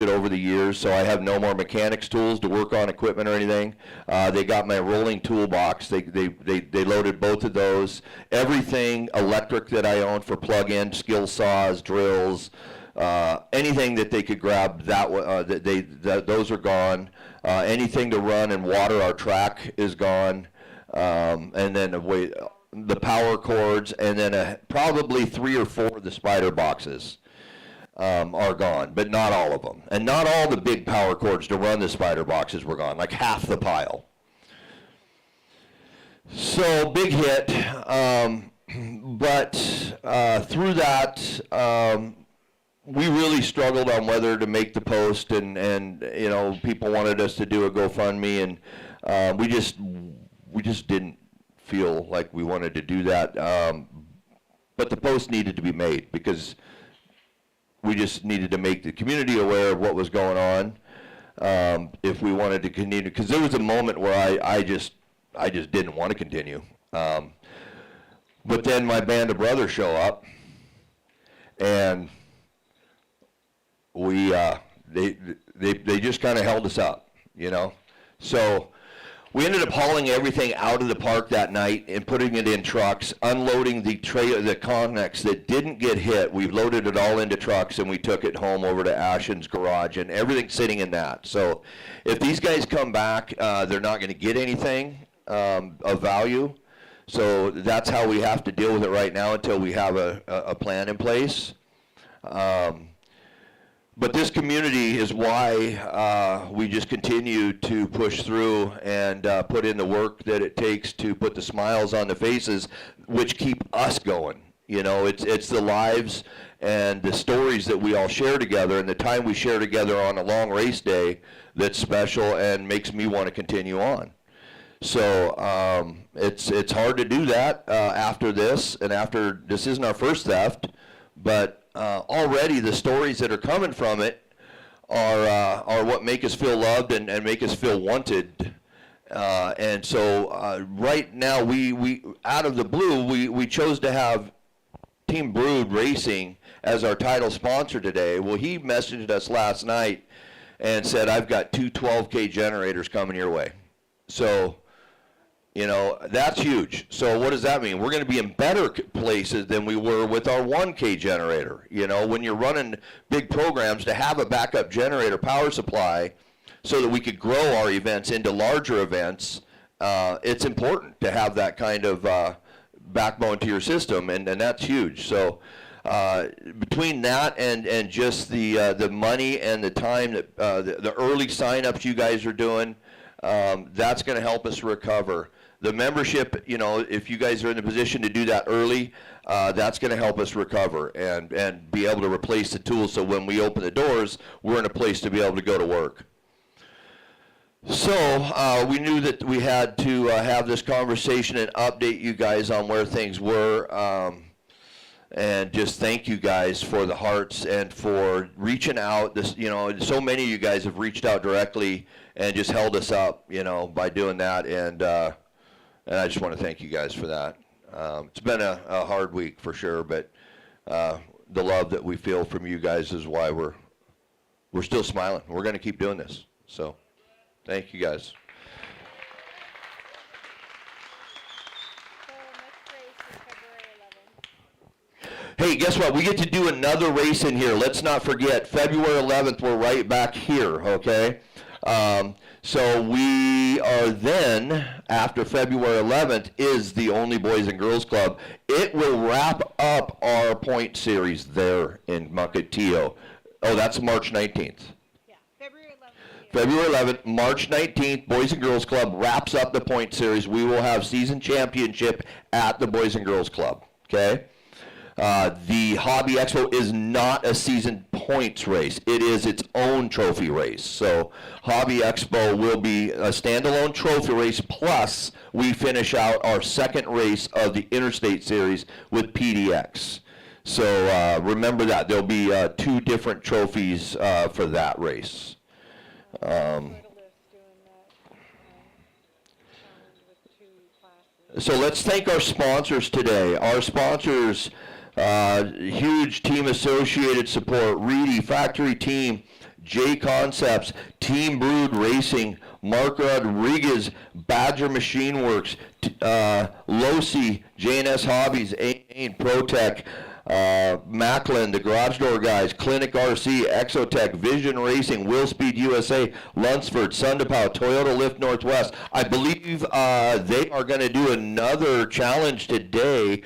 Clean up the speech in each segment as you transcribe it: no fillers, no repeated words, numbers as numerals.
it over the years, so I have no more mechanics tools to work on equipment or anything. They got my rolling toolbox. They loaded both of those. Everything electric that I own for plug-in, skill saws, drills, anything that they could grab, those are gone. Anything to run and water our track is gone. And then the power cords, and then probably 3 or 4 of the spider boxes are gone, but not all of them. And not all the big power cords to run the spider boxes were gone, like half the pile. So big hit, but through that, we really struggled on whether to make the post, and you know, people wanted us to do a GoFundMe, and we just didn't feel like we wanted to do that. But the post needed to be made because we just needed to make the community aware of what was going on if we wanted to continue. Because there was a moment where I just didn't want to continue. But then my band of brothers show up, and they just kind of held us up, you know. So we ended up hauling everything out of the park that night and putting it in trucks, unloading the Connex that didn't get hit. We loaded it all into trucks, and we took it home over to Ashen's garage, and everything's sitting in that. So if these guys come back, they're not going to get anything of value. So that's how we have to deal with it right now until we have a plan in place. But this community is why we just continue to push through and put in the work that it takes to put the smiles on the faces, which keep us going. You know, it's the lives and the stories that we all share together, and the time we share together on a long race day that's special and makes me want to continue on. So it's hard to do that after this, and after this isn't our first theft, but already the stories that are coming from it are what make us feel loved and make us feel wanted. And so right now, we out of the blue, we chose to have Team Brood Racing as our title sponsor today. Well, he messaged us last night and said, I've got 2 12K generators coming your way. So, you know, that's huge. So what does that mean? We're going to be in better places than we were with our 1K generator. You know, when you're running big programs, to have a backup generator power supply so that we could grow our events into larger events, it's important to have that kind of backbone to your system, and that's huge. So between that and just the money and the time that the early signups you guys are doing, that's going to help us recover. The membership, you know, if you guys are in the position to do that early, that's going to help us recover and be able to replace the tools, so when we open the doors, we're in a place to be able to go to work. So we knew that we had to have this conversation and update you guys on where things were, and just thank you guys for the hearts and for reaching out. This, you know, so many of you guys have reached out directly and just held us up, you know, by doing that, and I just want to thank you guys for that. It's been a hard week for sure, but the love that we feel from you guys is why we're still smiling. We're going to keep doing this. So thank you guys. Hey, guess what? We get to do another race in here. Let's not forget, February 11th, we're right back here, okay? So we are then, after February 11th, is the only Boys and Girls Club. It will wrap up our point series there in Mukilteo. Oh, that's March 19th. Yeah, February 11th. February 11th, March 19th, Boys and Girls Club wraps up the point series. We will have season championship at the Boys and Girls Club, okay? The Hobby Expo is not a season points race. It is its own trophy race. So Hobby Expo will be a standalone trophy race, plus we finish out our second race of the Interstate Series with PDX. So remember that. There'll be 2 different trophies for that race. So let's thank our sponsors today. Our sponsors, huge Team Associated support, Reedy, Factory Team, J Concepts, Team Brood Racing, Mark Rodriguez, Badger Machine Works, Losi, J&S Hobbies, A&E ProTech, Macklin, the Garage Door Guys, Clinic RC, Exotech, Vision Racing, Will Speed USA, Lunsford, Sundapow, Toyota Lift Northwest. I believe they are going to do another challenge today.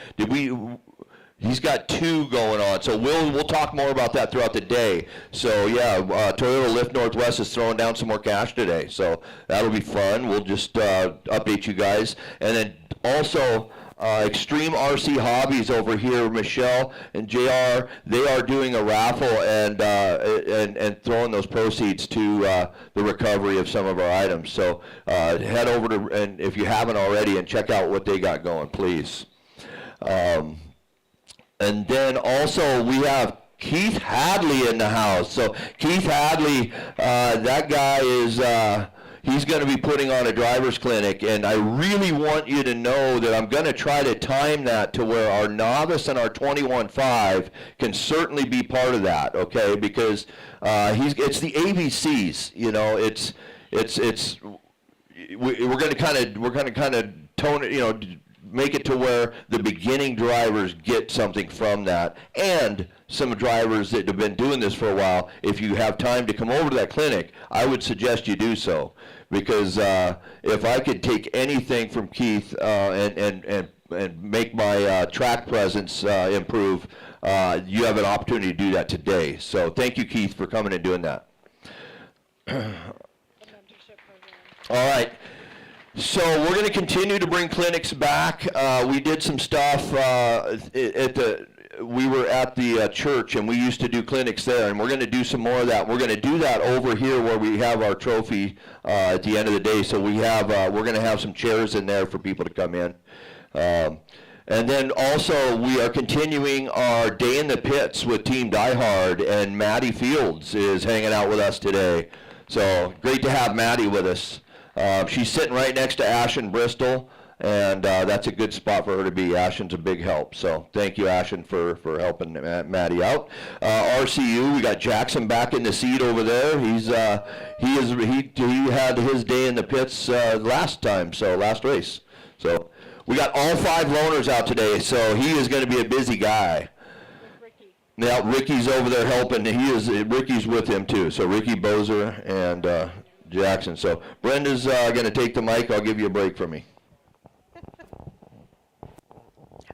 He's got 2 going on, so we'll talk more about that throughout the day. So yeah, Toyota Lift Northwest is throwing down some more cash today, so that'll be fun. We'll just update you guys, and then also Extreme RC Hobbies over here, Michelle and JR, they are doing a raffle and throwing those proceeds to the recovery of some of our items. So head over to, and if you haven't already, and check out what they got going, please. And then also we have Keith Hadley in the house. So Keith Hadley, that guy is, he's going to be putting on a driver's clinic, and I really want you to know that I'm going to try to time that to where our novice and our 21.5 can certainly be part of that, okay? Because it's the ABCs, you know. We're going to kind of tone it, you know, make it to where the beginning drivers get something from that, and some drivers that have been doing this for a while, if you have time to come over to that clinic, I would suggest you do so, because if I could take anything from Keith and make my track presence improve, you have an opportunity to do that today. So thank you, Keith, for coming and doing that. All right. So we're going to continue to bring clinics back. We did some stuff we were at the church, and we used to do clinics there, and we're going to do some more of that. We're going to do that over here where we have our trophy at the end of the day. So we're going to have some chairs in there for people to come in. And then also we are continuing our day in the pits with Team DieHard, and Maddie Fields is hanging out with us today. So great to have Maddie with us. She's sitting right next to Ashen Bristol, and that's a good spot for her to be. Ashen's a big help, so thank you, Ashen, for helping Maddie out. RCU, we got Jackson back in the seat over there. He had his day in the pits last race. So we got all 5 loaners out today, so he is going to be a busy guy. Ricky. Now Ricky's over there helping. Ricky's with him too. So Ricky Bozer and Jackson. So Brenda's going to take the mic. I'll give you a break from me.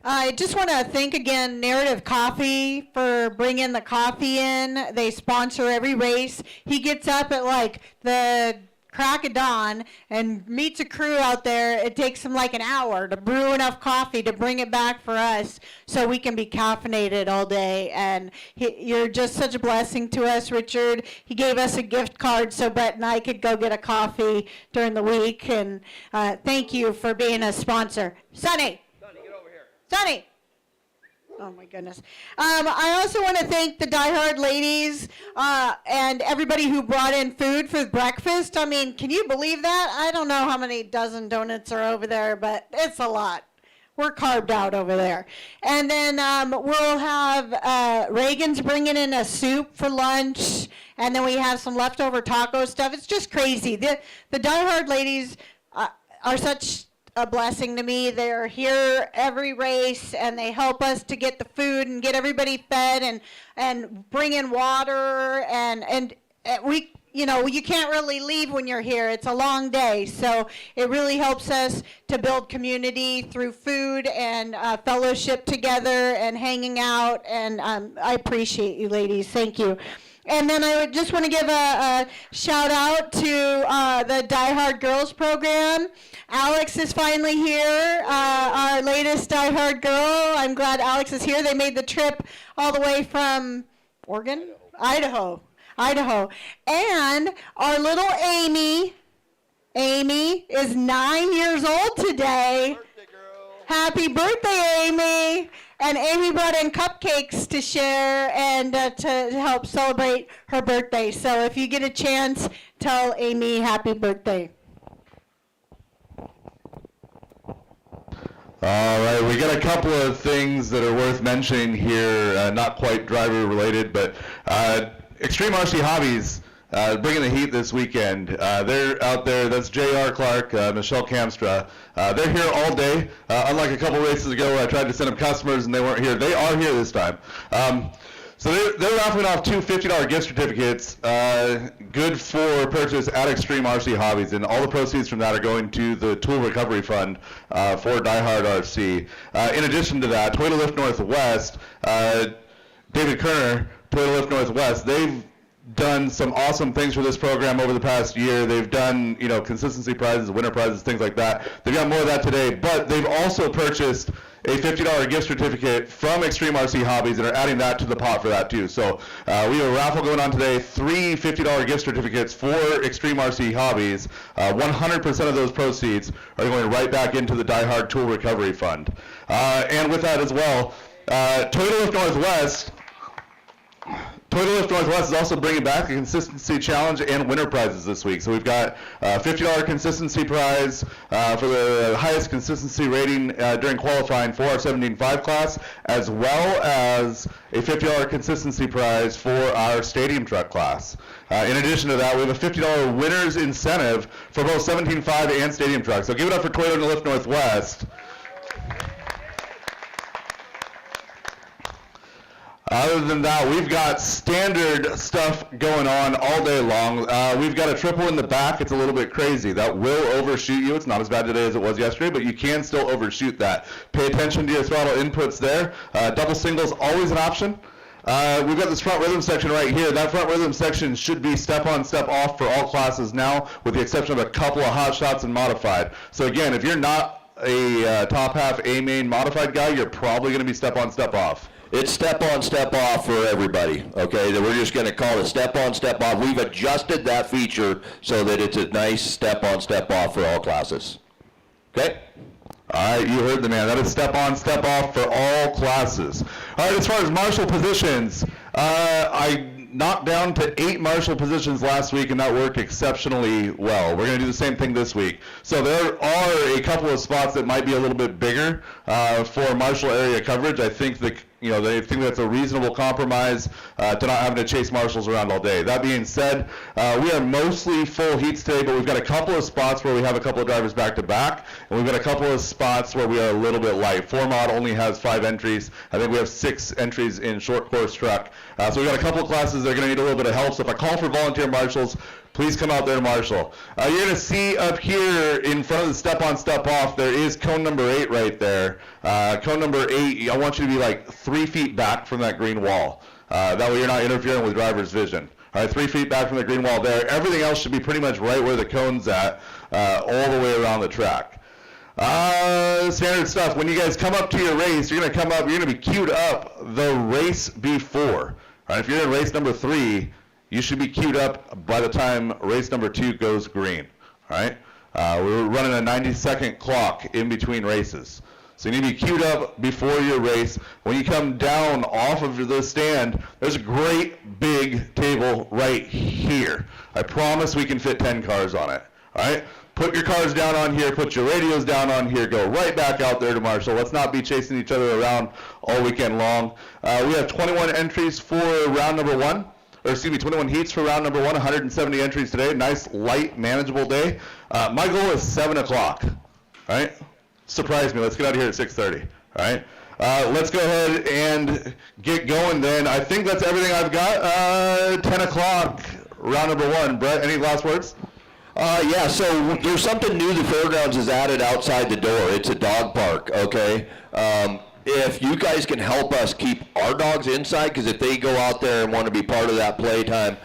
I just want to thank again Narrative Coffee for bringing the coffee in. They sponsor every race. He gets up at like the crack of dawn and meets a crew out there. It takes him like an hour to brew enough coffee to bring it back for us so we can be caffeinated all day. And you're just such a blessing to us, Richard. He gave us a gift card so Brett and I could go get a coffee during the week. And thank you for being a sponsor. Sonny, get over here. Sonny. Oh my goodness. I also want to thank the DieHard ladies and everybody who brought in food for breakfast. I mean, can you believe that? I don't know how many dozen donuts are over there, but it's a lot. We're carved out over there. And then we'll have Reagan's bringing in a soup for lunch, and then we have some leftover taco stuff. It's just crazy. The DieHard ladies are such a blessing to me. They're here every race, and they help us to get the food and get everybody fed and bring in water, and we, you know, you can't really leave when you're here. It's a long day, so it really helps us to build community through food and fellowship together and hanging out, and I appreciate you ladies. Thank you. And then I would just want to give a shout out to the DieHard Girls program. Alex is finally here, our latest DieHard girl. I'm glad Alex is here. They made the trip all the way from Oregon? Idaho. And our little Amy is 9 years old today. Birthday girl. Happy birthday, Amy. And Amy brought in cupcakes to share and to help celebrate her birthday. So if you get a chance, tell Amy happy birthday. All right, we got a couple of things that are worth mentioning here, not quite driver related, but Extreme RC Hobbies bringing the heat this weekend. They're out there. That's J.R. Clark, Michelle Kamstra. They're here all day. Unlike a couple races ago where I tried to send them customers and they weren't here, they are here this time. So they're raffling off two $50 gift certificates, good for purchase at Extreme RC Hobbies, and all the proceeds from that are going to the Tool Recovery Fund for DieHard RC. In addition to that, Toyota Lift Northwest, David Kerner, Toyota Lift Northwest, they've done some awesome things for this program over the past year. They've done, consistency prizes, winter prizes, things like that. They've got more of that today, but they've also purchased a $50 gift certificate from Extreme RC Hobbies and are adding that to the pot for that too. So we have a raffle going on today, 3 $50 gift certificates for Extreme RC Hobbies. 100% of those proceeds are going right back into the DieHard Tool Recovery Fund. And with that as well, Toyota Lift Northwest is also bringing back a consistency challenge and winter prizes this week. So we've got a $50 consistency prize for the highest consistency rating during qualifying for our 17.5 class, as well as a $50 consistency prize for our stadium truck class. In addition to that, we have a $50 winner's incentive for both 17.5 and stadium trucks. So give it up for Toyota Lift Northwest. Other than that, we've got standard stuff going on all day long. We've got a triple in the back. It's a little bit crazy. That will overshoot you. It's not as bad today as it was yesterday, but you can still overshoot that. Pay attention to your throttle inputs there. Double singles, always an option. We've got this front rhythm section right here. That front rhythm section should be step on, step off for all classes now, with the exception of a couple of hot shots and modified. So again, if you're not a top half A main modified guy, you're probably going to be step on, step off. It's step on, step off for everybody, okay? That we're just going to call it step on, step off. We've adjusted that feature so that it's a nice step on, step off for all classes. Okay? All right, you heard the man. That is step on, step off for all classes. All right, as far as marshal positions, I knocked down to 8 marshal positions last week, and that worked exceptionally well. We're going to do the same thing this week. So there are a couple of spots that might be a little bit bigger for marshal area coverage. I think they think that's a reasonable compromise to not having to chase marshals around all day. That being said, we are mostly full heats today, but we've got a couple of spots where we have a couple of drivers back to back, and we've got a couple of spots where we are a little bit light. 4mod only has 5 entries. I think we have 6 entries in short course truck. So we've got a couple of classes that are going to need a little bit of help. So if I call for volunteer marshals, please come out there to marshal. You're going to see up here in front of the step on, step off, there is cone number 8 right there. Cone number 8, I want you to be like 3 feet back from that green wall. That way you're not interfering with driver's vision. All right, 3 feet back from the green wall there. Everything else should be pretty much right where the cone's at, all the way around the track. Standard stuff. When you guys come up to your race, you're going to be queued up the race before. All right, if you're in race number 3, you should be queued up by the time race number 2 goes green. All right, we're running a 90-second clock in between races. So you need to be queued up before your race. When you come down off of the stand, there's a great big table right here. I promise we can fit 10 cars on it. All right? Put your cars down on here, put your radios down on here, go right back out there to marshal. Let's not be chasing each other around all weekend long. We have 21 entries for round number 1. 21 heats for round number 1, 170 entries today. Nice, light, manageable day. My goal is 7 o'clock. All right? Surprise me. Let's get out of here at 6:30. All right? Let's go ahead and get going then. I think that's everything I've got. 10 o'clock, round number 1. Brett, any last words? Yeah, so there's something new the fairgrounds has added outside the door. It's a dog park, okay? If you guys can help us keep our dogs inside, because if they go out there and want to be part of that playtime,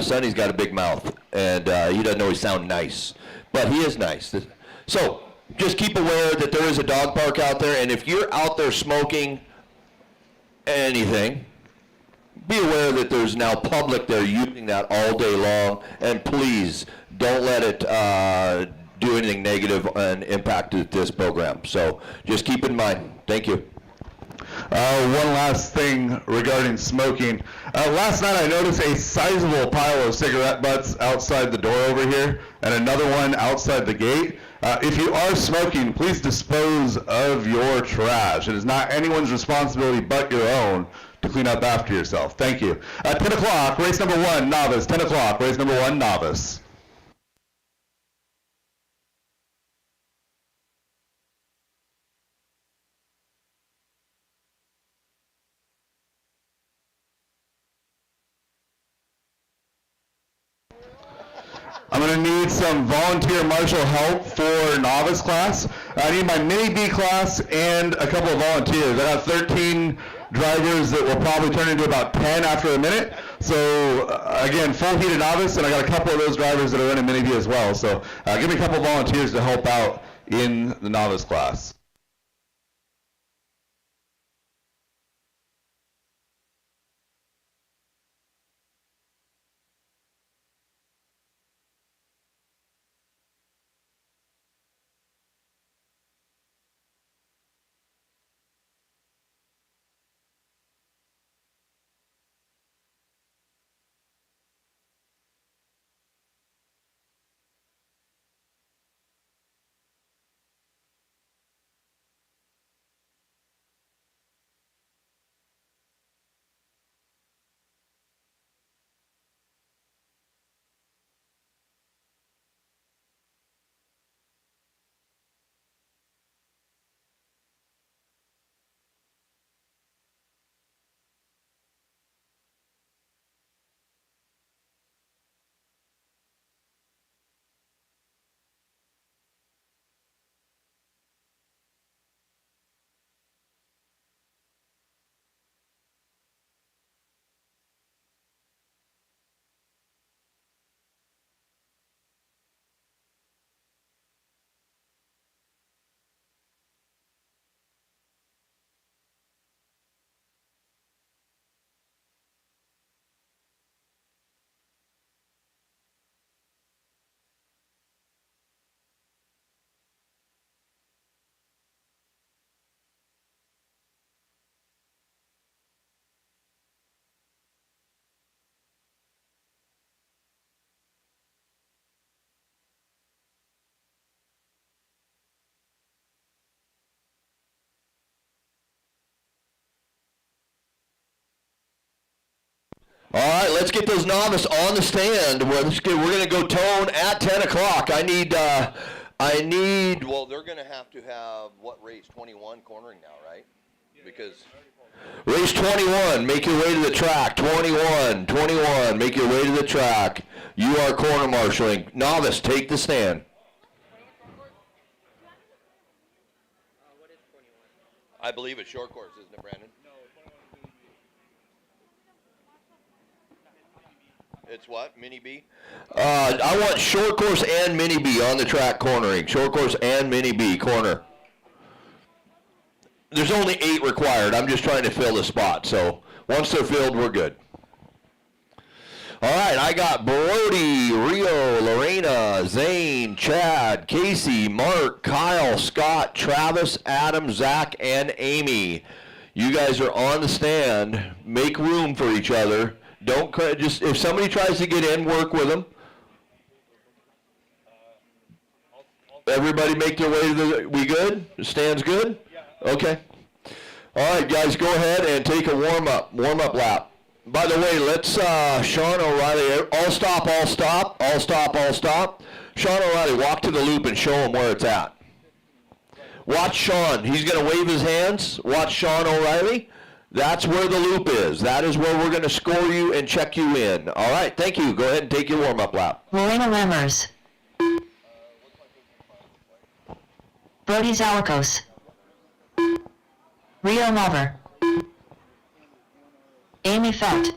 Sonny's got a big mouth, and he doesn't always sound nice, but he is nice. So just keep aware that there is a dog park out there, and if you're out there smoking anything, be aware that there's now public there using that all day long, and please don't let it do anything negative and impact this program. So just keep in mind. Thank you. One last thing regarding smoking. Last night I noticed a sizable pile of cigarette butts outside the door over here, and another one outside the gate. If you are smoking, please dispose of your trash. It is not anyone's responsibility but your own to clean up after yourself. Thank you. At 10 o'clock, race number 1, novice. 10 o'clock, race number 1, novice. I'm going to need some volunteer marshal help for novice class. I need my mini B class and a couple of volunteers. I got 13 drivers that will probably turn into about 10 after a minute. So again, full heated novice, and I got a couple of those drivers that are running mini B as well. So give me a couple of volunteers to help out in the novice class. All right, let's get those novice on the stand. We're going to go tone at 10 o'clock. I need, well, they're going to have, what race, 21 cornering now, right? Because race 21, make your way to the track. 21, make your way to the track. You are corner marshaling. Novice, take the stand. What is 21? I believe it's short course, isn't it, Brandon? It's what? Mini B? I want short course and mini B on the track cornering. Short course and mini B corner. There's only 8 required. I'm just trying to fill the spot. So once they're filled, we're good. All right, I got Brody, Rio, Lorena, Zane, Chad, Casey, Mark, Kyle, Scott, Travis, Adam, Zach, and Amy. You guys are on the stand. Make room for each other. Don't just, if somebody tries to get in, work with them. Everybody make their way to the, we good? The stand's good? Okay. All right, guys, go ahead and take a warm-up lap. By the way, let's, Sean O'Reilly, all stop. Sean O'Reilly, walk to the loop and show them where it's at. Watch Sean. He's going to wave his hands. Watch Sean O'Reilly. That's where the loop is. That is where we're going to score you and check you in. All right, thank you. Go ahead and take your warm-up lap. Lorena Lammers. Brody Zalikos. Rio Mulver. Amy Fett.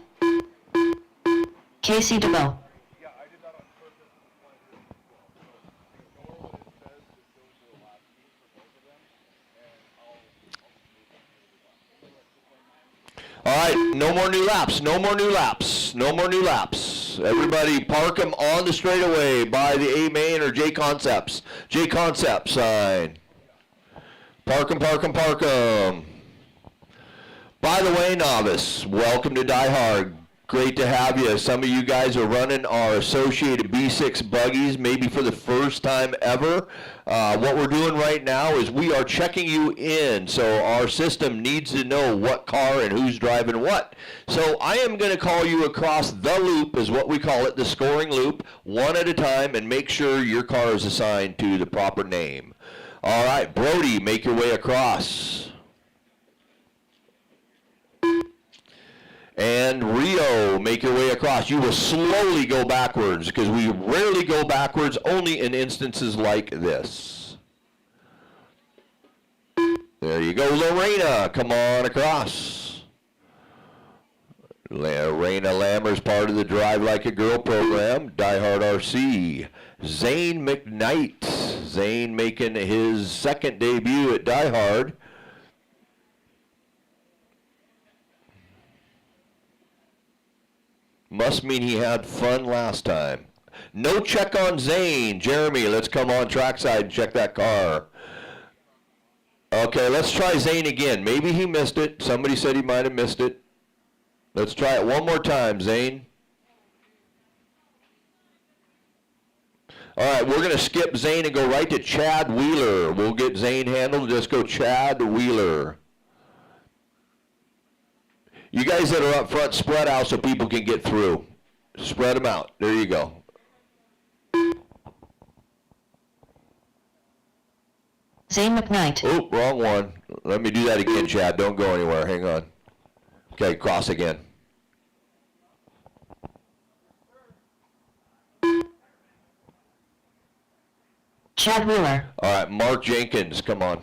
Casey DeBow. All right, no more new laps. Everybody park them on the straightaway by the A main or J Concepts sign. Park them. By the way, novice, welcome to DieHard. Great to have you. Some of you guys are running our Associated B6 buggies, maybe for the first time ever. What we're doing right now is we are checking you in, so our system needs to know what car and who's driving what. So I am going to call you across the loop, is what we call it, the scoring loop, one at a time, and make sure your car is assigned to the proper name. All right, Brody, make your way across. And Rio, make your way across. You will slowly go backwards because we rarely go backwards, only in instances like this. There you go, Lorena, come on across. Lorena Lammer's part of the Drive Like a Girl program, DieHard RC. Zane McKnight, Zane making his second debut at DieHard. Must mean he had fun last time. No check on Zane. Jeremy, let's come on trackside and check that car. Okay, let's try Zane again. Maybe he missed it. Somebody said he might have missed it. Let's try it one more time, Zane. All right, we're going to skip Zane and go right to Chad Wheeler. We'll get Zane handled. Just go Chad Wheeler. You guys that are up front, spread out so people can get through. Spread them out. There you go. Zane McKnight. Oh, wrong one. Let me do that again, Chad. Don't go anywhere. Hang on. Okay, cross again. Chad Wheeler. All right, Mark Jenkins, come on.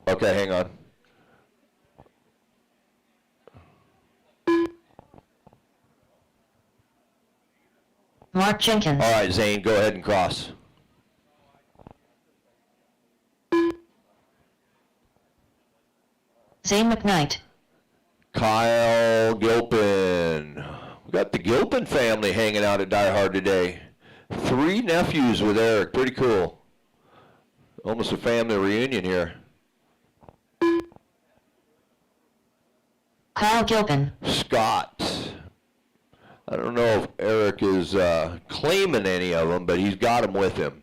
Okay, hang on. Mark Jenkins. All right, Zane, go ahead and cross. Zane McKnight. Kyle Gilpin. We got the Gilpin family hanging out at DieHard today. 3 nephews with Eric. Pretty cool. Almost a family reunion here. Kyle Gilpin. Scott. I don't know if Eric is claiming any of them, but he's got them with him.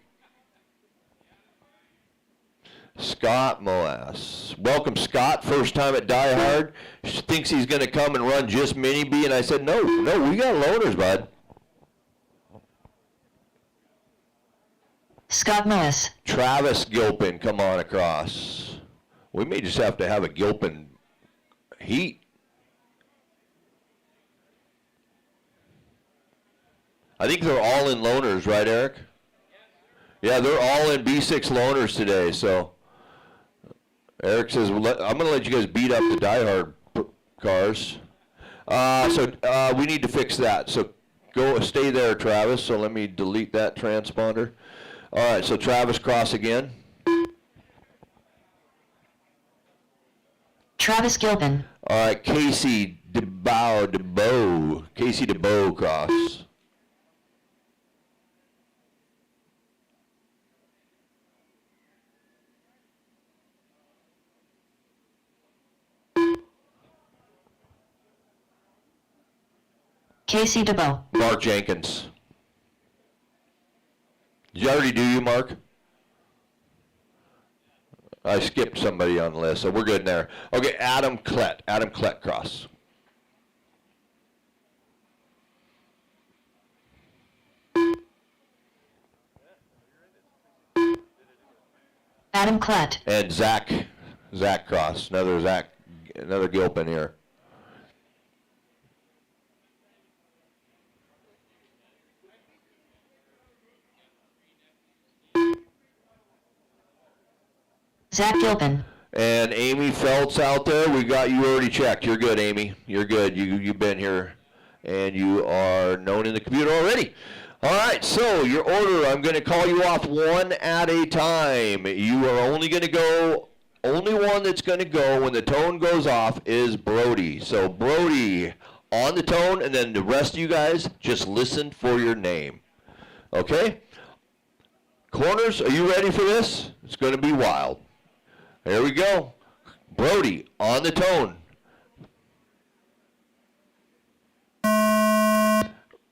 Scott Moas. Welcome, Scott. First time at DieHard. Thinks he's going to come and run just Mini B, and I said, no, we got loaners, bud. Scott Moas. Travis Gilpin, come on across. We may just have to have a Gilpin heat. I think they're all in loaners, right, Eric? Yeah, they're all in B6 loaners today, so Eric says, I'm going to let you guys beat up the DieHard cars. So we need to fix that. So stay there, Travis. So let me delete that transponder. All right, so Travis, cross again. Travis Gilpin. All right, Casey DeBow. Casey DeBow, cross. Casey DeBow. Mark Jenkins. Did you already do you, Mark? I skipped somebody on the list, so we're good there. Okay, Adam Klett. Adam Klett, cross. Adam Klett. And Zach cross. Another Gilpin here. Zach Gilpin. And Amy Feltz out there, we got you already checked. You're good, Amy. You're good. You've been here, and you are known in the computer already. All right, so your order, I'm going to call you off one at a time. You are only going to go, only one that's going to go when the tone goes off is Brody. So Brody on the tone, and then the rest of you guys just listen for your name. Okay? Corners, are you ready for this? It's going to be wild. Here we go. Brody on the tone.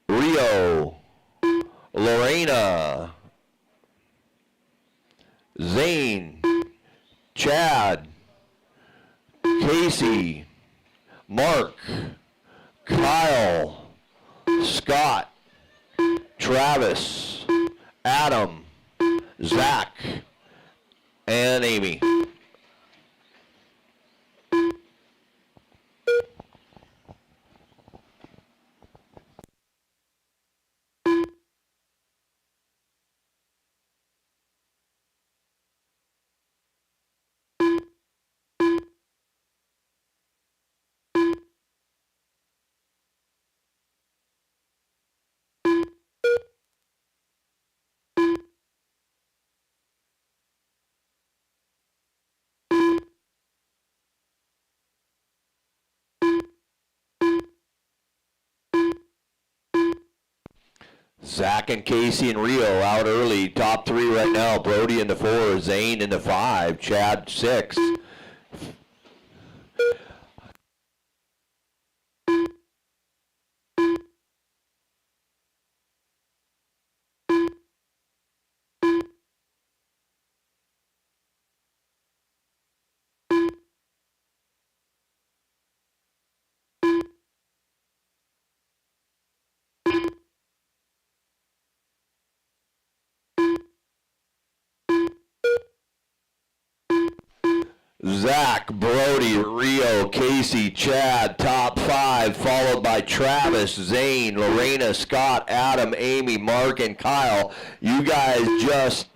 Rio, Lorena, Zane, Chad, Casey, Mark, Kyle, Scott, Travis, Adam, Zach, and Amy. Zach and Casey and Rio out early. Top three right now. Brody in the 4, Zane in the 5, Chad 6. Zach, Brody, Rio, Casey, Chad, top 5, followed by Travis, Zane, Lorena, Scott, Adam, Amy, Mark, and Kyle. You guys just,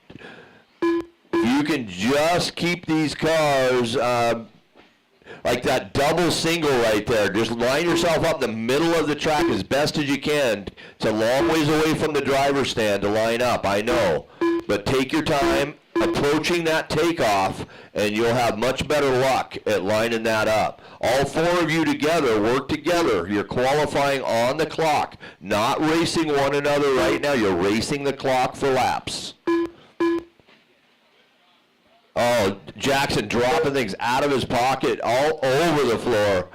you can just keep these cars like that double single right there. Just line yourself up in the middle of the track as best as you can. It's a long ways away from the driver's stand to line up, I know. But take your time approaching that takeoff, and you'll have much better luck at lining that up. All 4 of you together, work together. You're qualifying on the clock, not racing one another right now. You're racing the clock for laps. Oh, Jackson dropping things out of his pocket all over the floor.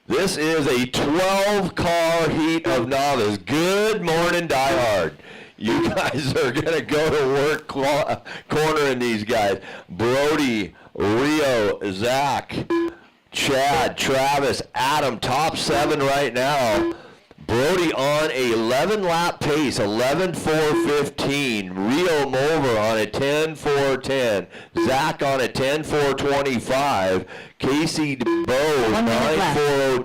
This is a 12-car heat of novice. Good morning, DieHard. You guys are going to go to work cornering these guys. Brody, Rio, Zach, Chad, Travis, Adam, top 7 right now. Brody on a 11-lap pace, 11.415. Rio Mover on a 10.410. Zach on a 10.425. Casey DeBow,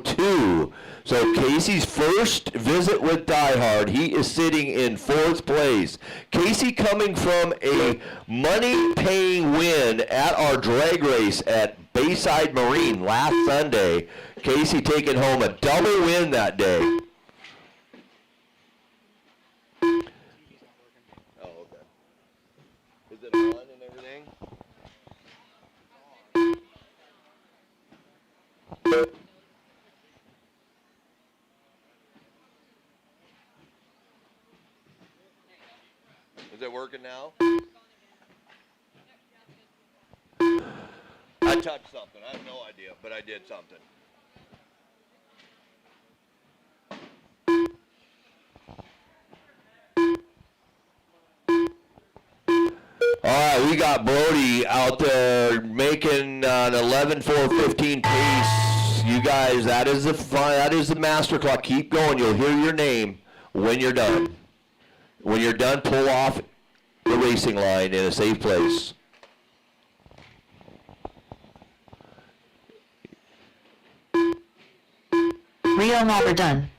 9.402. So Casey's first visit with DieHard, he is sitting in 4th place. Casey coming from a money-paying win at our drag race at Bayside Marine last Sunday. Casey taking home a double win that day. Is it on and everything? Is it working now? I touched something. I have no idea, but I did something. All right, we got Brody out there making an 11.415 pace. You guys, that is the master clock. Keep going. You'll hear your name when you're done. When you're done, pull off the racing line in a safe place. Rio Mover done.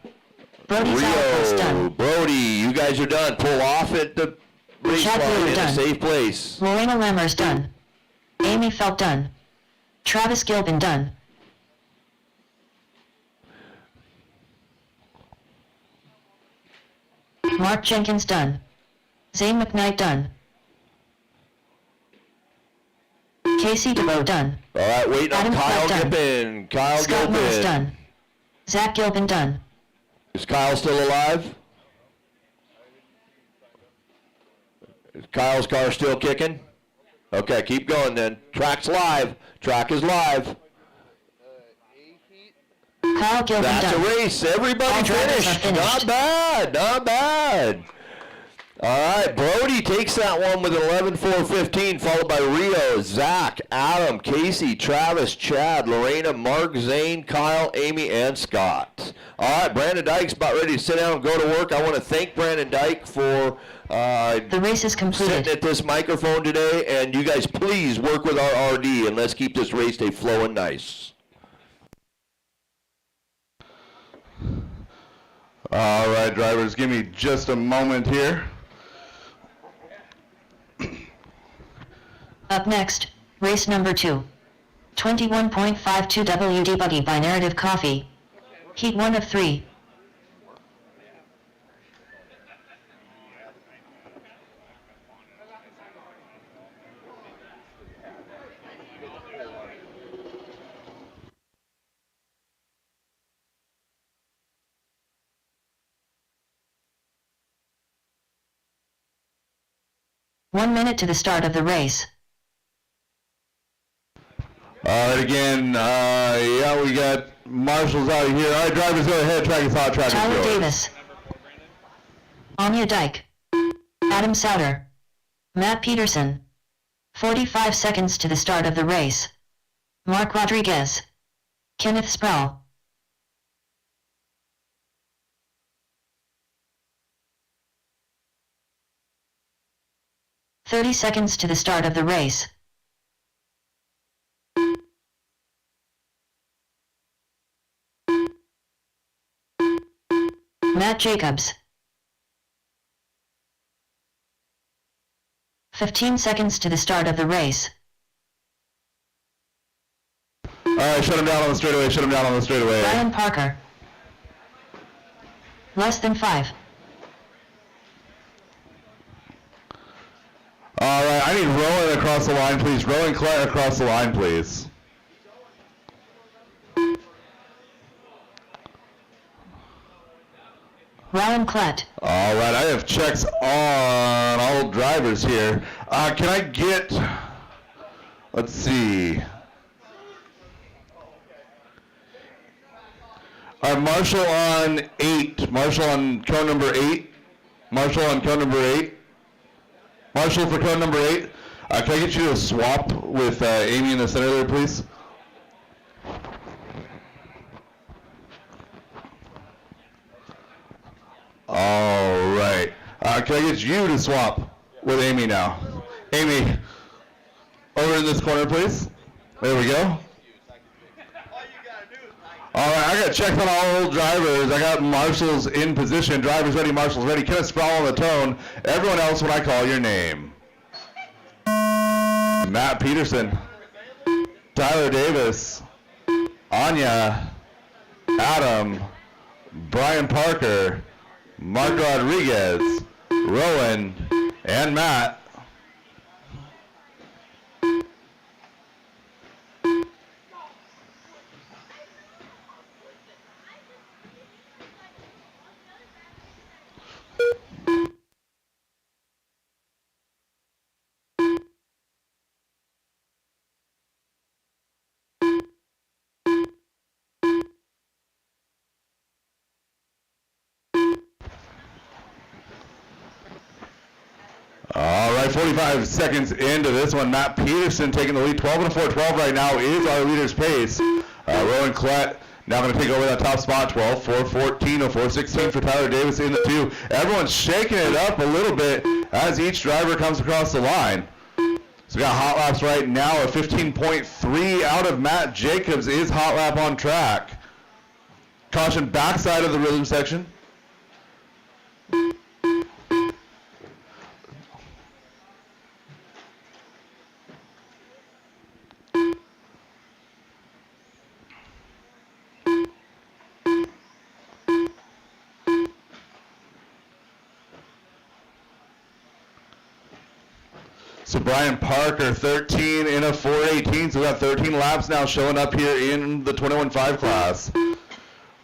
Brody's outpost Rio, done. Brody, you guys are done. Pull off at the race Chad line Wheeler in a done. safe place. Lorena Lemmers done. Amy Felt done. Travis Gilpin done. Mark Jenkins done. Zane McKnight done. Casey DeBow done. All right, waiting on Adam Kyle Clark done. Gilpin. Kyle Scott Mills Gilpin. done. Zach Gilpin done. Is Kyle still alive? Kyle's car still kicking? Okay, keep going then. Track's live. Track is live. Kyle Gilpin That's a done. race. Everybody All drivers are finished. finished. Not bad. Not bad. All right, Brody takes that one with an 11:4:15, followed by Rio, Zach, Adam, Casey, Travis, Chad, Lorena, Mark, Zane, Kyle, Amy, and Scott. All right, Brandon Dyke's about ready to sit down and go to work. I want to thank Brandon Dyke for The race is sitting completed. at this microphone today, and you guys please work with our RD and let's keep this race day flowing nice. All right, drivers, give me just a moment here. Up next, race number 2. 21.52 WD Buggy by Narrative Coffee. Heat 1 of 3. One minute to the start of the race. All right, again, yeah, we got marshals out here. All right, drivers, go ahead. Track is hot. Track is Tyler yours. Davis. Anya Dyke. Adam Souter. Matt Peterson. 45 seconds to the start of the race. Mark Rodriguez. Kenneth Sproul. "30 seconds to the start of the race. Matt Jacobs. 15 seconds to the start of the race. All right, shut him down on the straightaway. Shut him down on the straightaway. Ryan Parker. Less than 5. All right, I need Rowan across the line, please. Rowan Clare across the line, please. Ryan Klett. All right, I have checks on all drivers here. Can I get, let's see. All right, Marshall on 8. Marshall on cone number 8. Marshall on cone number 8. Marshall for cone number 8. Can I get you to swap with Amy in the center there, please? All right. Can I get you to swap with Amy now? Amy, over in this corner, please. There we go. All right, I got checks on all drivers. I got marshals in position. Drivers ready, marshals ready. Kenneth Sproul on the tone. Everyone else when I call your name. Matt Peterson. Tyler Davis. Anya. Adam. Brian Parker. Mark Rodriguez. Rowan. And Matt. All right, 45 seconds into this one. Matt Peterson taking the lead. 12 and 4-12 right now is our leader's pace. Rowan Klett now going to take over that top spot. 12, 4-14, 4-16 for Tyler Davis in the 2. Everyone's shaking it up a little bit as each driver comes across the line. So we got hot laps right now. A 15.3 out of Matt Jacobs is hot lap on track. Caution backside of the rhythm section. So Brian Parker, 13 in a 4:18. So we got 13 laps now showing up here in the 21.5 class.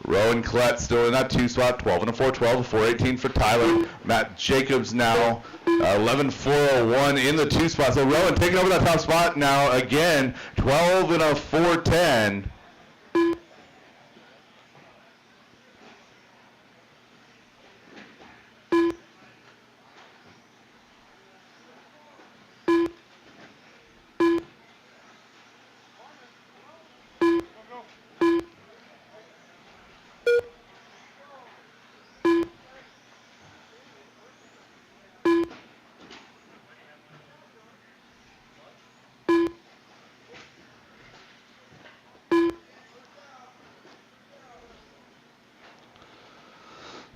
Rowan Klett still in that 2 spot, 12 and a 4:12, a 4:18 for Tyler. Matt Jacobs now 11.401 in the 2 spot. So Rowan taking over that top spot now again. 12 in a 4:10.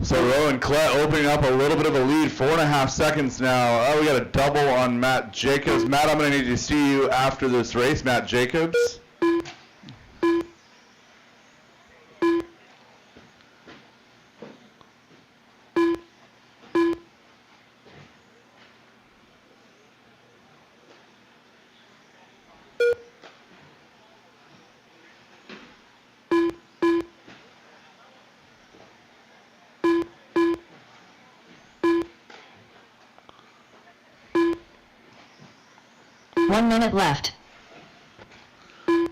So Rowan Klett opening up a little bit of a lead, 4.5 seconds now. Oh, we got a double on Matt Jacobs. Matt, I'm going to need to see you after this race. Matt Jacobs. One minute left.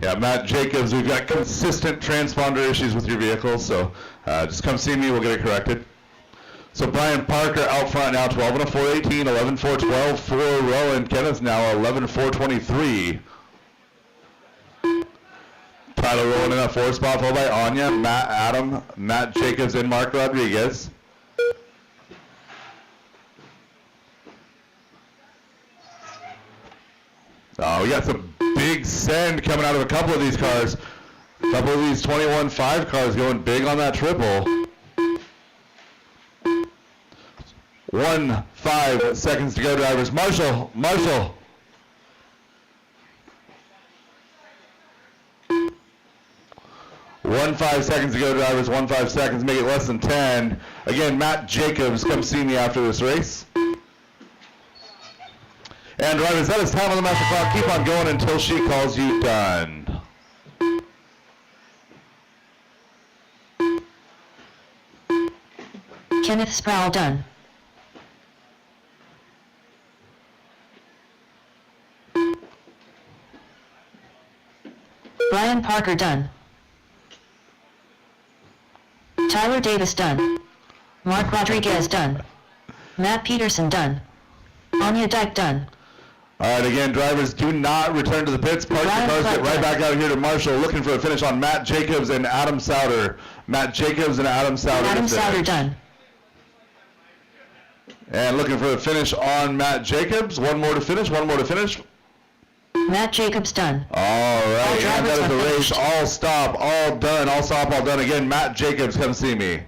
Yeah, Matt Jacobs, we've got consistent transponder issues with your vehicle, so just come see me, we'll get it corrected. So Brian Parker out front now, 12 and a 4:18, 11.412 for Rowan. Kenneth now 11.423. Tyler Rowan in that 4 spot, followed by Anya, Matt Adam, Matt Jacobs, and Mark Rodriguez. Oh, we got some big send coming out of a couple of these cars. A couple of these 21.5 cars going big on that triple. 1.5 seconds to go, drivers. Marshall. 1.5 seconds to go, drivers. 1.5 seconds, make it less than 10. Again, Matt Jacobs, come see me after this race. And drivers, that is time on the master clock. Keep on going until she calls you done. Kenneth Sproul done. Brian Parker done. Tyler Davis done. Mark Rodriguez done. Matt Peterson done. Anya Dyke done. All right, again, drivers, do not return to the pits. Park your cars, get right back out here to Marshall, looking for a finish on Matt Jacobs and Adam Souter. Matt Jacobs and Adam Souter. Adam Souter done. And looking for a finish on Matt Jacobs. One more to finish. Matt Jacobs done. All right, and drivers that is have the race. finished. All stop, all done. All stop, all done. Again, Matt Jacobs, come see me.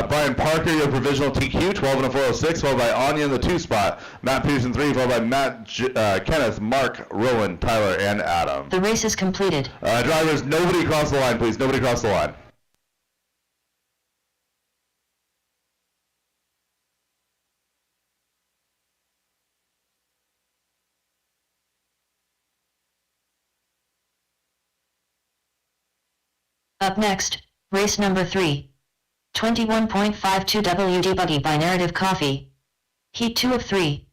Brian Parker, your provisional TQ, 12 and a 406, followed by Anya in the 2 spot. Matt Peterson, 3, followed by Kenneth, Mark, Rowan, Tyler, and Adam. The race is completed. Drivers, nobody cross the line, please. Nobody cross the line. Up next, race number 3. 21.52 WD Buggy by Narrative Coffee. Heat 2 of 3.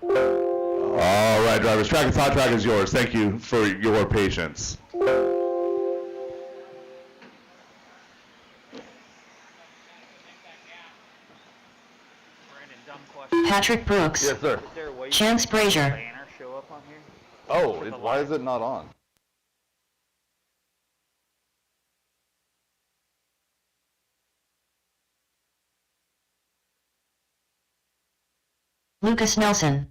All right, drivers, track and hot track is yours. Thank you for your patience. Brandon, dumb question. Patrick Brooks. Yes, sir. Is there a way Chance Brazier. banner Oh, why is it not on? Lucas Nelson,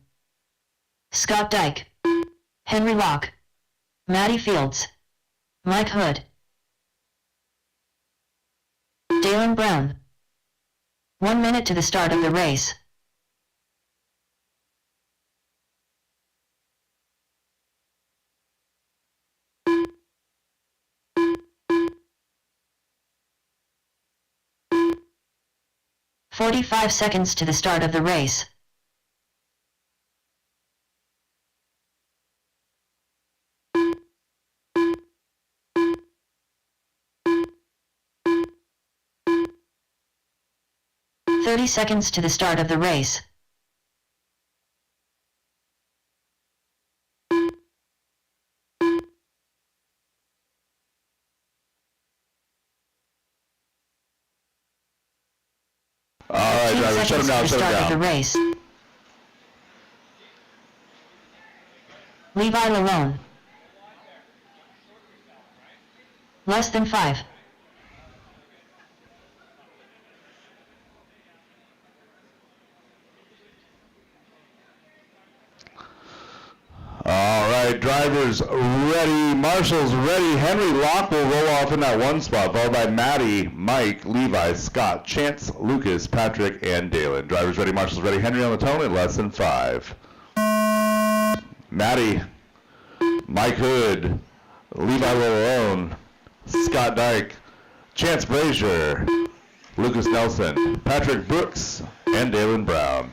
Scott Dyke, Henry Locke, Matty Fields, Mike Hood, Dalen Brown. 1 minute to the start of the race. "45 seconds to the start of the race. "30 seconds to the start of the race. All right, 15 driver, shut him seconds down, to the shut him start of the down. race. Levi Lalone. Less than 5. All right, drivers ready, marshals ready. Henry Locke will roll off in that one spot, followed by Matty, Mike, Levi, Scott, Chance, Lucas, Patrick, and Dalen. Drivers ready, marshals ready. Henry on the tone at less than 5. Matty, Mike Hood, Levi Lalone, Scott Dyke, Chance Brazier, Lucas Nelson, Patrick Brooks, and Dalen Brown.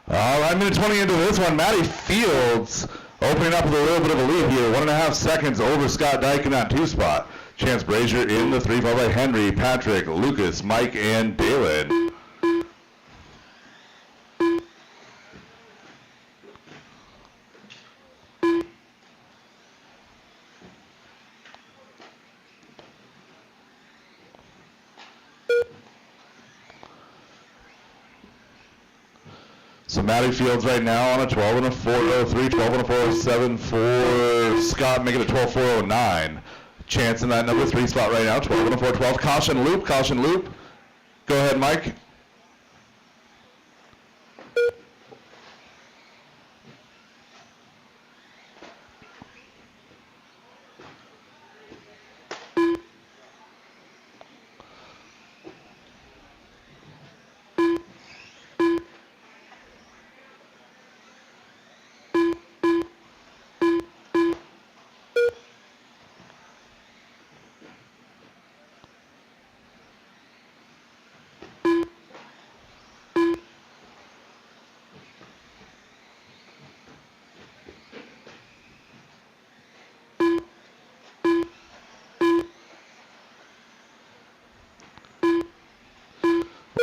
All right, minute 20 into this one. Matty Fields opening up with a little bit of a lead here. 1.5 seconds over Scott Dyke in that 2 spot. Chance Brazier in the 3, followed by Henry, Patrick, Lucas, Mike, and Dalen. So Matty Fields right now on a 12 and a 403, 12 and a 407 for Scott, making it 12.409. Chance in that number 3 spot right now, 12 and a 412. Caution loop, caution loop. Go ahead, Mike.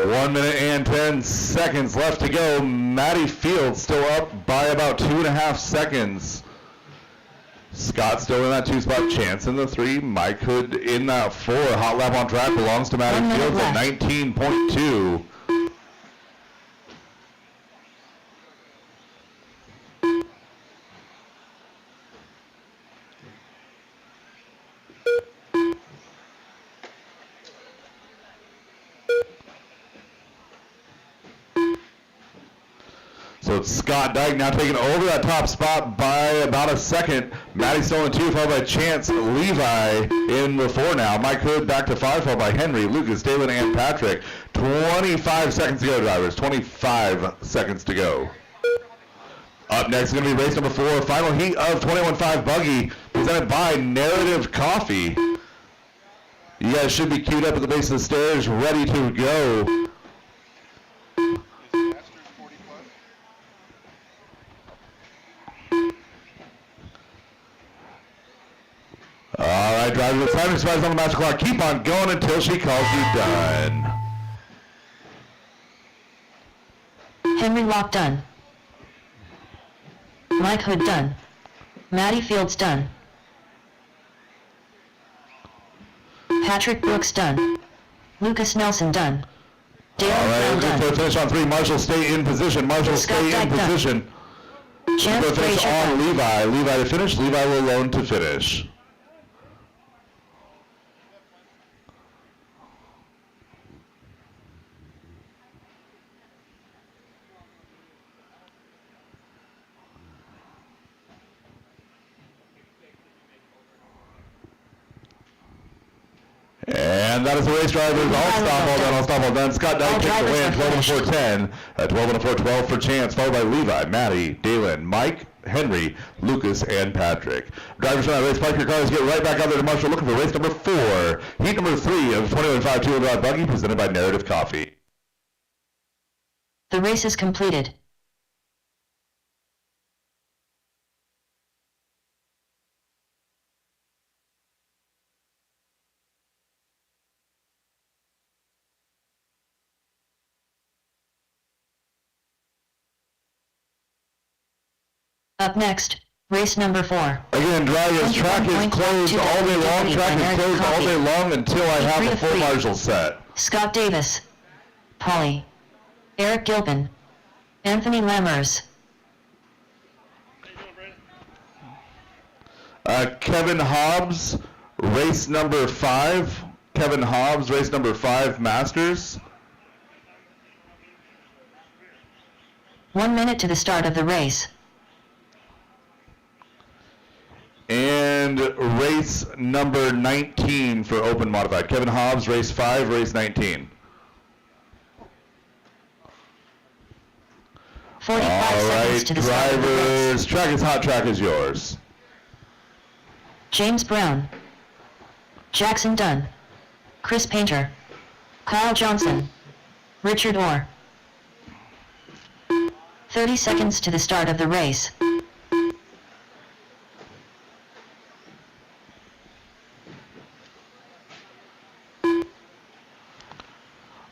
One minute and 10 seconds left to go. Matty Fields still up by about 2.5 seconds. Scott still in that 2 spot. Chance in the 3. Mike Hood in that 4. Hot lap on track belongs to Matty 1 minute Fields at left. 19.2. So it's Scott Dyke now taking over that top spot by about a second. Maddie still in 2, followed by Chance Levi in the 4 now. Mike Hood back to 5, followed by Henry, Lucas, Dalen, and Patrick. 25 seconds to go, drivers. 25 seconds to go. Up next is going to be race number 4, final heat of 21.5 buggy, presented by Narrative Coffee. You guys should be queued up at the base of the stairs, ready to go. All right, drivers, the time expires on the master clock. Keep on going until she calls you done. Henry Locke done. Mike Hood done. Maddie Fields done. Patrick Brooks done. Lucas Nelson done. All Dalen right, Brown let's done. go to finish on 3. Marshall, stay in position. Marshall, Scott stay in Dyke done. position. Chance Go finish Frazier on done. Levi. Levi to finish. Levi alone to finish. And that is the race drivers. All stop, all done, all stop, all done. Scott Dyke All takes the drivers win, are 12 and finished. 4-10. 12 and 4-12 for Chance, followed by Levi, Maddie, Dalen, Mike, Henry, Lucas, and Patrick. Drivers from that race, park your cars, get right back out there to Marshall looking for race number 4. Heat number 3 of 21.5 two-wheel buggy presented by Narrative Coffee. The race is completed. Up next, race number 4. Again, drivers, track is 21.2 closed all day long. WD Track is Narrative closed all Coffee. day long until I have a 3 full of 3. marshal set. Scott Davis. Polly. Eric Gilpin. Anthony Lammers. Kevin Hobbs, race number 5. Kevin Hobbs, race number 5, Masters. 1 minute to the start of the race. And race number 19 for Open Modified. Kevin Hobbs, race 5, race 19. 45 All seconds right, to the start of the race. drivers, track is hot, track is yours. James Brown. Jackson Dunn. Chris Painter. Kyle Johnson. Richard Orr. 30 seconds to the start of the race.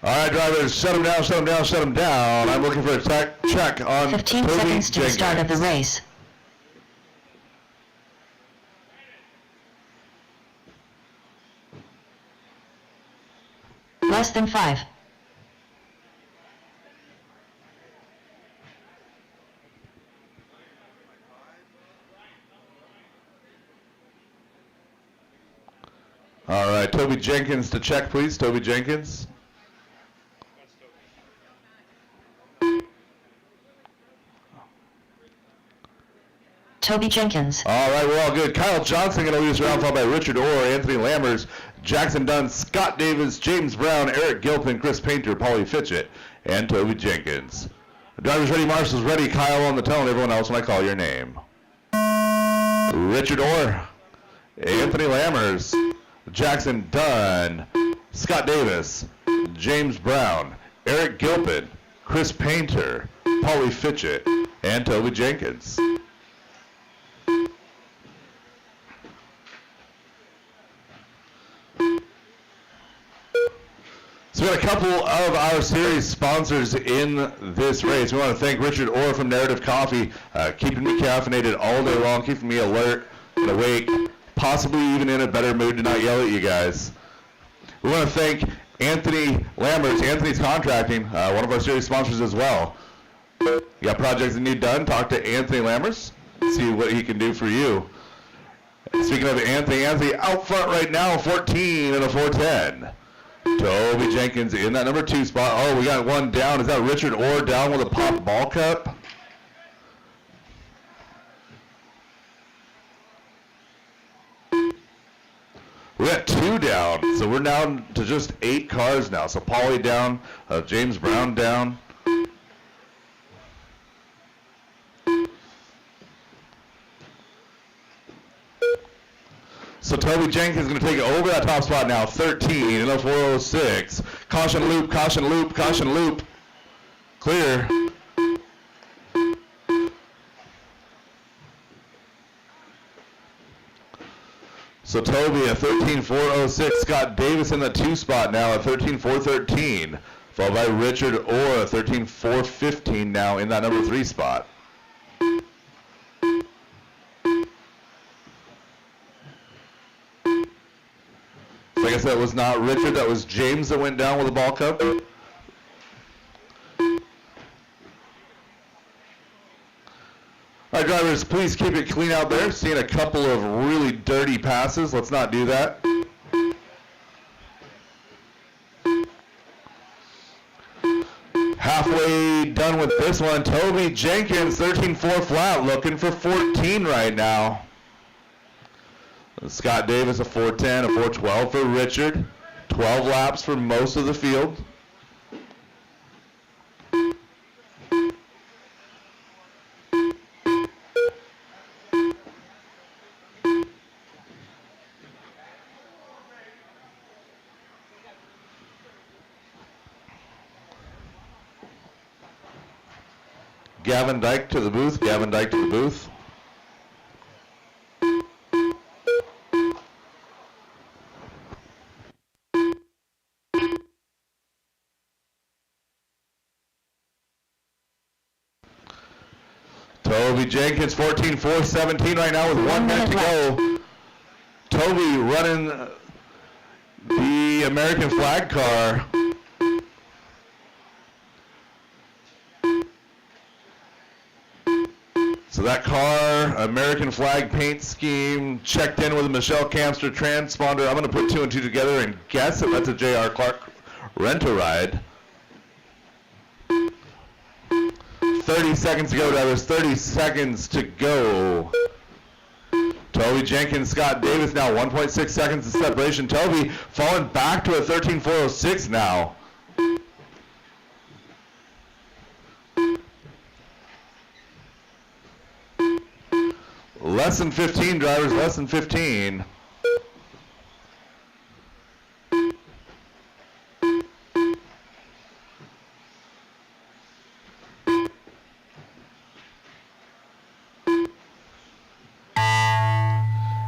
All right, drivers, shut them down, shut them down, shut them down. I'm looking for a check on 15 Toby seconds to the start of the Jenkins. race. Less than 5. All right, Toby Jenkins to check, please. Toby Jenkins. Toby Jenkins. All right, we're all good. Kyle Johnson going to lead us around, followed by Richard Orr, Anthony Lammers, Jackson Dunn, Scott Davis, James Brown, Eric Gilpin, Chris Painter, Paulie Fitchett, and Toby Jenkins. The drivers ready, marshals ready, Kyle on the tone, everyone else when I call your name. Richard Orr, Anthony Lammers, Jackson Dunn, Scott Davis, James Brown, Eric Gilpin, Chris Painter, Paulie Fitchett, and Toby Jenkins. So we got a couple of our series sponsors in this race. We want to thank Richard Orr from Narrative Coffee, keeping me caffeinated all day long, keeping me alert and awake, possibly even in a better mood to not yell at you guys. We want to thank Anthony Lammers, Anthony's Contracting, one of our series sponsors as well. You got projects that need done, talk to Anthony Lammers, see what he can do for you. Speaking of Anthony out front right now, 14 and a 410. Toby Jenkins in that number 2 spot. Oh, we got one down. Is that Richard Orr down with a pop ball cup? We're at 2 down, so we're down to just 8 cars now. So Pauly down, James Brown down. So Toby Jenkins is going to take it over that top spot now, 13 in the 406. Caution loop, caution loop, caution loop. Clear. So Toby at 13.406. Scott Davis in the 2 spot now at 13.413. Followed by Richard Orr at 13.415 now in that number 3 spot. So I guess that was not Richard, that was James that went down with the ball cup. All right, drivers, please keep it clean out there. Seeing a couple of really dirty passes. Let's not do that. Halfway done with this one. Toby Jenkins, 13.4 flat, looking for 14 right now. Scott Davis, a 4.10, a 4.12 for Richard. 12 laps for most of the field. Gavin Dyke to the booth. Gavin Dyke to the booth. Toby Jenkins, 14.417 right now with 1 minute to go. Toby running the American flag car. So that car, American flag paint scheme, checked in with a Michelle Camster transponder. I'm going to put 2 and 2 together and guess that that's a J.R. Clark rent-a-ride. 30 seconds to go, drivers. 30 seconds to go. Toby Jenkins, Scott Davis now 1.6 seconds of separation. Toby falling back to a 13.406 now. Less than 15, drivers, less than 15.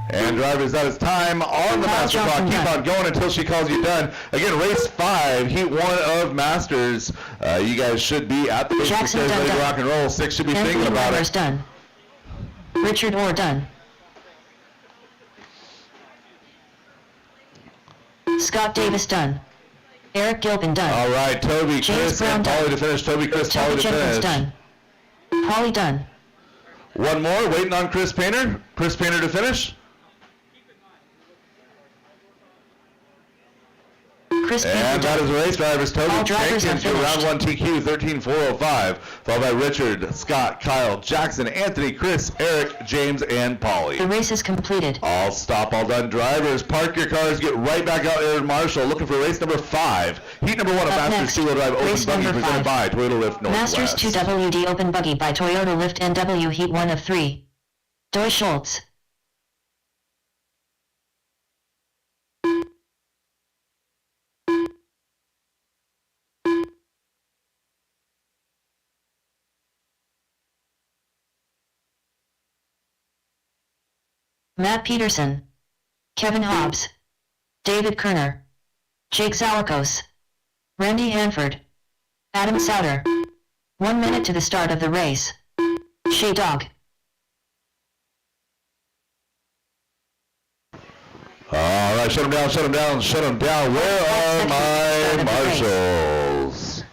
And drivers, that is time on the master clock. Keep on going until she calls you done. Again, race 5, heat 1 of Masters. You guys should be at the basic stairs ready to rock and roll. 6 should be thinking about it. Done. Richard Orr done. Scott Davis done. Eric Gilpin done. All right, Toby, Chris, and Pauly to finish. Toby, Chris, Pauly to finish. Done. Pauly done. One more, waiting on Chris Painter. Chris Painter to finish. Chris Painter And that is the race drivers. Toby Jenkins to round 1 TQ, 13.405. Followed by Richard, Scott, Kyle, Jackson, Anthony, Chris, Eric, James, and Pauly. The race is completed. All stop, all done. Drivers, park your cars, get right back out there in Marshall, looking for race number 5. Heat number 1 of Masters 2-wheel drive open buggy presented by Toyota Lift Northwest. Masters 2 WD open buggy by Toyota Lift NW Heat 1 of 3. Doy Schultz. Matt Peterson, Kevin Hobbs, David Kerner, Jake Zalikos, Randy Hanford, Adam Souter. 1 minute to the start of the race. Shea Dog. All right, shut them down, shut them down, shut them down. Where are my marshals?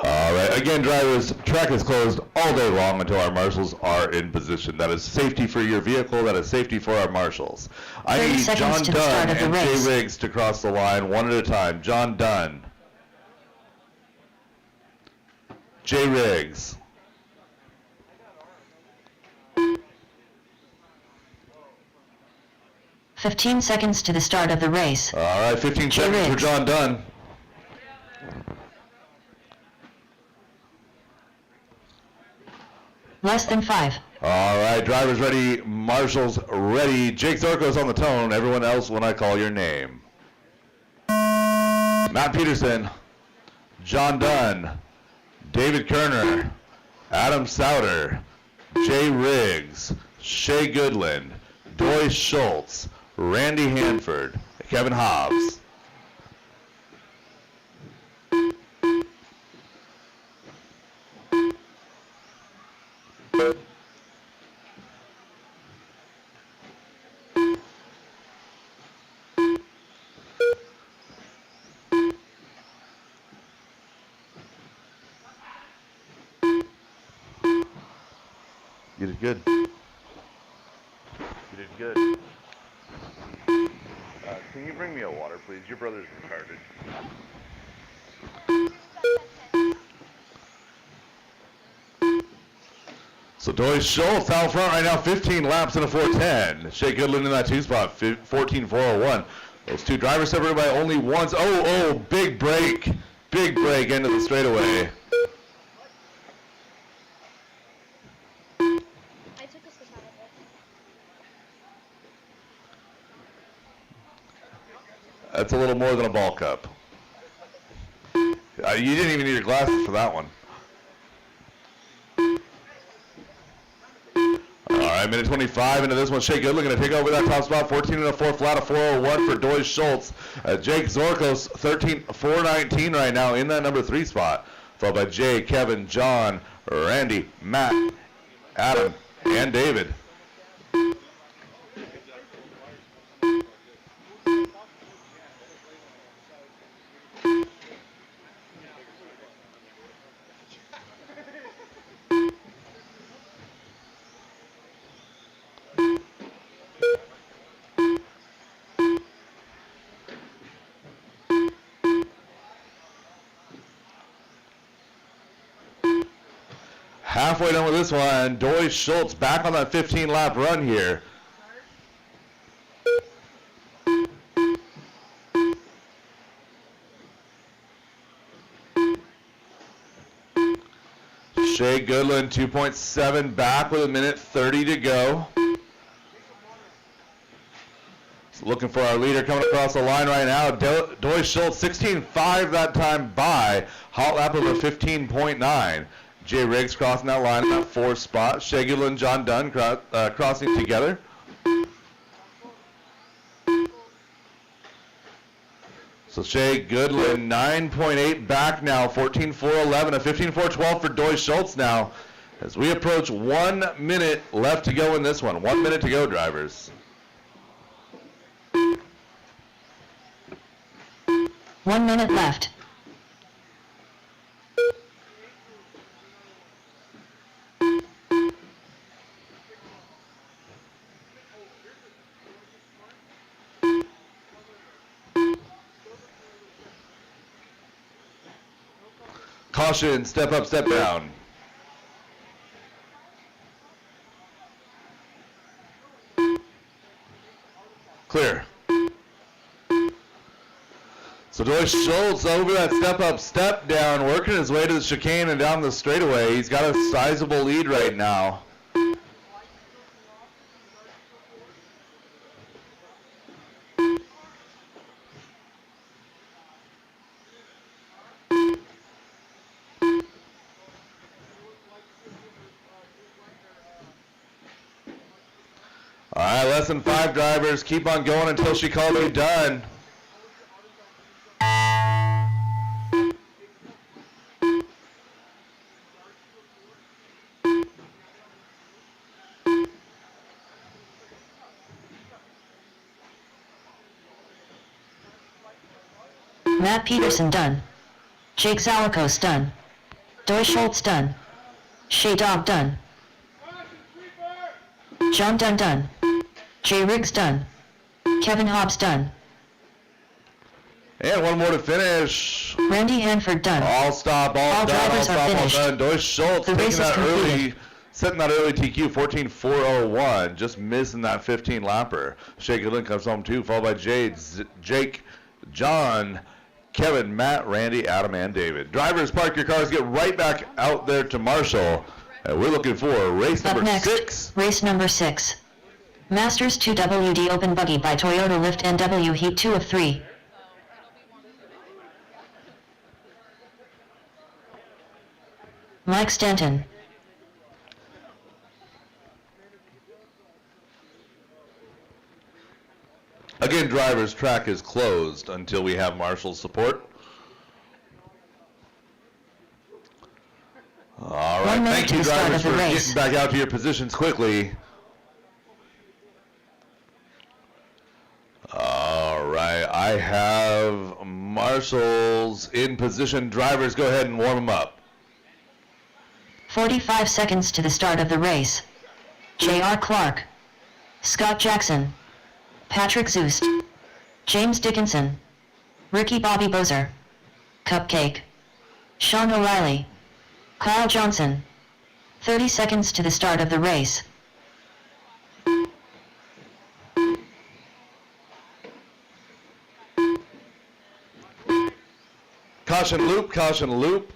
All right, again, drivers, track is closed all day long until our marshals are in position. That is safety for your vehicle. That is safety for our marshals. I need John Dunn and Jay Riggs to cross the line one at a time. John Dunn. Jay Riggs. 15 seconds to the start of the race. All right, 15 Jay seconds for Riggs. John Dunn. Less than 5. All right, drivers ready, marshals ready. Jake Zorko's on the tone. Everyone else when I call your name. Matt Peterson, John Dunn, David Kerner, Adam Souter, Jay Riggs, Shea Goodland, Doy Schultz, Randy Hanford, Kevin Hobbs. You did good. You did good. Can you bring me a water, please? Your brother's retarded. So Doy Schultz out front right now, 15 laps in a 4:10. Shea Goodland in that 2 spot, 14.401. Those two drivers separated by only once. Oh, big break. Big break into the straightaway. I took a switch out of it. That's a little more than a ball cup. You didn't even need your glasses for that one. All right, minute 25 into this one. Shea Goodland going to take over that top spot. 14 and a 4 flat, a 4:01 for Doy Schultz. Jake Zorko's 4:19 right now in that number 3 spot. Followed by Jay, Kevin, John, Randy, Matt, Adam, and David. Halfway done with this one. Doy Schultz back on that 15-lap run here. Shea Goodland 2.7 back with a minute 30 to go. Looking for our leader coming across the line right now. Doy Schultz 16.5 that time by. Hot lap of a 15.9. Jay Riggs crossing that line in that 4th spot. Shea Goodland and John Dunn crossing together. So Shea Goodland 9.8 back now. 14.411, a 15.412 for Doy Schultz now. As we approach 1 minute left to go in this one. 1 minute to go, drivers. 1 minute left. Caution, step up, step down. Clear. So Doy Schultz over that step up, step down, working his way to the chicane and down the straightaway. He's got a sizable lead right now. All right, less than 5 drivers. Keep on going until she calls you done. Matt Peterson done. Jake Zalakos done. Doy Schultz done. Shea Dog done. John Dunn done. Jay Riggs done. Kevin Hobbs done. And one more to finish. Randy Hanford done. All stop, all, All done, all drivers are stop, all finished. done. Doy Schultz The taking race is that early completed. Setting that early TQ, 14.401, just missing that 15 lapper. Shaker Lynn comes home too, followed by Jake, John, Kevin, Matt, Randy, Adam, and David. Drivers, park your cars, get right back out there to Marshall. And we're looking for race Up number next, 6. race number 6. Masters 2 WD Open Buggy by Toyota Lift NW Heat 2 of 3. Mike Stanton. Again, drivers, track is closed until we have Marshall's support. All 1 right, minute thank to you, the start drivers, of the for race. getting back out to your positions quickly. All right, I have Marshall's in position. Drivers, go ahead and warm them up. 45 seconds to the start of the race. J.R. Clark. Scott Jackson. Patrick Zoost. James Dickinson. Ricky Bobby Bozer. Cupcake. Sean O'Reilly. Kyle Johnson. 30 seconds to the start of the race. Caution loop, caution loop.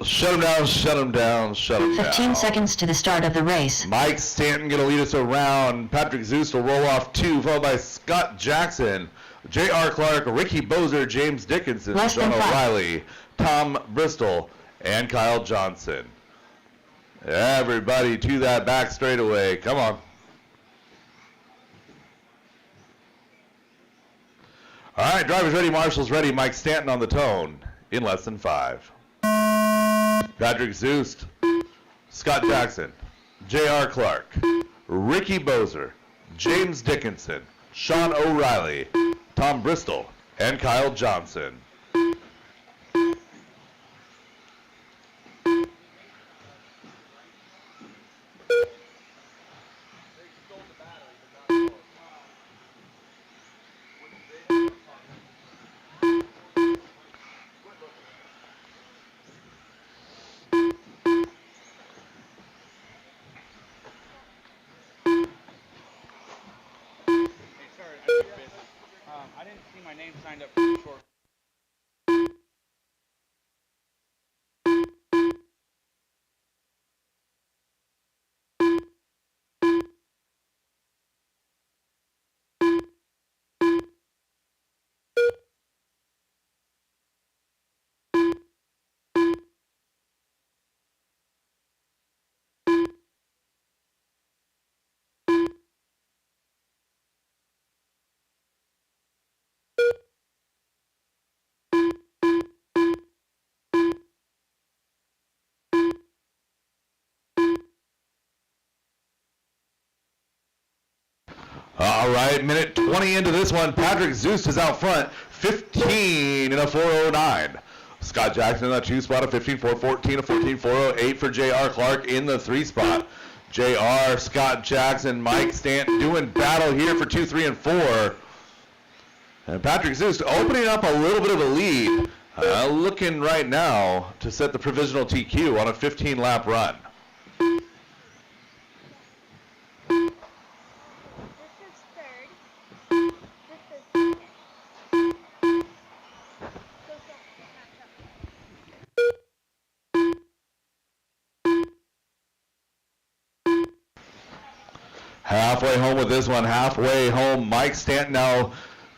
Shut them down, shut them down, shut them down. 15 seconds to the start of the race. Mike Stanton going to lead us around. Patrick Zeus will roll off 2, followed by Scott Jackson, J.R. Clark, Ricky Bozer, James Dickinson, Less Sean than 5. O'Reilly, Tom Bristol, and Kyle Johnson. Everybody to that back straightaway. Come on. All right, drivers ready, marshals ready. Mike Stanton on the tone in less than 5. Patrick Zeus, Scott Jackson, J.R. Clark, Ricky Bozer, James Dickinson, Sean O'Reilly, Tom Bristol, and Kyle Johnson. I didn't see my name signed up for the short. All right, minute 20 into this one. Patrick Zeus is out front, 15 in a 409. Scott Jackson in that 2 spot, a 15.414, a 14.408 for J.R. Clark in the 3 spot. J.R., Scott Jackson, Mike Stanton doing battle here for 2, 3, and 4. And Patrick Zeus opening up a little bit of a lead, looking right now to set the provisional TQ on a 15-lap run. This is third. This is second. Go second. Match up. Halfway home with this one, halfway home. Mike Stanton now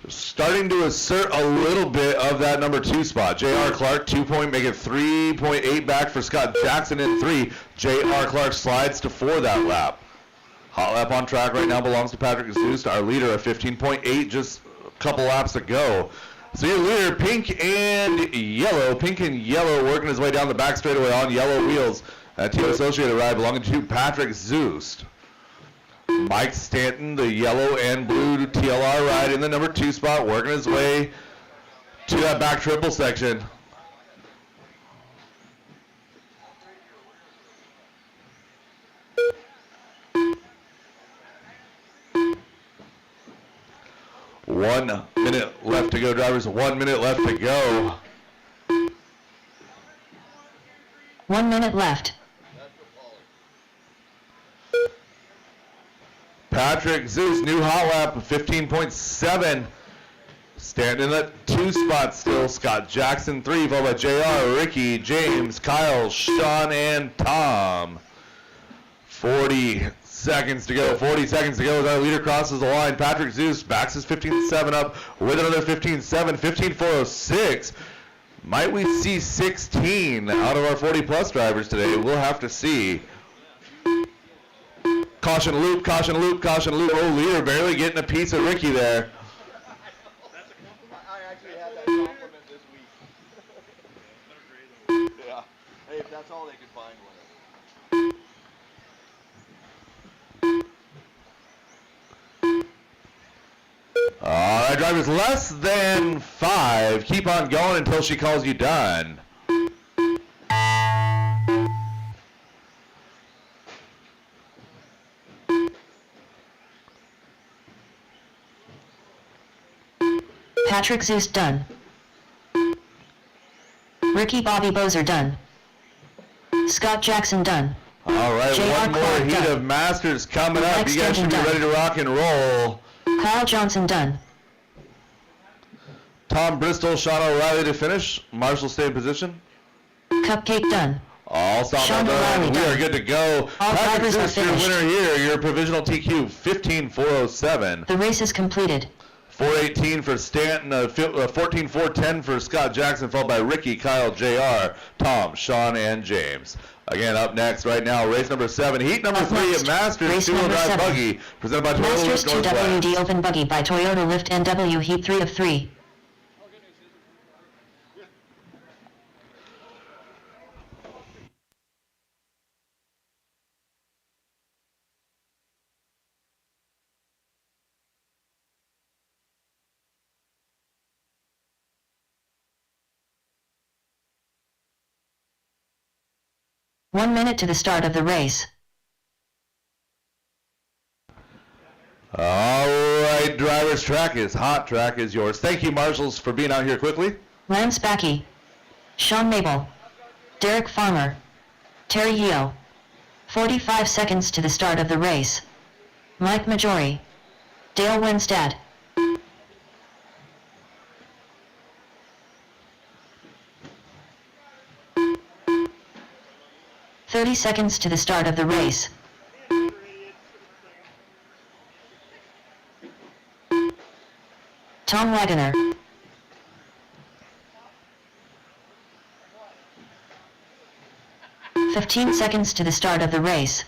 starting to assert a little bit of that number 2 spot. J.R. Clark, 2 point, make it 3.8 back for Scott Jackson in 3. J.R. Clark slides to 4 that lap. Hot lap on track right now belongs to Patrick Zeus, our leader at 15.8 just a couple laps ago. So your leader, pink and yellow working his way down the back straightaway on yellow wheels. Team Associated ride belonging to Patrick Zeus. Mike Stanton, the yellow and blue TLR ride in the number 2 spot, working his way to that back triple section. One minute left to go, drivers. 1 minute left to go. 1 minute left. Patrick Zeus, new hot lap, 15.7. Standing at 2 spots still. Scott Jackson, 3, followed by JR, Ricky, James, Kyle, Sean, and Tom. 40 seconds to go. 40 seconds to go as our leader crosses the line. Patrick Zeus backs his 15.7 up with another 15.7. 15.406. Might we see 16 out of our 40-plus drivers today? We'll have to see. Caution loop, caution loop, caution loop. Oh, leader barely getting a piece of Ricky there. I actually had that compliment this week. Yeah. Hey, if that's all they could find, All right, drivers, less than 5. Keep on going until she calls you done. Patrick Zeus done. Ricky Bobby Bozer done. Scott Jackson done. All right, JR one more Clark heat done. of Masters coming up. Mike You guys should be Stanton ready to rock and roll. Kyle Johnson done. Tom Bristol, Sean O'Reilly to finish. Marshall stay in position. Cupcake done. All stop Sean done. O'Reilly We are done. good to go. All Patrick drivers are Zeus, your finished. winner here. Your provisional TQ, 15.407. The race is completed. 4:18 for Stanton, 14.410 for Scott Jackson, followed by Ricky, Kyle, JR, Tom, Sean, and James. Again, up next right now, race number 7, heat number Up 3 next, of Masters race two-wheel number drive 7. buggy, presented by Toyota Masters Lift Northwest. 2WD Open Buggy by Toyota Lift NW Heat 3 of 3. One minute to the start of the race. All right, drivers, track is hot, track is yours. Thank you, marshals, for being out here quickly. Lance Backey, Sean Mabel, Derek Farmer, Terry Yeo. 45 seconds to the start of the race. Mike Majori, Dale Winstad. "30 seconds to the start of the race. Tom Wagoner. "15 seconds to the start of the race.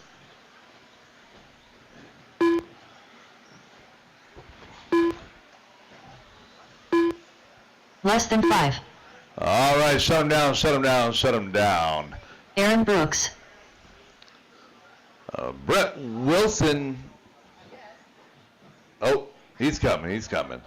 Less than 5. All right, shut them down, shut them down, shut them down. Aaron Brooks, Brett Wilson. Oh, he's coming, he's coming.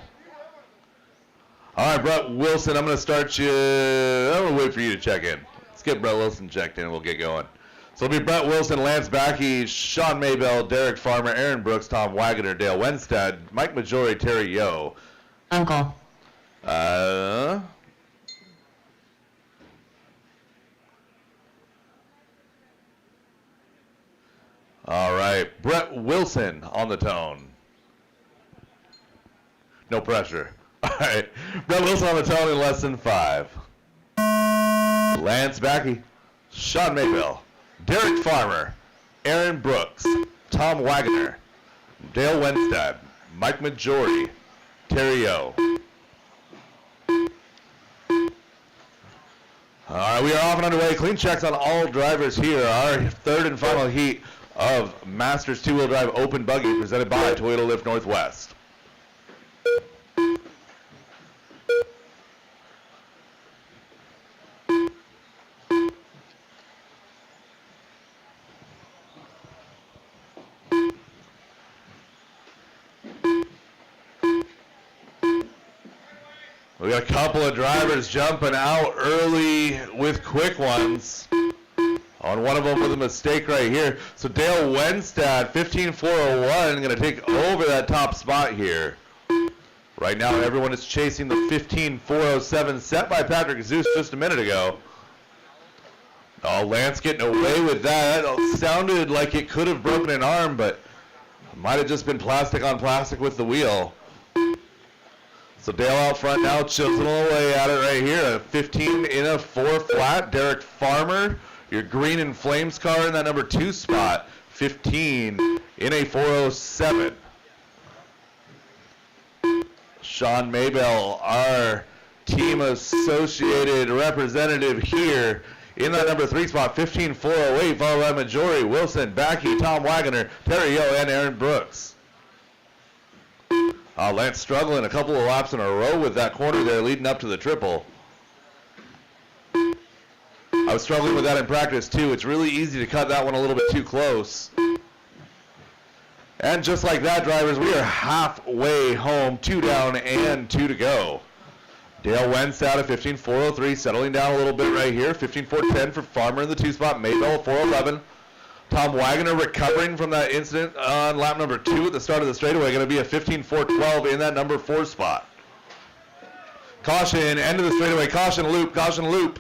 All right, Brett Wilson, I'm going to start you. I'm going to wait for you to check in. Let's get Brett Wilson checked in and we'll get going. So it'll be Brett Wilson, Lance Backey, Sean Maybell, Derek Farmer, Aaron Brooks, Tom Wagoner, Dale Winstead, Mike Majori, Terry Yeo. Uncle, All right, Brett Wilson on the tone. No pressure. All right, Brett Wilson on the tone in less than 5. Lance Backey, Sean Maybell, Derek Farmer, Aaron Brooks, Tom Wagoner, Dale Winstead, Mike Majori, Terry Yeo. All right, we are off and underway. Clean checks on all drivers here. Our third and final heat of Masters two-wheel drive open buggy presented by Toyota Lift Northwest. We got a couple of drivers jumping out early with quick ones. On one of them with a mistake right here. So Dale Winstad, 15.401, going to take over that top spot here. Right now, everyone is chasing the 15.407 set by Patrick Zeus just a minute ago. Oh, Lance getting away with that. That sounded like it could have broken an arm, but Might have just been plastic on plastic with the wheel. So Dale out front now, chiseling away at it right here. A 15 in a 4 flat. Derek Farmer, your green and flames car in that number 2 spot. 15 in a 407. Sean Maybell, our team associated representative here in that number 3 spot. 15-408, followed by Majori, Wilson, Backey, Tom Wagoner, Terry Yo, and Aaron Brooks. Lance struggling a couple of laps in a row with that corner there leading up to the triple. I was struggling with that in practice too. It's really easy to cut that one a little bit too close. And just like that, drivers, we are halfway home, 2 down and 2 to go. Dale Wentz out of 15-403, settling down a little bit right here. 15-410 for Farmer in the 2 spot, Maybell 411. Tom Wagoner recovering from that incident on lap number 2 at the start of the straightaway, going to be a 15-412 in that number 4 spot. Caution, end of the straightaway, caution loop, caution loop.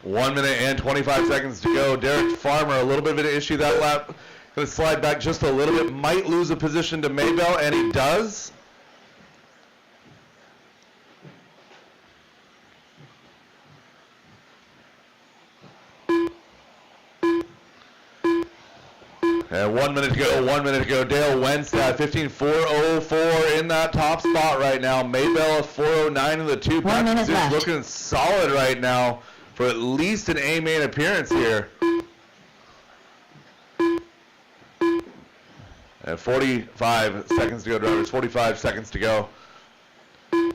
One minute and 25 seconds to go. Derek Farmer, a little bit of an issue that lap. Going to slide back just a little bit. Might lose a position to Maybell, and he does. And 1 minute to go, 1 minute to go. Dale Wentz at 15-404 in that top spot right now. Maybell at 409 in the 2. 1 minute left. Looking solid right now for at least an A main appearance here. And 45 seconds to go, drivers. 45 seconds to go.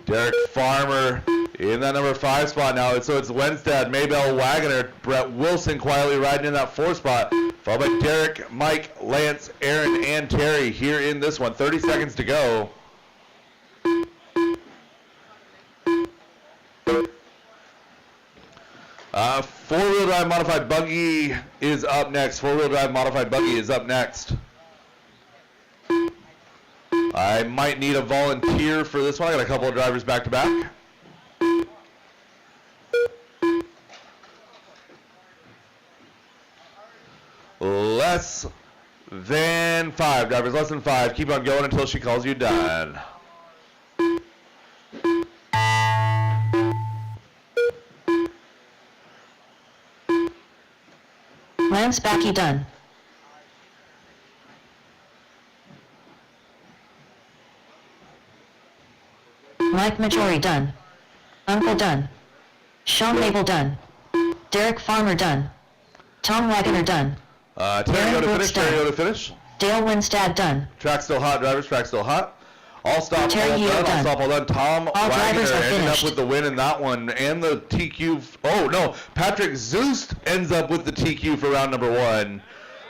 Derek Farmer in that number 5 spot now. So it's Wenstad, Maybell, Wagoner, Brett Wilson quietly riding in that 4 spot. Followed by Derek, Mike, Lance, Aaron, and Terry here in this one. 30 seconds to go. Four-wheel drive modified buggy is up next. Four-wheel drive modified buggy is up next. I might need a volunteer for this one. I got a couple of drivers back to back. Less than 5, drivers, less than 5. Keep on going until she calls you done. Lance Backey done. Mike Majori done. Uncle done. Sean Mabel done. Derek Farmer done. Tom Wagoner done. Terry Yo to Brooks finish, Terry Yo done. to finish. Dale Winstad done. Track still hot, drivers, track still hot. All stop, Terry all Yo done, all done. stop, all done. Tom All Wagner drivers are ending up finished. with the win in that one, and the TQ. Oh no, Patrick Zoost ends up with the TQ for round number 1.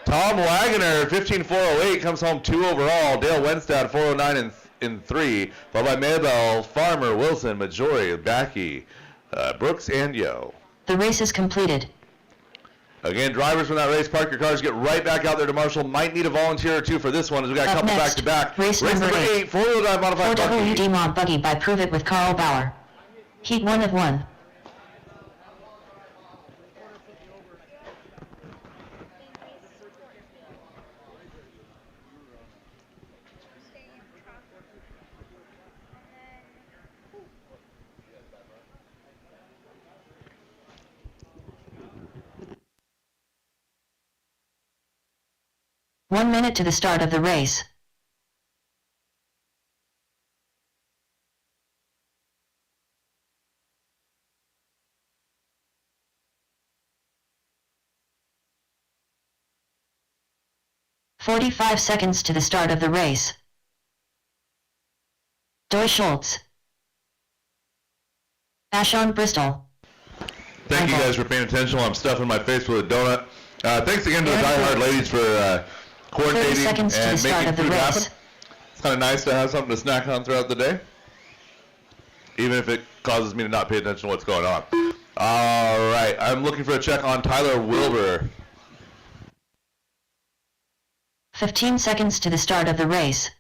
Tom Wagner, 15-408, comes home 2 overall. Dale Wenstad, 409 in 3. Followed by Maybell, Farmer, Wilson, Majori, Backey, Brooks, and Yo. The race is completed. Again, drivers from that race, park your cars, get right back out there to Marshall. Might need a volunteer or 2 for this one, as we got a Up couple next, back-to-back. race number 8, four-wheel drive modified buggy. 4WD Mod Buggy by Prove It with Carl Bauer. Heat 1 of 1. Stay in traffic. And then 1 minute to the start of the race. "45 seconds to the start of the race. Doy Schultz. Ashon Bristol. Thank you guys for paying attention while I'm stuffing my face with a donut. Thanks again to the DieHard ladies for 30 coordinating seconds to the and start making of the food happen. race. It's kind of nice to have something to snack on throughout the day, even if it causes me to not pay attention to what's going on. All right, I'm looking for a check on Tyler Wilbur. 15 seconds to the start of the race.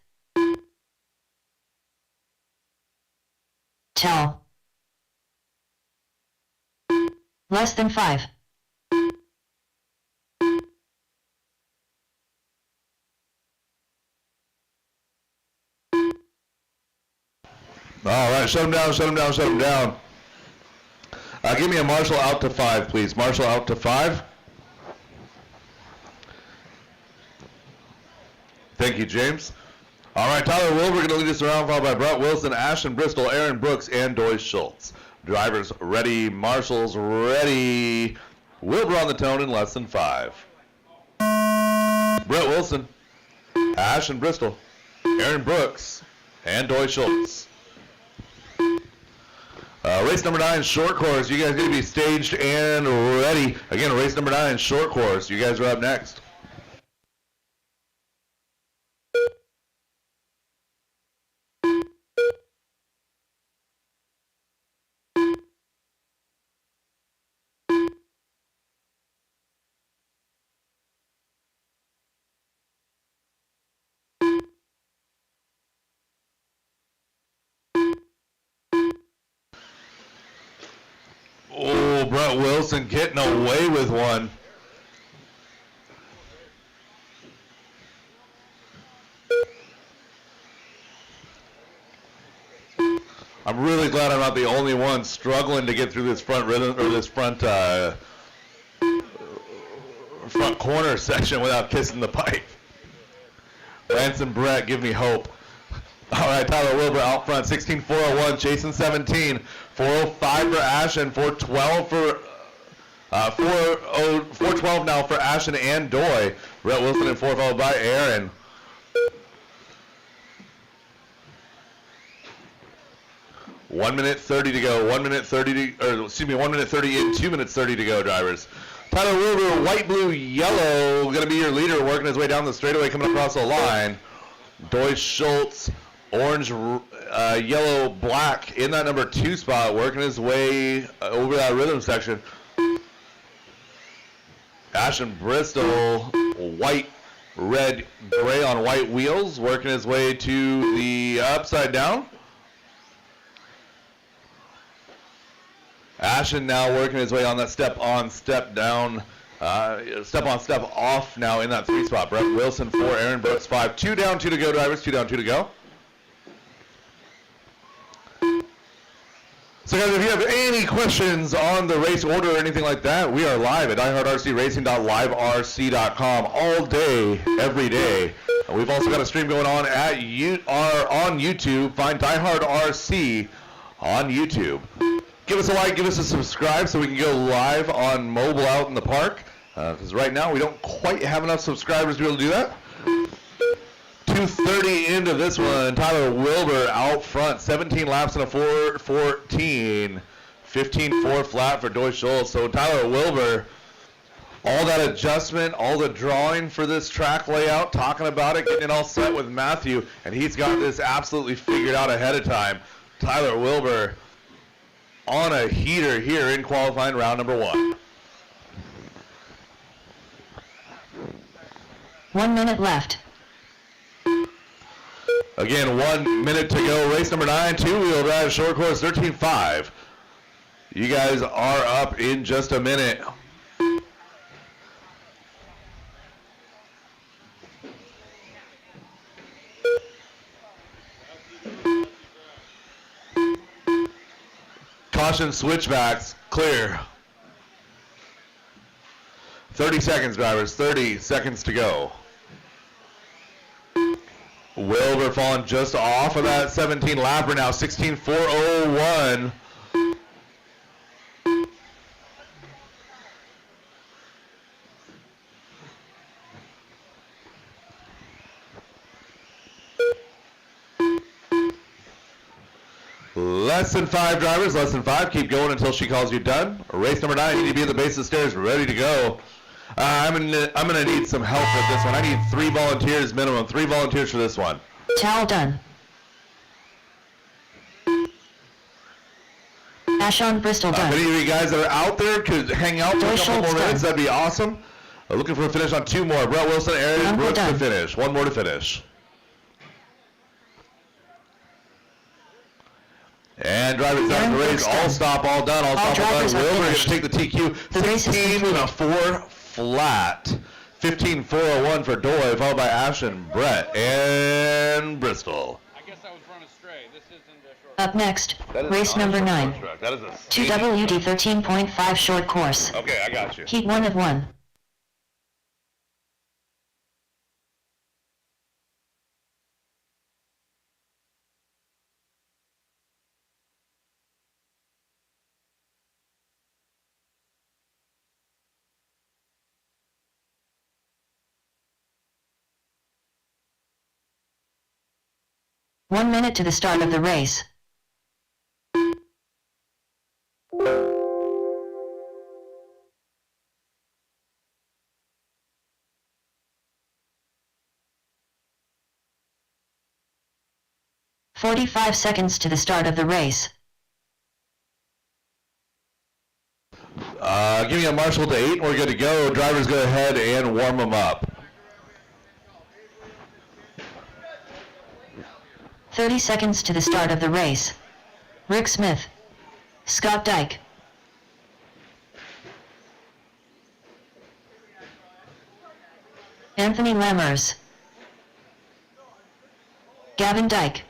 Tell. Less than 5. All right, shut him down, shut him down, shut him down. Give me a marshal out to 5, please. Marshal out to 5. Thank you, James. All right, Tyler Wilbur going to lead us around, followed by Brett Wilson, Ashton Bristol, Aaron Brooks, and Doy Schultz. Drivers ready, marshals ready. Wilbur on the tone in less than 5. Brett Wilson, Ashton Bristol, Aaron Brooks, and Doy Schultz. Race number 9, short course. You guys need to be staged and ready. Again, race number 9, short course. You guys are up next. Oh, Brett Wilson getting away with one. I'm really glad I'm not the only one struggling to get through this front rhythm or this front corner section without kissing the pipe. Lance and Brett, give me hope. All right, Tyler Wilbur out front, 16.401, chasing 17, 405 for Ashton, 412 for 412 now for Ashton and Doy. Brett Wilson in 4, followed by Aaron. One minute 30 to go. 1 minute 30 to, or excuse me, 1 minute 30 in, 2 minutes 30 to go, drivers. Tyler Wilbur, white, blue, yellow, going to be your leader, working his way down the straightaway, coming across the line. Doy Schultz, orange, yellow, black in that number 2 spot, working his way over that rhythm section. Ashton Bristol, white, red, gray on white wheels, working his way to the upside down. Ashton now working his way on that step on, step down, step on, step off now in that 3 spot. Brett Wilson 4, Aaron Brooks 5. 2 down, 2 to go, drivers. 2 down, 2 to go. So guys, if you have any questions on the race order or anything like that, we are live at diehardrcracing.liverc.com all day, every day. We've also got a stream going on at on YouTube. Find DieHard RC on YouTube. Give us a like, give us a subscribe so we can go live on mobile out in the park. Because right now we don't quite have enough subscribers to be able to do that. 2:30 into this one. Tyler Wilbur out front. 17 laps and a 4:14. 15.4 flat for Doy Schultz. So Tyler Wilbur, all that adjustment, all the drawing for this track layout, talking about it, getting it all set with Matthew, and he's got this absolutely figured out ahead of time. Tyler Wilbur on a heater here in qualifying round number 1. 1 minute left. Again, 1 minute to go. Race number 9, 2-wheel drive, short course, 13.5. You guys are up in just a minute. Caution switchbacks, clear. 30 seconds, drivers, 30 seconds to go. Wilbur falling just off of that 17 lapper now, 16.401. Less than 5 drivers, less than 5. Keep going until she calls you done. Race number 9, you need to be at the base of the stairs, ready to go. I'm gonna need some help with this one. I need 3 volunteers minimum. 3 volunteers for this one. Towel done. Ashon Bristol If done. any of you guys that are out there could hang out for a couple more minutes, that'd be awesome. Looking for a finish on 2 more. Brett Wilson, Aaron Uncle Brooks to Doug. finish. 1 more to finish. And drivers done Aaron the race. Brooks All done. stop, all done, all stop, all drivers done. are Wilbur going to finished. take the TQ. The race is 16 with a completed. 4 flat. 15.401 for Doy, followed by Ashton, Brett, and Bristol. I guess I was run astray. This isn't a short. Up next, That is race not a number short 9. course track. That is a 2WD 13.5 short course. Okay, I got you. Heat 1 of 1. One minute to the start of the race. "45 seconds to the start of the race. Give me a marshal to 8 and we're good to go. Drivers go ahead and warm them up. 30 seconds to the start of the race. Rick Smith. Scott Dyke. Anthony Lammers. Gavin Dyke.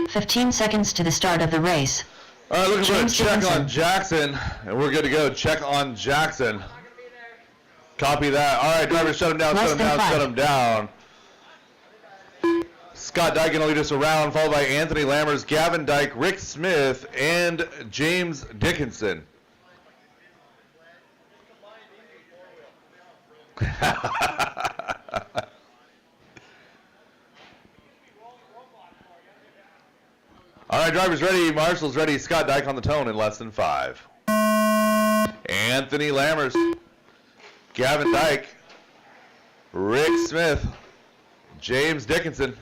15 seconds to the start of the race. All right, looking for a James check Dickinson. on Jackson, and we're good to go. Check on Jackson. Copy that. All right, drivers, shut him down, Less shut him than down, 5. shut him down. Scott Dyke going to lead us around, followed by Anthony Lammers, Gavin Dyke, Rick Smith, and James Dickinson. All right, drivers ready, marshals ready, Scott Dyke on the tone in less than 5. Anthony Lammers, Gavin Dyke, Rick Smith, James Dickinson.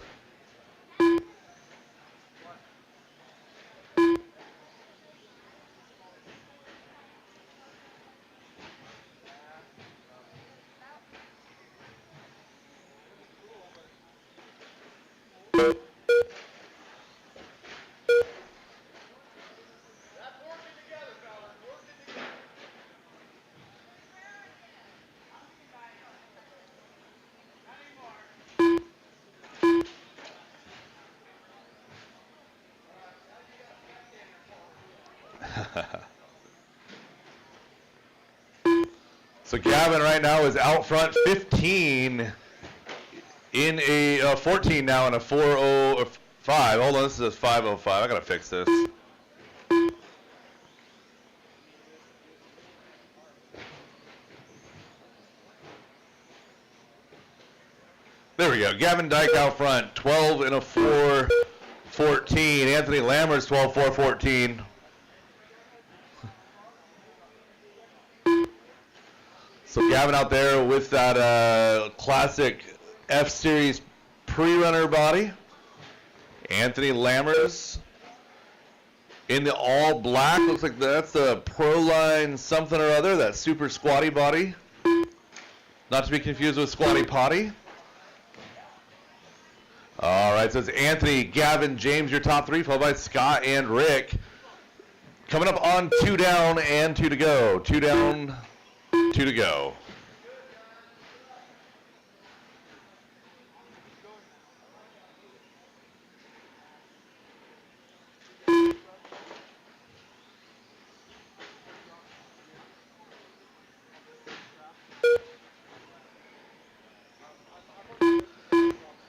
So Gavin right now is out front 15 in a 14 now in a 4:05. Hold on, this is a 5:05. I gotta fix this. There we go. Gavin Dyke out front, 12 in a 4:14. Anthony Lammers 12:4:14. So Gavin out there with that classic F-Series pre-runner body. Anthony Lammers in the all black. Looks like that's the Proline something or other, that super squatty body. Not to be confused with Squatty Potty. All right, so it's Anthony, Gavin, James, your top 3, followed by Scott and Rick. Coming up on 2 down and 2 to go. 2 down, 2 to go.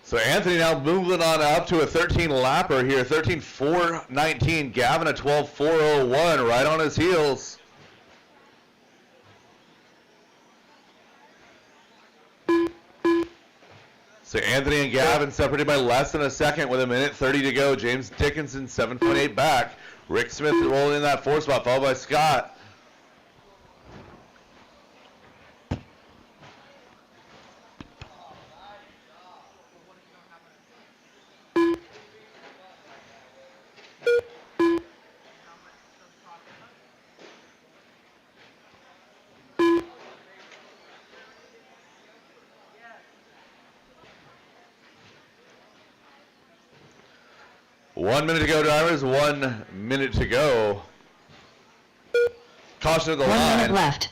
So Anthony now moving on up to a 13 lapper here, 13.419. Gavin a 12.401, right on his heels. So Anthony and Gavin separated by less than a second with 1:30 to go. James Dickinson 7.8 back. Rick Smith rolling in that 4 spot, followed by Scott. 1 minute to go, drivers. 1 minute to go. Caution at the 1 line. minute left.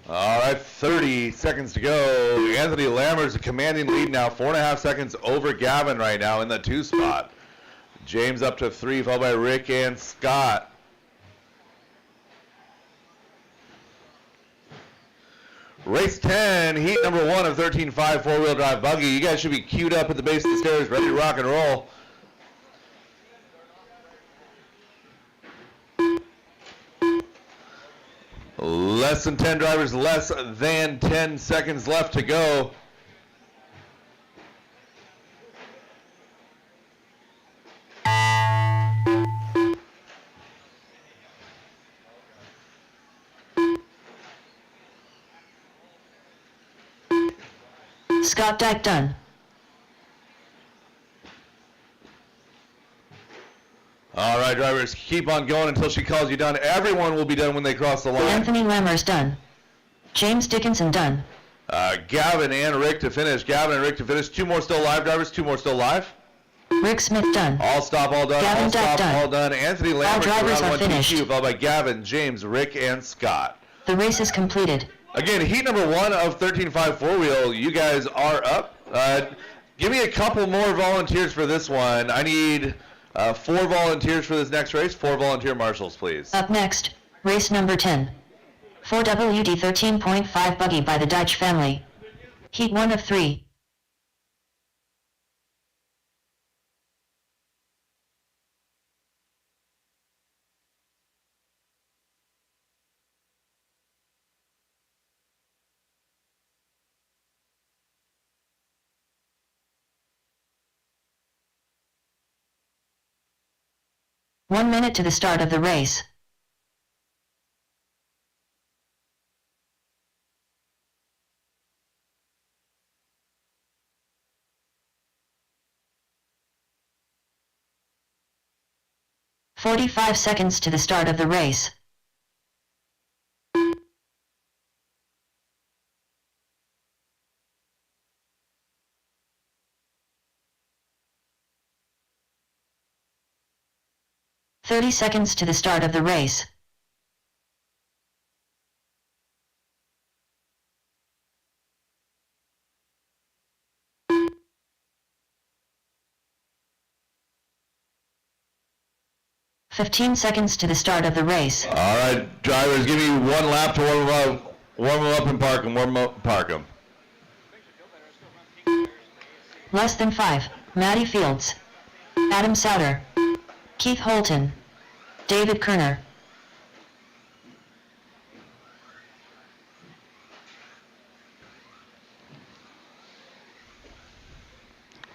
All right, 30 seconds to go. Anthony Lammer's a commanding lead now, 4.5 seconds over Gavin right now in the 2 spot. James up to 3, followed by Rick and Scott. Race 10, heat number 1 of 13.5 four-wheel drive buggy. You guys should be queued up at the base of the stairs, ready to rock and roll. Less than 10 drivers, less than 10 seconds left to go. Scott Dyke done. All right, drivers, keep on going until she calls you done. Everyone will be done when they cross the line. Anthony Lammer's done. James Dickinson done. Gavin and Rick to finish. Gavin and Rick to finish. 2 more still live, drivers. 2 more still live. Rick Smith done. All stop, all done. Gavin all Dyke stop, done. all done. Anthony Lambert for drivers round are 1 finished. TQ, followed by Gavin, James, Rick, and Scott. The race is completed. Again, heat number 1 of 13.5 four-wheel. You guys are up. Give me a couple more volunteers for this one. I need 4 volunteers for this next race. 4 volunteer marshals, please. Up next, race number 10. 4WD 13.5 buggy by the Deitch family. Heat 1 of 3. One minute to the start of the race. "45 seconds to the start of the race. "30 seconds to the start of the race. "15 seconds to the start of the race. All right, drivers, give me 1 lap to warm them up and park them. Warm them up and park them. Less than 5. Matty Fields. Adam Souter. Keith Holton. David Kerner.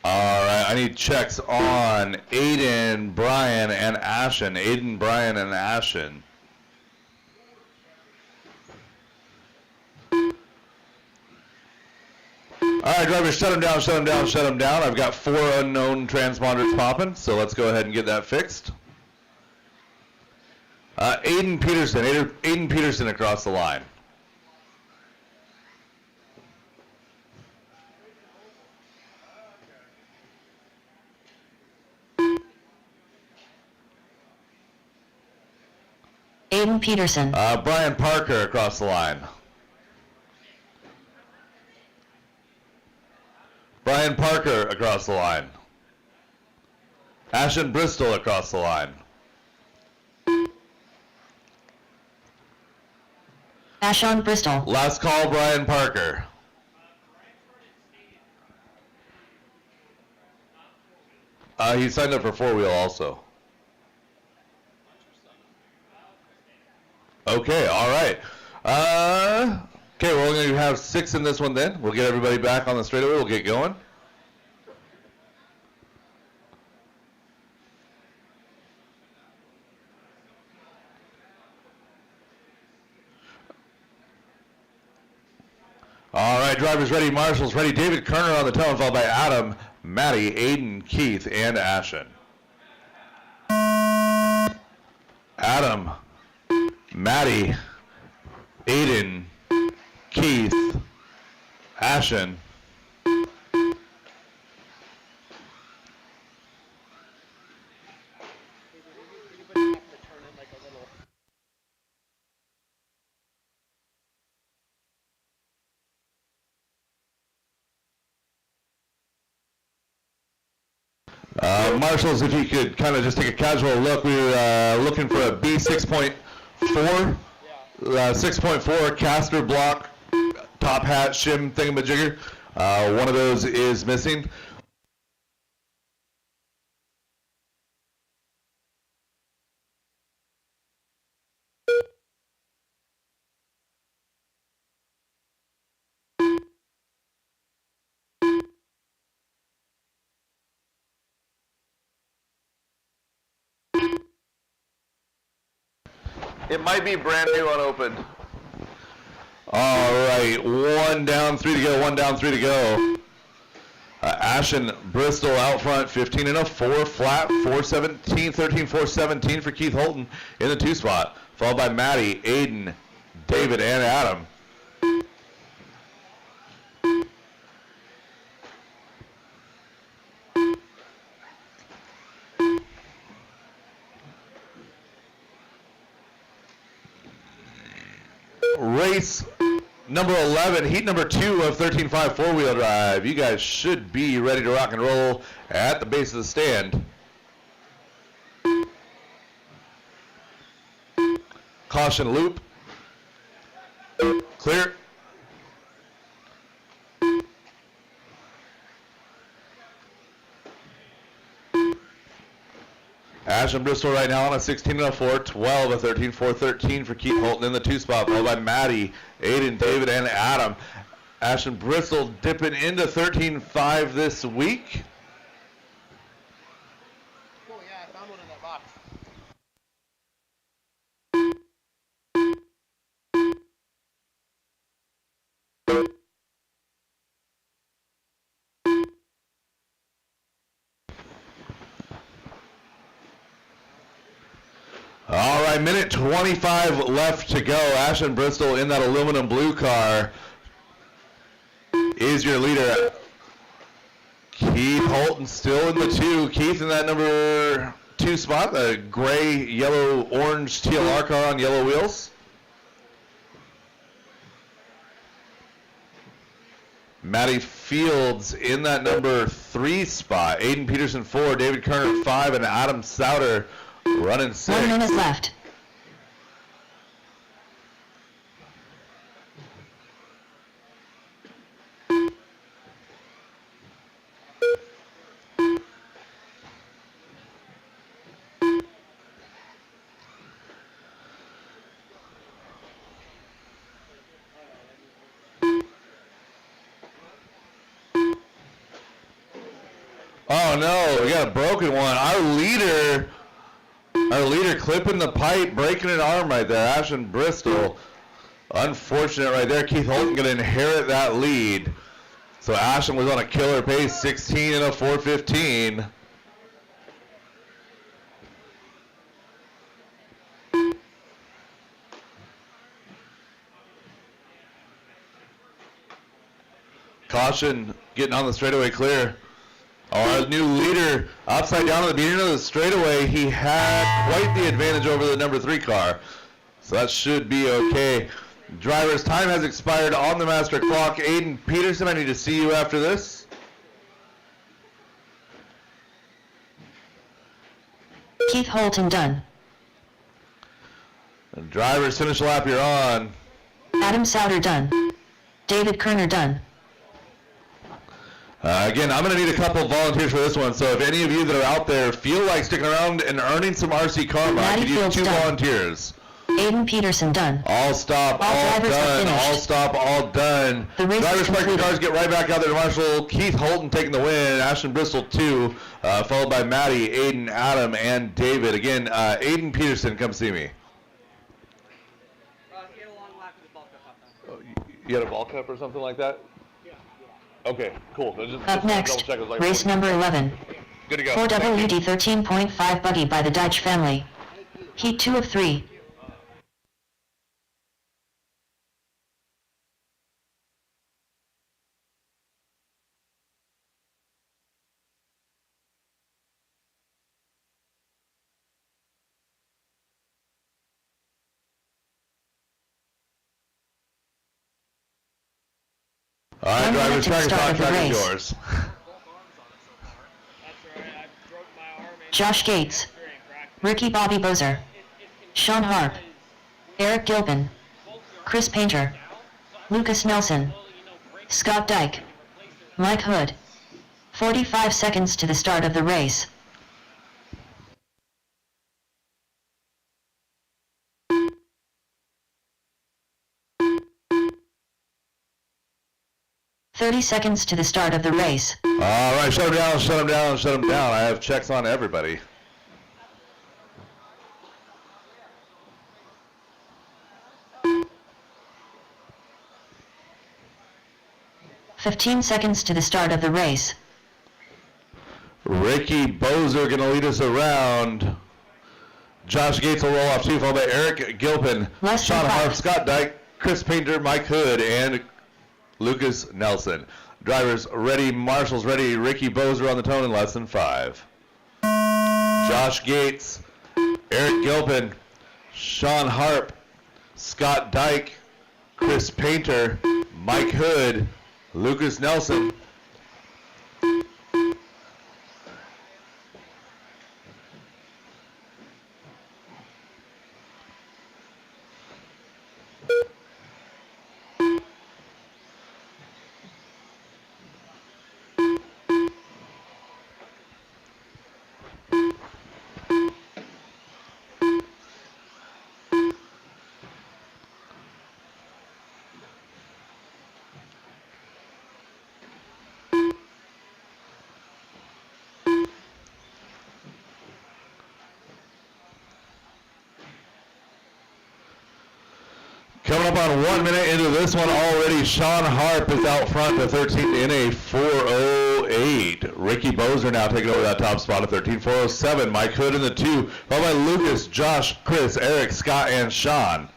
All right, I need checks on Aiden, Brian, and Ashen. Aiden, Brian, and Ashen. All right, drivers, shut them down, shut them down, shut them down. I've got 4 unknown transponders popping, so let's go ahead and get that fixed. Aiden Peterson, Aiden Peterson across the line. Aiden Peterson. Brian Parker across the line. Brian Parker across the line. Ashen Bristol across the line. Ashon Bristol. Last call, Brian Parker. He signed up for 4-wheel also. Okay, all right. Okay, we're only going to have 6 in this one then. We'll get everybody back on the straightaway. We'll get going. All right. right, drivers ready, marshals ready. David Kerner on the tongue, followed by Adam, Maddie, Aiden, Keith, and Ashen. Adam, Maddie, Aiden, Keith, Ashen. Marshals, if you could kind of just take a casual look, we were looking for a B6.4, 6.4 caster block, top hat, shim thingamajigger. One of those is missing. It might be brand new unopened. All right, 1 down, 3 to go, 1 down, 3 to go. Ashen Bristol out front, 15 and a 4 flat, 417, 13, 417 for Keith Holton in the 2 spot, followed by Maddie, Aiden, David, and Adam. Race number 11, heat number 2 of 13.5 four-wheel drive. You guys should be ready to rock and roll at the base of the stand. Caution loop. Clear. Ashen Bristol right now on a 16 and a 4, 12, a 13, 4, 13 for Keith Holton in the 2 spot, followed by Maddie, Aiden, David, and Adam. Ashen Bristol dipping into 13.5 this week. Cool, yeah, I found one in that box. All right, minute 25 left to go. Ashen Bristol in that aluminum blue car is your leader. Keith Holton still in the 2. Keith in that number 2 spot, the gray, yellow, orange TLR car on yellow wheels. Matty Fields in that number 3 spot. Aiden Peterson 4, David Kerner 5, and Adam Souter running 6. 1 minute left. Oh no, we got a broken one. Our leader clipping the pipe, breaking an arm right there. Ashen Bristol. Unfortunate right there. Keith Holton going to inherit that lead. So Ashen was on a killer pace, 16 and a 4:15. Caution, getting on the straightaway clear. Our new leader upside down at the beginning of the straightaway. He had quite the advantage over the number 3 car. So that should be okay. Driver's time has expired on the master clock. Aiden Peterson, I need to see you after this. Keith Holton done. Drivers finish lap, you're on. Adam Souter done. David Kerner done. Again, I'm going to need a couple volunteers for this one, so if any of you that are out there feel like sticking around and earning some RC karma, I Matty could use Fields 2 done. volunteers. Aiden Peterson done. All stop, All all drivers have done, finished. all stop, all done. The race is Drivers park your completed. cars, get right back out there to Marshall. Keith Holton taking the win, Ashton Bristol 2, followed by Maddie, Aiden, Adam, and David. Again, Aiden Peterson, come see me. He had a long lap with the bulk up. You had a ball cup or something like that? Okay, cool. Up next, race number 11. Good to go. 4WD 13.5 buggy by the Deitch family. Heat 2 of 3. All right, 1 minute drivers, to the track is start on, of the track is race. yours. That's right. I broke my arm in Josh Gates, yesterday in practice. Ricky Bobby Bozer, Sean Harp, Eric Gilpin, Chris Painter, Lucas Nelson, Scott Dyke, Mike Hood. 45 seconds to the start of the race. $30 to the start of the race. All right, shut them down, shut them down, shut them down. I have checks on everybody. $15 to the start of the race. Ricky Bozer going to lead us around. Josh Gates will roll off two, followed by Eric Gilpin, Less than Sean Harp, 5. Scott Dyke, Chris Painter, Mike Hood, and Lucas Nelson. Drivers ready, marshals ready. Ricky Bozer on the tone in less than 5. Josh Gates, Eric Gilpin, Sean Harp, Scott Dyke, Chris Painter, Mike Hood, Lucas Nelson. Coming up on 1 minute into this one already, Sean Harp is out front to 13 in a 4:08. Ricky Bozer now taking over that top spot at 13, 4:07. Mike Hood in the 2, followed by Lucas, Josh, Chris, Eric, Scott, and Sean.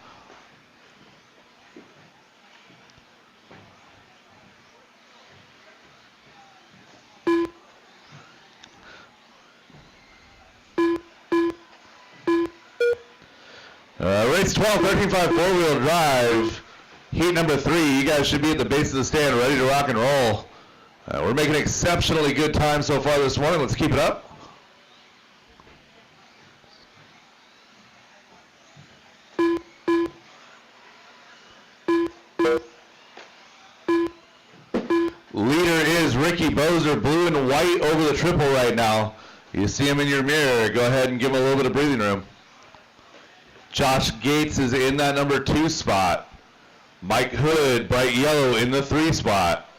Race 12, 13.5 four-wheel drive. Heat number 3. You guys should be at the base of the stand ready to rock and roll. We're making exceptionally good time so far this morning. Let's keep it up. Leader is Ricky Bozer, blue and white over the triple right now. You see him in your mirror. Go ahead and give him a little bit of breathing room. Josh Gates is in that number 2 spot. Mike Hood, bright yellow, in the 3 spot.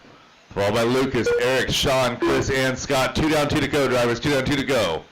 Followed by Lucas, Eric, Sean, Chris, and Scott. 2 down, 2 to go, drivers. 2 down, 2 to go.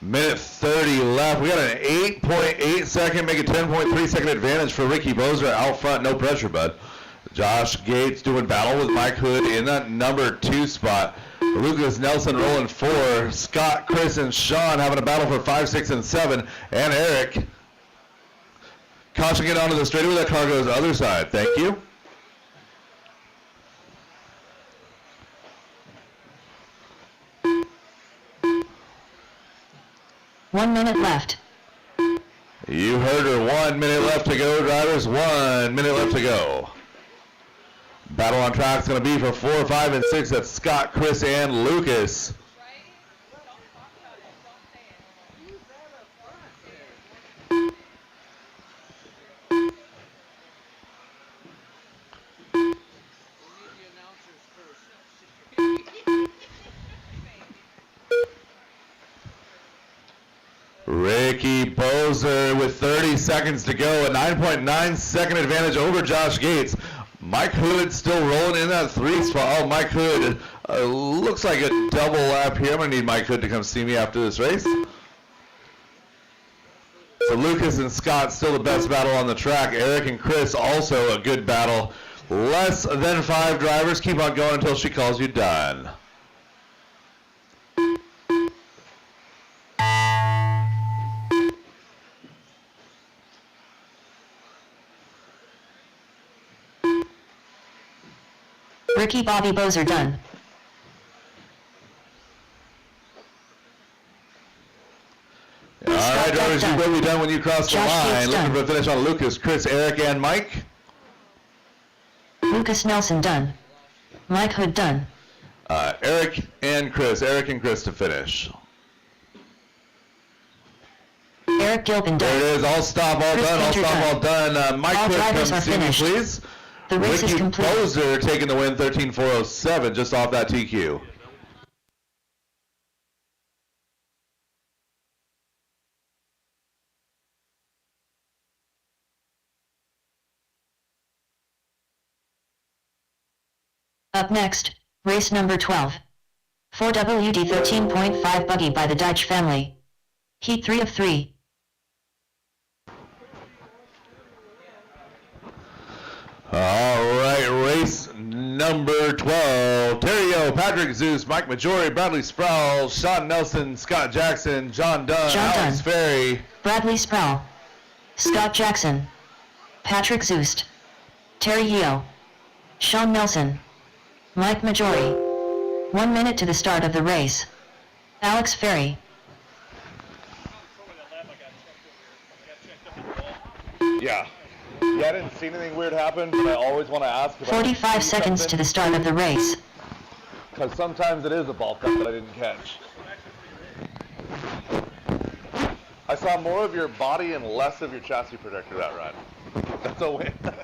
Minute 30 left. We got an 8.8 second, make a 10.3 second advantage for Ricky Bozer out front. No pressure, bud. Josh Gates doing battle with Mike Hood in that number 2 spot. Lucas Nelson rolling 4. Scott, Chris, and Sean having a battle for 5, 6, and 7. And Eric. Caution, get onto the straightaway. That car goes other side. Thank you. One minute left. You heard her. 1 minute left to go, drivers. 1 minute left to go. Battle on track is going to be for 4, 5, and 6. That's Scott, Chris, and Lucas. Ricky Bozer with 30 seconds to go, a 9.9 second advantage over Josh Gates. Mike Hood still rolling in that 3 spot. Oh, Mike Hood looks like a double lap here. I'm going to need Mike Hood to come see me after this race. So Lucas and Scott still the best battle on the track. Eric and Chris also a good battle. Less than 5 drivers. Keep on going until she calls you done. Ricky Bobby Bozer done. All right, drivers, you will be done when you cross the Josh line. Gates Looking done. for a finish on Lucas, Chris, Eric, and Mike. Lucas Nelson done. Mike Hood done. Eric and Chris to finish. Eric Gilpin There it done. is, all stop, all Chris done, all Painter stop, all done. Mike All Hood, drivers come are see me, finished. please. The race is Ricky complete. Bozer taking the win, 13.407, just off that TQ. Up next, race number 12. 4WD 13.5 buggy by the Deitch family. Heat 3 of 3. All right, race number 12. Terrio, Patrick Zeus, Mike Majori, Bradley Sproul, Sean Nelson, Scott Jackson, John Dunn, John Alex Dunn. Ferry. Bradley Sproul. Scott Jackson. Patrick Zoost. Terry Yeo. Sean Nelson. Mike Majori. 1 minute to the start of the race. Alex Ferry. Yeah. Yeah, I didn't see anything weird happen, but I always want to ask. 45 seconds to the start of the race. Because sometimes it is a ball cut that I didn't catch. I saw more of your body and less of your chassis protector that run. That's a win. 30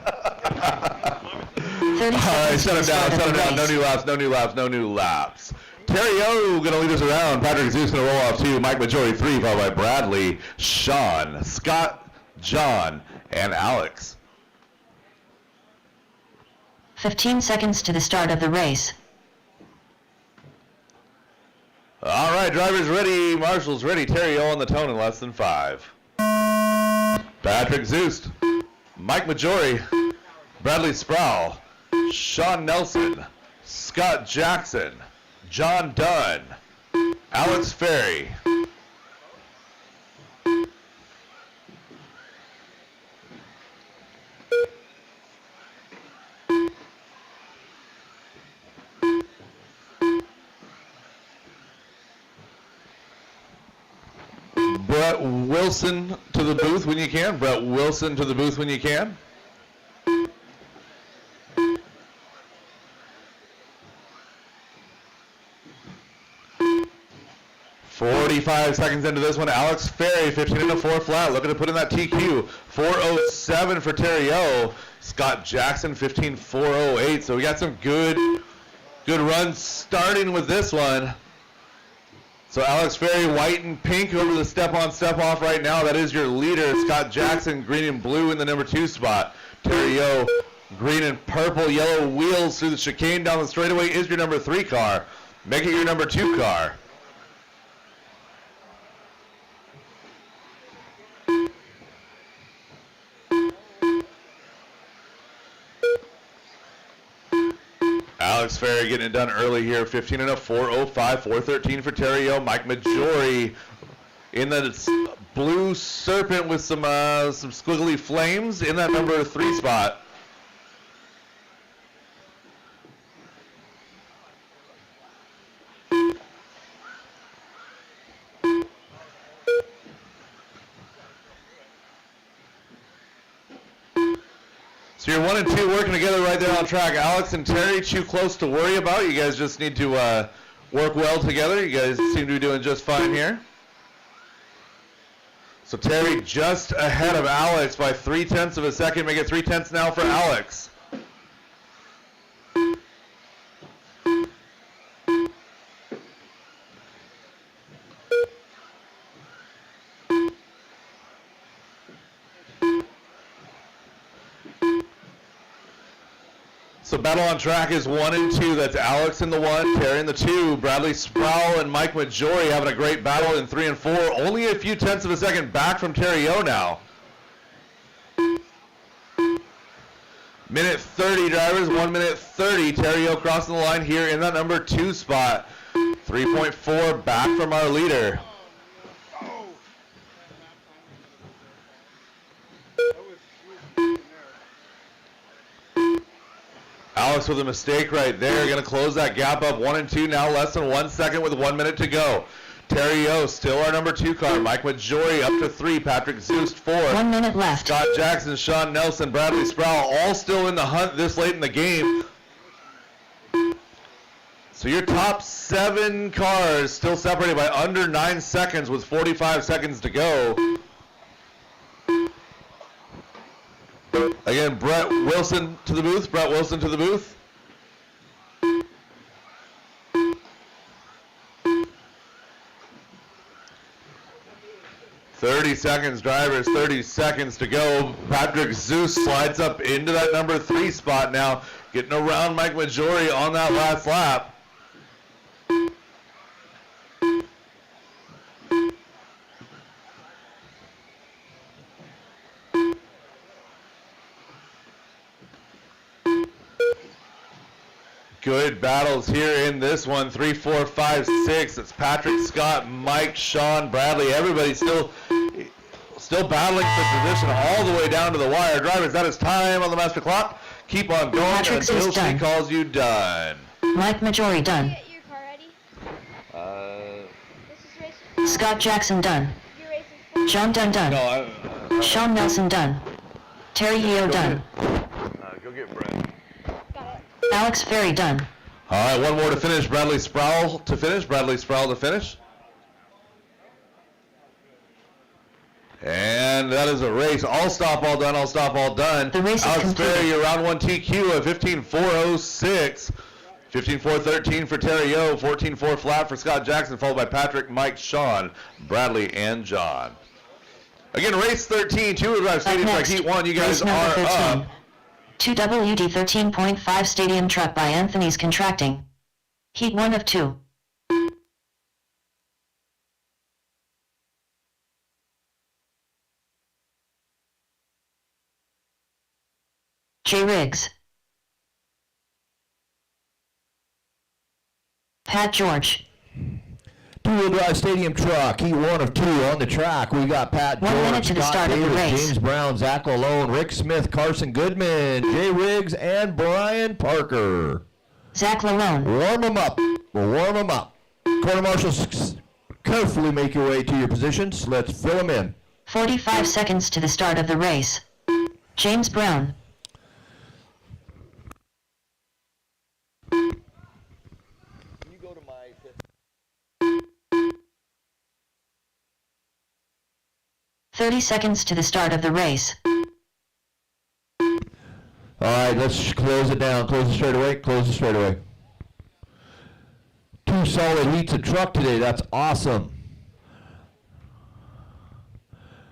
All right, seconds to shut the him down, start of shut him the down. No race. new laps, no new laps, no new laps. Terry O going to lead us around. Patrick Zeus going to roll off 2. Mike Majori 3, followed by Bradley, Sean, Scott, John, and Alex. 15 seconds to the start of the race. All right, drivers ready, marshals ready. Terry O on the tone in less than 5. Patrick Zeus, Mike Majori, Bradley Sproul, Sean Nelson, Scott Jackson, John Dunn, Alex Ferry. Brett Wilson to the booth when you can. Brett Wilson to the booth when you can. "45 seconds into this one, Alex Ferry, 15 and a 4 flat, looking to put in that TQ. 4:07 for Terry O. Scott Jackson, 15:408. So we got some good runs starting with this one. So Alex Ferry, white and pink over the step-on, step-off right now. That is your leader. Scott Jackson, green and blue in the number 2 spot. Terry O, green and purple, yellow wheels through the chicane down the straightaway is your number 3 car. Make it your number 2 car. Alex Ferry getting it done early here, 15 and a 4:05, 4:13 for Terry O. Mike Majori in the blue serpent with some squiggly flames in that number 3 spot. So you're 1 and 2 working together right there on track. Alex and Terry, too close to worry about. You guys just need to work well together. You guys seem to be doing just fine here. So Terry just ahead of Alex by 0.3 of a second. Make it 0.3 now for Alex. So battle on track is 1 and 2. That's Alex in the 1, Terry in the 2. Bradley Sproul and Mike Majori having a great battle in 3 and 4. Only a few tenths of a second back from Terry O now. Minute 30, drivers. 1 minute 30. Terry O crossing the line here in that number 2 spot. 3.4 back from our leader. Alex with a mistake right there. Going to close that gap up 1 and 2 now. Less than 1 second with 1 minute to go. Terry O still our number 2 car. Mike Majori up to 3. Patrick Zoost 4. 1 minute left. Scott Jackson, Sean Nelson, Bradley Sproul all still in the hunt this late in the game. So your top 7 cars still separated by under 9 seconds with 45 seconds to go. Again, Brett Wilson to the booth. Brett Wilson to the booth. "30 seconds, drivers, 30 seconds to go." Patrick Zeus slides up into that number 3 spot now, getting around Mike Majori on that last lap. Good battles here in this one. 3, 4, 5, 6. It's Patrick, Scott, Mike, Sean, Bradley. Everybody still battling for position all the way down to the wire. Drivers, that is time on the master clock. Keep on going Patrick's until is she done. calls you done. Mike Majori done. Get your car ready. This is race. Scott Jackson done. Your race is full. John Dunn done. No, Sean Nelson done. Terry Yeo done. go get Brett. Got it. Alex Ferry done. All right, one more to finish. Bradley Sproul to finish. Bradley Sproul to finish. And that is a race. All stop, all done, all stop, all done. The race is Alex completed. Ferry, your round 1 TQ at 15.406. 15.413 for Terry O. 14.4 flat for Scott Jackson, followed by Patrick, Mike, Sean, Bradley, and John. Again, race 13, 2 drive Up stadium track next, heat 1. You race guys number are 13. up. 2WD 13.5 stadium truck by Anthony's Contracting. Heat 1 of 2. J. Riggs. Pat George. Two-wheel drive stadium truck, heat 1 of 2 on the track. We got Pat 1 minute George, to the Scott start of the Davis, race. James Brown, Zach Lalone, Rick Smith, Carson Goodman, Jay Riggs, and Brian Parker. Zach Lalone. Warm them up. We'll warm them up. Quarter marshals, carefully make your way to your positions. Let's fill them in. 45 seconds to the start of the race. James Brown. Can you go to my... 30 seconds to the start of the race. All right, let's close it down. Close it straight away. Close it straight away. 2 solid heats of truck today. That's awesome.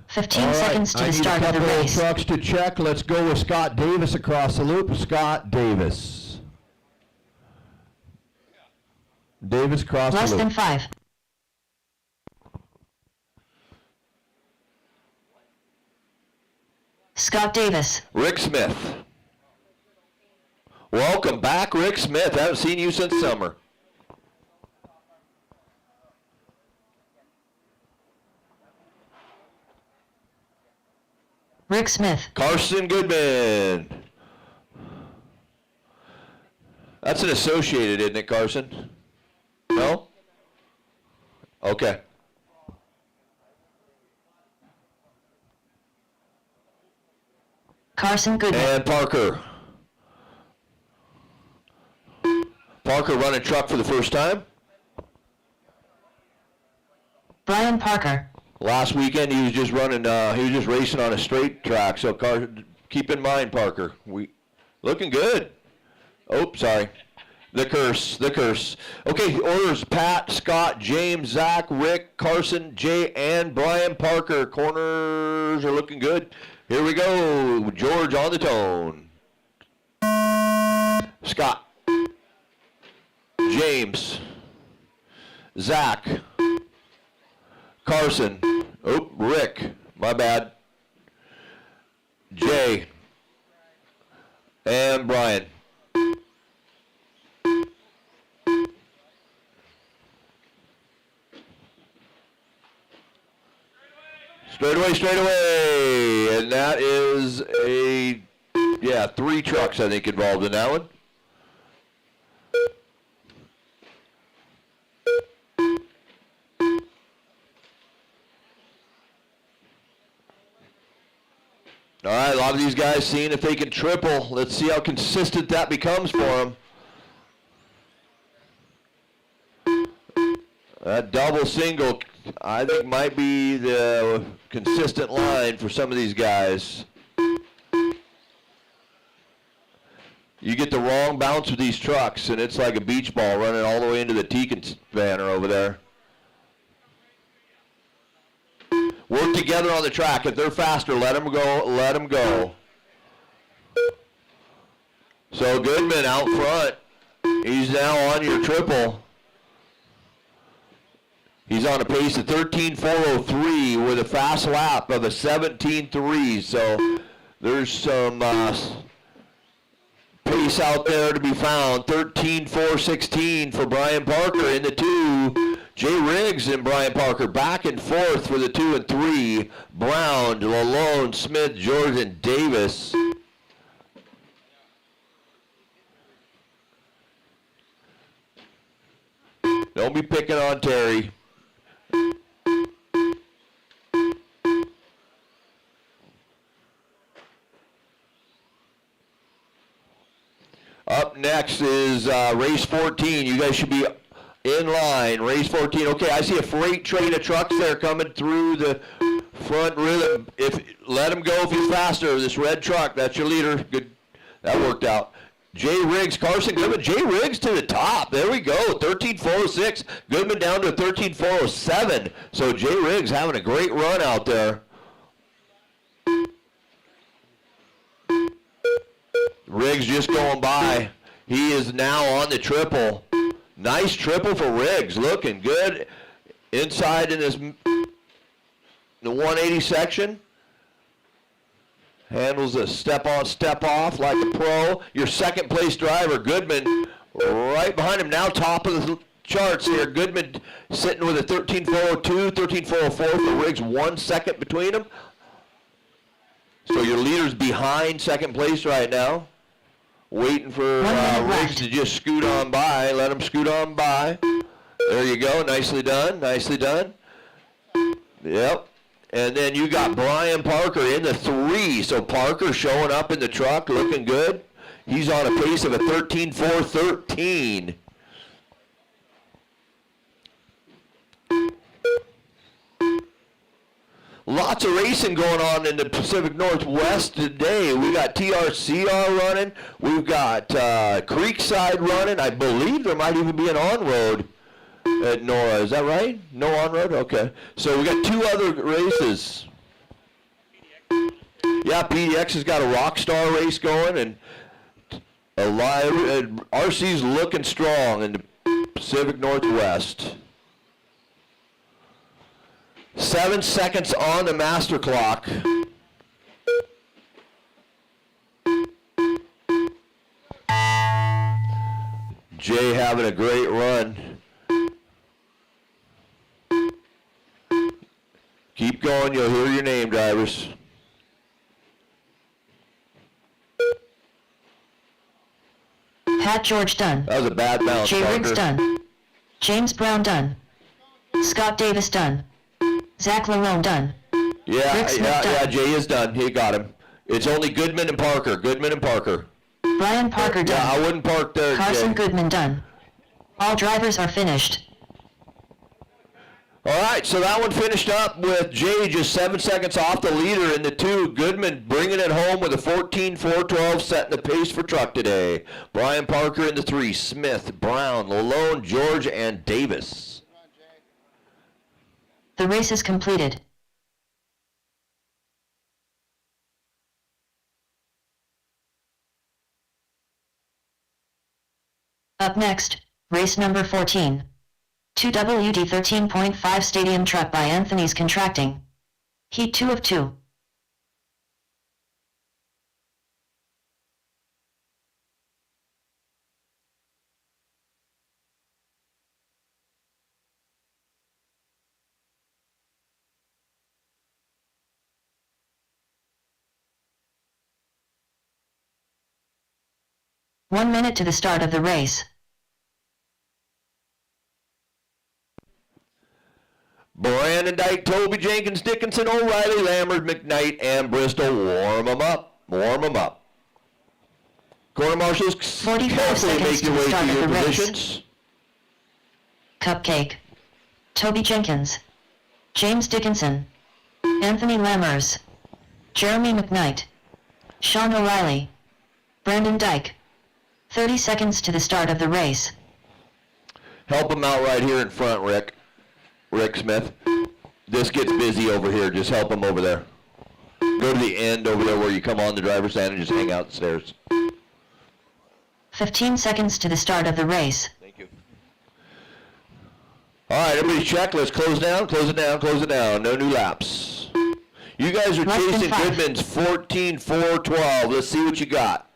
15 All right, seconds to I the need start a of the couple race. trucks to check. Let's go with Scott Davis across the loop. Scott Davis. Davis across Less the than loop. 5. Scott Davis. Rick Smith. Welcome back, Rick Smith. I haven't seen you since summer. Rick Smith. Carson Goodman. That's an associated, isn't it, Carson? No? Okay. Carson Goodman. And Parker. Parker running truck for the first time. Brian Parker. Last weekend he was just running, he was just racing on a straight track. So keep in mind, Parker, we looking good. Oh, sorry. The curse. Okay, orders: Pat, Scott, James, Zach, Rick, Carson, Jay, and Brian Parker. Corners are looking good. Here we go. George on the tone. Scott, James, Zach, Carson, oh, Rick, my bad, Jay, and Brian. Straight away, and that is a, yeah, 3 trucks, I think, involved in that one. All right, a lot of these guys seeing if they can triple. Let's see how consistent that becomes for them. That double single, I think, might be the consistent line for some of these guys. You get the wrong bounce with these trucks, and it's like a beach ball running all the way into the Tekin banner over there. Work together on the track. If they're faster, let them go. Let them go. So Goodman out front. He's now on your triple. He's on a pace of 13.403 with a fast lap of a 17.3. So there's some pace out there to be found. 13.416 for Brian Parker in the 2. Jay Riggs and Brian Parker back and forth for the 2 and 3. Brown, Lalone, Smith, Jordan, Davis. Don't be picking on Terry. Up next is race 14. You guys should be in line. Race 14. Okay, I see a freight train of trucks there coming through the front rhythm. Let him go if he's faster. This red truck, that's your leader. Good. That worked out. Jay Riggs, Carson Goodman. Jay Riggs to the top. There we go. 13.406. Goodman down to 13.407. So Jay Riggs having a great run out there. Riggs just going by. He is now on the triple. Nice triple for Riggs. Looking good inside in this the 180 section. Handles a step on, step off like a pro. Your second place driver, Goodman, right behind him now, top of the charts here. Goodman sitting with a 13.402, 13.404 for Riggs, 1 second between them. So your leader's behind second place right now. Waiting for Riggs to just scoot on by. Let him scoot on by. There you go. Nicely done. Nicely done. Yep. And then you got Brian Parker in the 3. So Parker showing up in the truck, looking good. He's on a pace of a 13.413. Lots of racing going on in the Pacific Northwest today. We got TRCR running. We've got Creekside running. I believe there might even be an on-road at Nora. Is that right? No on-road? Okay. So we got 2 other races. Yeah, PDX has got a Rockstar race going, and RC's looking strong in the Pacific Northwest. 7 seconds on the master clock. Jay having a great run. Keep going, you'll hear your name, drivers. Pat George done. That was a bad bounce, Jay Riggs Parker. done. James Brown done. Scott Davis done. Zach Lalone done. Yeah, Smith yeah, done. Jay is done. He got him. It's only Goodman and Parker. Goodman and Parker. Brian Parker done. Yeah, I wouldn't park there, Carson Jay. Goodman done. All drivers are finished. All right, so that one finished up with Jay just 7 seconds off the leader in the 2. Goodman bringing it home with a 14.412, setting the pace for truck today. Brian Parker in the 3. Smith, Brown, Lalone, George, and Davis. The race is completed. Up next, race number 14. 2WD 13.5 Stadium Truck by Anthony's Contracting. Heat 2 of 2. One minute to the start of the race. Brandon Dyke, Toby Jenkins, Dickinson, O'Reilly, Lammers, McKnight, and Bristol. Warm them up. Warm them up. Corner marshals, 45 carefully seconds make to your the way start to of your the race. positions. Cupcake. Toby Jenkins. James Dickinson. Anthony Lammers. Jeremy McKnight. Sean O'Reilly. Brandon Dyke. 30 seconds to the start of the race. Help him out right here in front, Rick. Rick Smith. This gets busy over here. Just help him over there. Go to the end over there where you come on the driver's stand and just hang out the stairs. 15 seconds to the start of the race. Thank you. All right, everybody's checklist. Close down, close it down, close it down. No new laps. You guys are Less than chasing 5. Goodman's 14.412. Let's see what you got.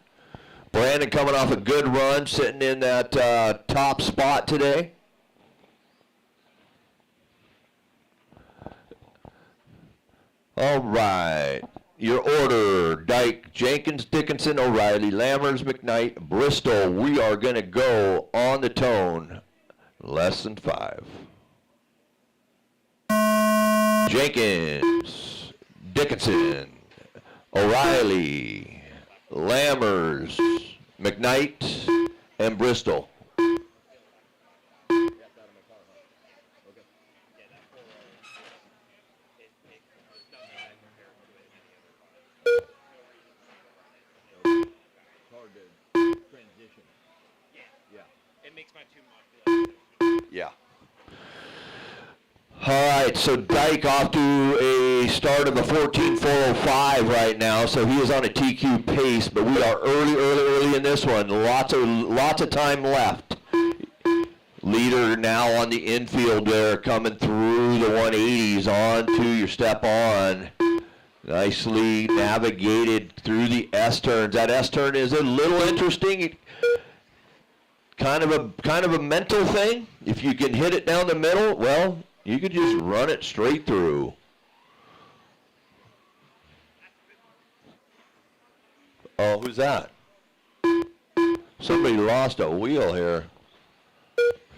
Brandon coming off a good run, sitting in that top spot today. All right. Your order: Dyke, Jenkins, Dickinson, O'Reilly, Lammers, McKnight, Bristol. We are going to go on the tone. Less than 5. Jenkins, Dickinson, O'Reilly, Lammers, McKnight, and Bristol. It makes my two mod feel like Yeah. All right, so Dyke off to a start of a 14.405 right now, so he is on a TQ pace, but we are early in this one. Lots of time left. Leader now on the infield there, coming through the 180s onto your step on. Nicely navigated through the S-turns. That S-turn is a little interesting. Kind of a mental thing. If you can hit it down the middle, well, you could just run it straight through. Oh, who's that? Somebody lost a wheel here.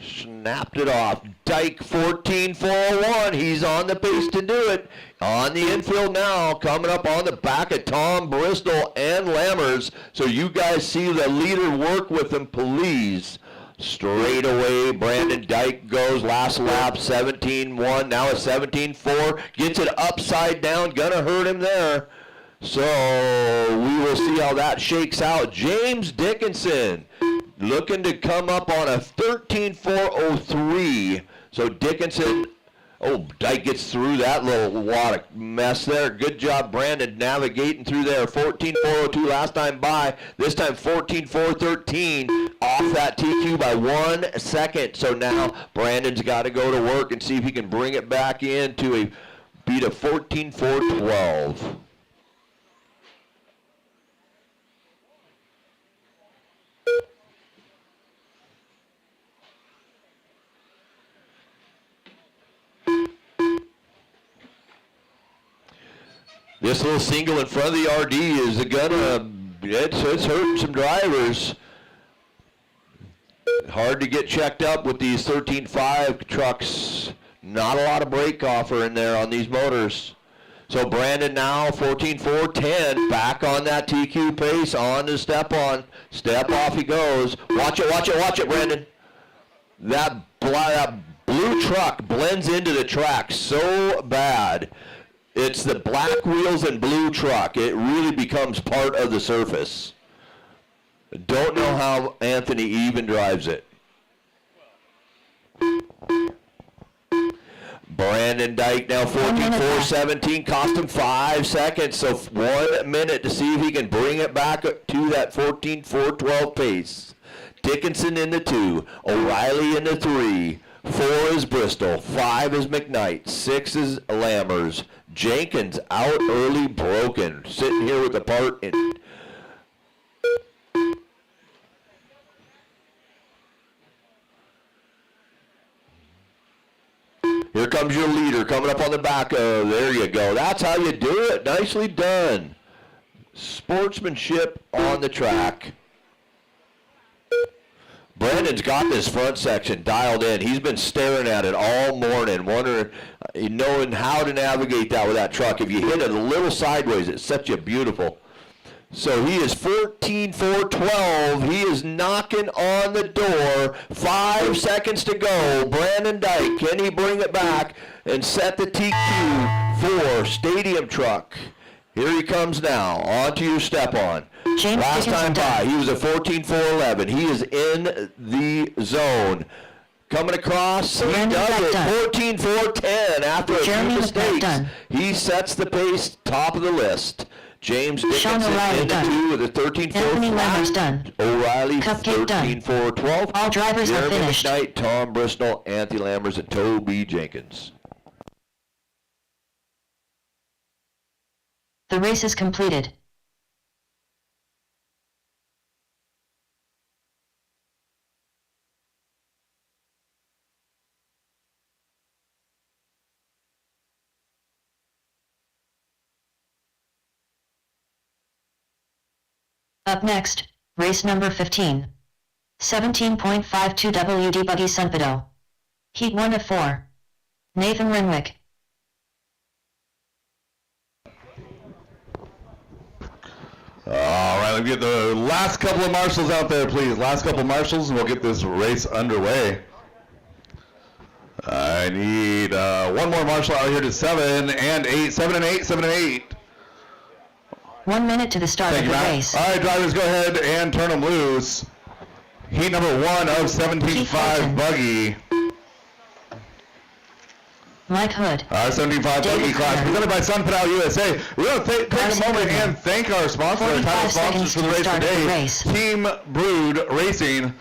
Snapped it off. Dyke 14.401. He's on the pace to do it. On the infield now, coming up on the back of Tom Bristol and Lammers. So you guys see the leader work with him, please. Straight away, Brandon Dyke goes last lap, 17.1. Now a 17.4. Gets it upside down. Gonna hurt him there. So we will see how that shakes out. James Dickinson looking to come up on a 13.403. So Dickinson, Dyke gets through that little water mess there. Good job, Brandon, navigating through there. 14.402 last time by. This time 14.413 off that TQ by 1 second. So now Brandon's got to go to work and see if he can bring it back in to a beat of 14.412. This little single in front of the RD is it's hurting some drivers. Hard to get checked up with these 13.5 trucks. Not a lot of brake offer in there on these motors. So Brandon now 14.410, back on that TQ pace, on to step on. Step off he goes. Watch it, Brandon. That blue truck blends into the track so bad. It's the black wheels and blue truck. It really becomes part of the surface. Don't know how Anthony even drives it. Brandon Dyke now 14.417, cost him 5 seconds, so 1 minute to see if he can bring it back to that 14.412 pace. Dickinson in the 2, O'Reilly in the 3, 4 is Bristol, 5 is McKnight, 6 is Lammers. Jenkins out early, broken, sitting here with the part in. Here comes your leader coming up on the back. Oh, there you go. That's how you do it. Nicely done. Sportsmanship on the track. Brandon's got this front section dialed in. He's been staring at it all morning, wondering, knowing how to navigate that with that truck. If you hit it a little sideways, it sets you beautiful. So he is 14-4-12. He is knocking on the door. 5 seconds to go. Brandon Dyke, can he bring it back and set the TQ for Stadium Truck? Here he comes now. On to your step on. James Last Dickinson time by, he was a 14-4-11. He is in the zone. Coming across, he Brandon does Dyke it. done. 14-4-10 after a Jeremy few McKnight mistakes. done. He sets the pace, top of the list. James Sean Dickinson O'Reilly in the done. 2 with a 13-4 Anthony flat. Lammers done. O'Reilly Cupcake done. 13-4-12. All drivers have Jeremy finished. McKnight, Tom Bristol, Anthony Lammers, and Toby Jenkins. The race is completed. Up next, race number 15. 17.52 WD Buggy Sunpedo. Heat 1 of 4. Nathan Renwick. All right, let's get the last couple of marshals out there, please. Last couple of marshals, and we'll get this race underway. I need one more marshal out here to 7 and 8. 7 and 8, 7 and 8. 1 minute to the start Thank of you, the Matt. race. All right, drivers, go ahead and turn them loose. Heat number 1 of 17.5 Fulton. buggy. Mike Hood. Our 17.5 buggy David class Kerr. presented by Sunpedal USA. We're going to take Carson a moment Goodman. and thank our sponsor, our 45 title sponsors seconds for to the the race start of the today, race. Team Brood Racing.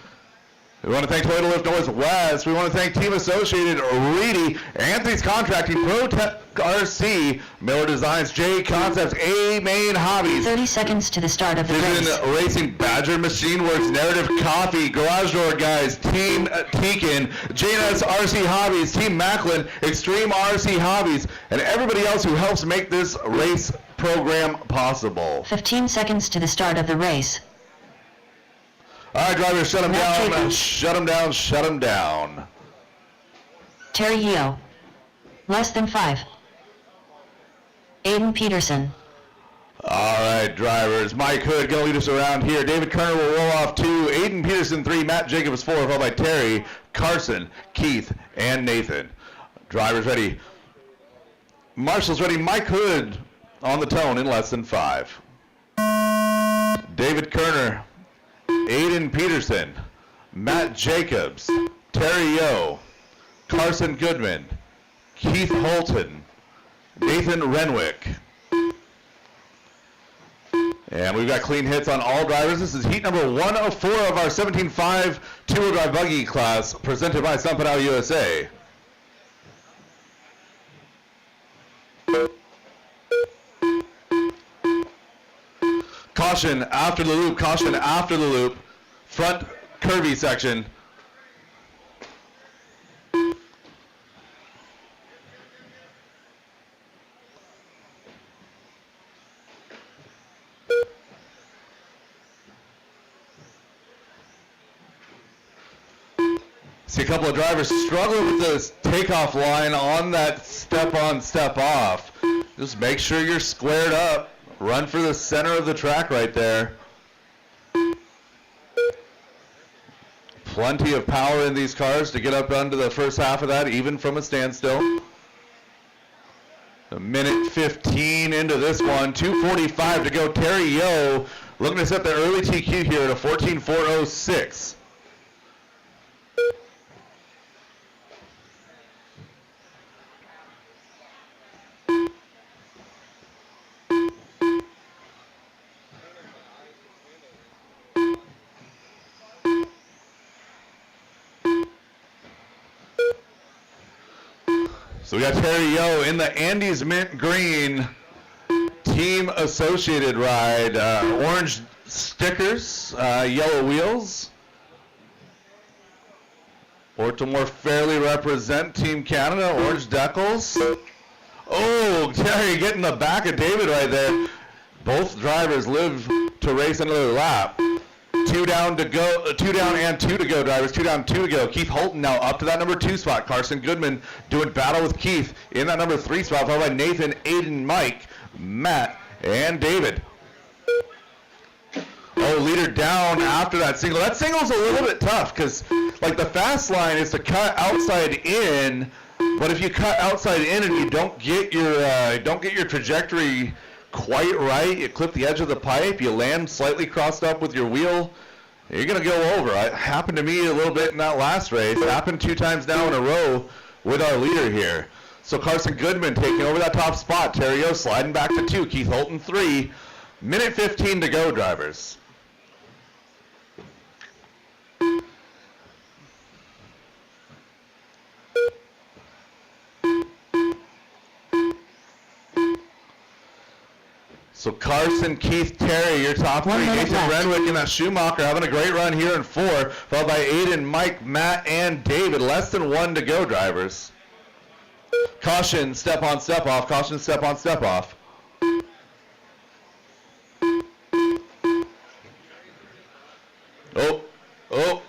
We want to thank Toyota Lift Northwest. We want to thank Team Associated, Reedy, Anthony's Contracting, ProTech RC, Miller Designs, J Concepts, A Main Hobbies, 30 seconds to the start of the Vision race. Racing, Badger Machine Works, Narrative Coffee, Garage Door Guys, Team Teakin, JNS RC Hobbies, Team Macklin, Extreme RC Hobbies, and everybody else who helps make this race program possible. 15 seconds to the start of the race. All right, drivers, shut them Matt down, Jacobs. shut them down, shut them down. Terry Yeo. Less than 5. Aiden Peterson. All right, drivers. Mike Hood going to lead us around here. David Kerner will roll off 2. Aiden Peterson 3. Matt Jacobs 4, followed by Terry, Carson, Keith, and Nathan. Drivers ready. Marshals ready. Mike Hood on the tone in less than 5. David Kerner, Aiden Peterson, Matt Jacobs, Terry Yo, Carson Goodman, Keith Holton, Nathan Renwick. And we've got clean hits on all drivers. This is heat number 104 of our 17.5 two-wheel drive buggy class presented by Sunpedal USA. Caution after the loop, caution after the loop. Front curvy section. See a couple of drivers struggling with this takeoff line on that step on, step off. Just make sure you're squared up. Run for the center of the track right there. Plenty of power in these cars to get up onto the first half of that, even from a standstill. A minute 15 into this one, 2:45 to go. Terry Yo looking to set the early TQ here at a 14.406. So we got Terry Yo in the Andes Mint Green Team Associated ride. Orange stickers, yellow wheels. Or to more fairly represent Team Canada, orange decals. Oh, Terry getting the back of David right there. Both drivers live to race another lap. 2 down to go, 2 down and 2 to go drivers, 2 down, 2 to go. Keith Holton now up to that number 2 spot. Carson Goodman doing battle with Keith in that number 3 spot, followed by Nathan, Aiden, Mike, Matt, and David. Oh, leader down after that single. That single's a little bit tough because, like, the fast line is to cut outside in, but if you cut outside in and you don't get your trajectory quite right, you clip the edge of the pipe, you land slightly crossed up with your wheel, you're gonna go over. It happened to me a little bit in that last race. It happened 2 times now in a row with our leader here. So Carson Goodman taking over that top spot. Terry O sliding back to 2. Keith Holton 3. Minute 15 to go, drivers. So Carson, Keith, Terry, your top 3. 1 minute Nathan left. Renwick and that Schumacher having a great run here in 4, followed by Aiden, Mike, Matt, and David. Less than 1 to go, drivers. Caution, step on, step off. Caution, step on, step off. Oh, oh.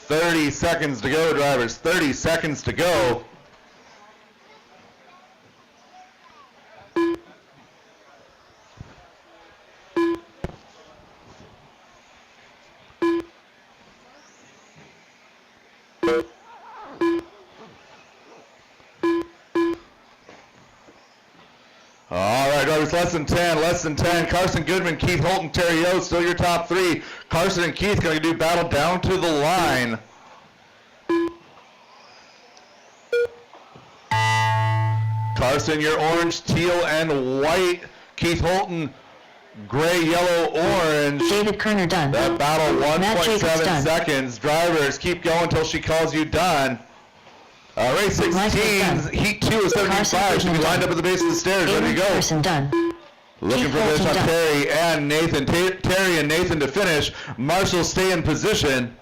"30 seconds to go, drivers. 30 seconds to go." All right, drivers, less than 10, less than 10. Carson Goodman, Keith Holton, Terry O, still your top 3. Carson and Keith going to do battle down to the line. Carson, your orange, teal, and white. Keith Holton, gray, yellow, orange. David Kerner done. That battle, Matt Jacobs 1.7 done. seconds. Drivers, keep going until she calls you done. Race Mike is 16, done. heat 2 of 75 should be lined up at the base of the stairs, ready Aiden to go. Peterson done. Looking Keith for this Holton on done. Terry and Nathan. Terry and Nathan to finish. Marshall stay in position.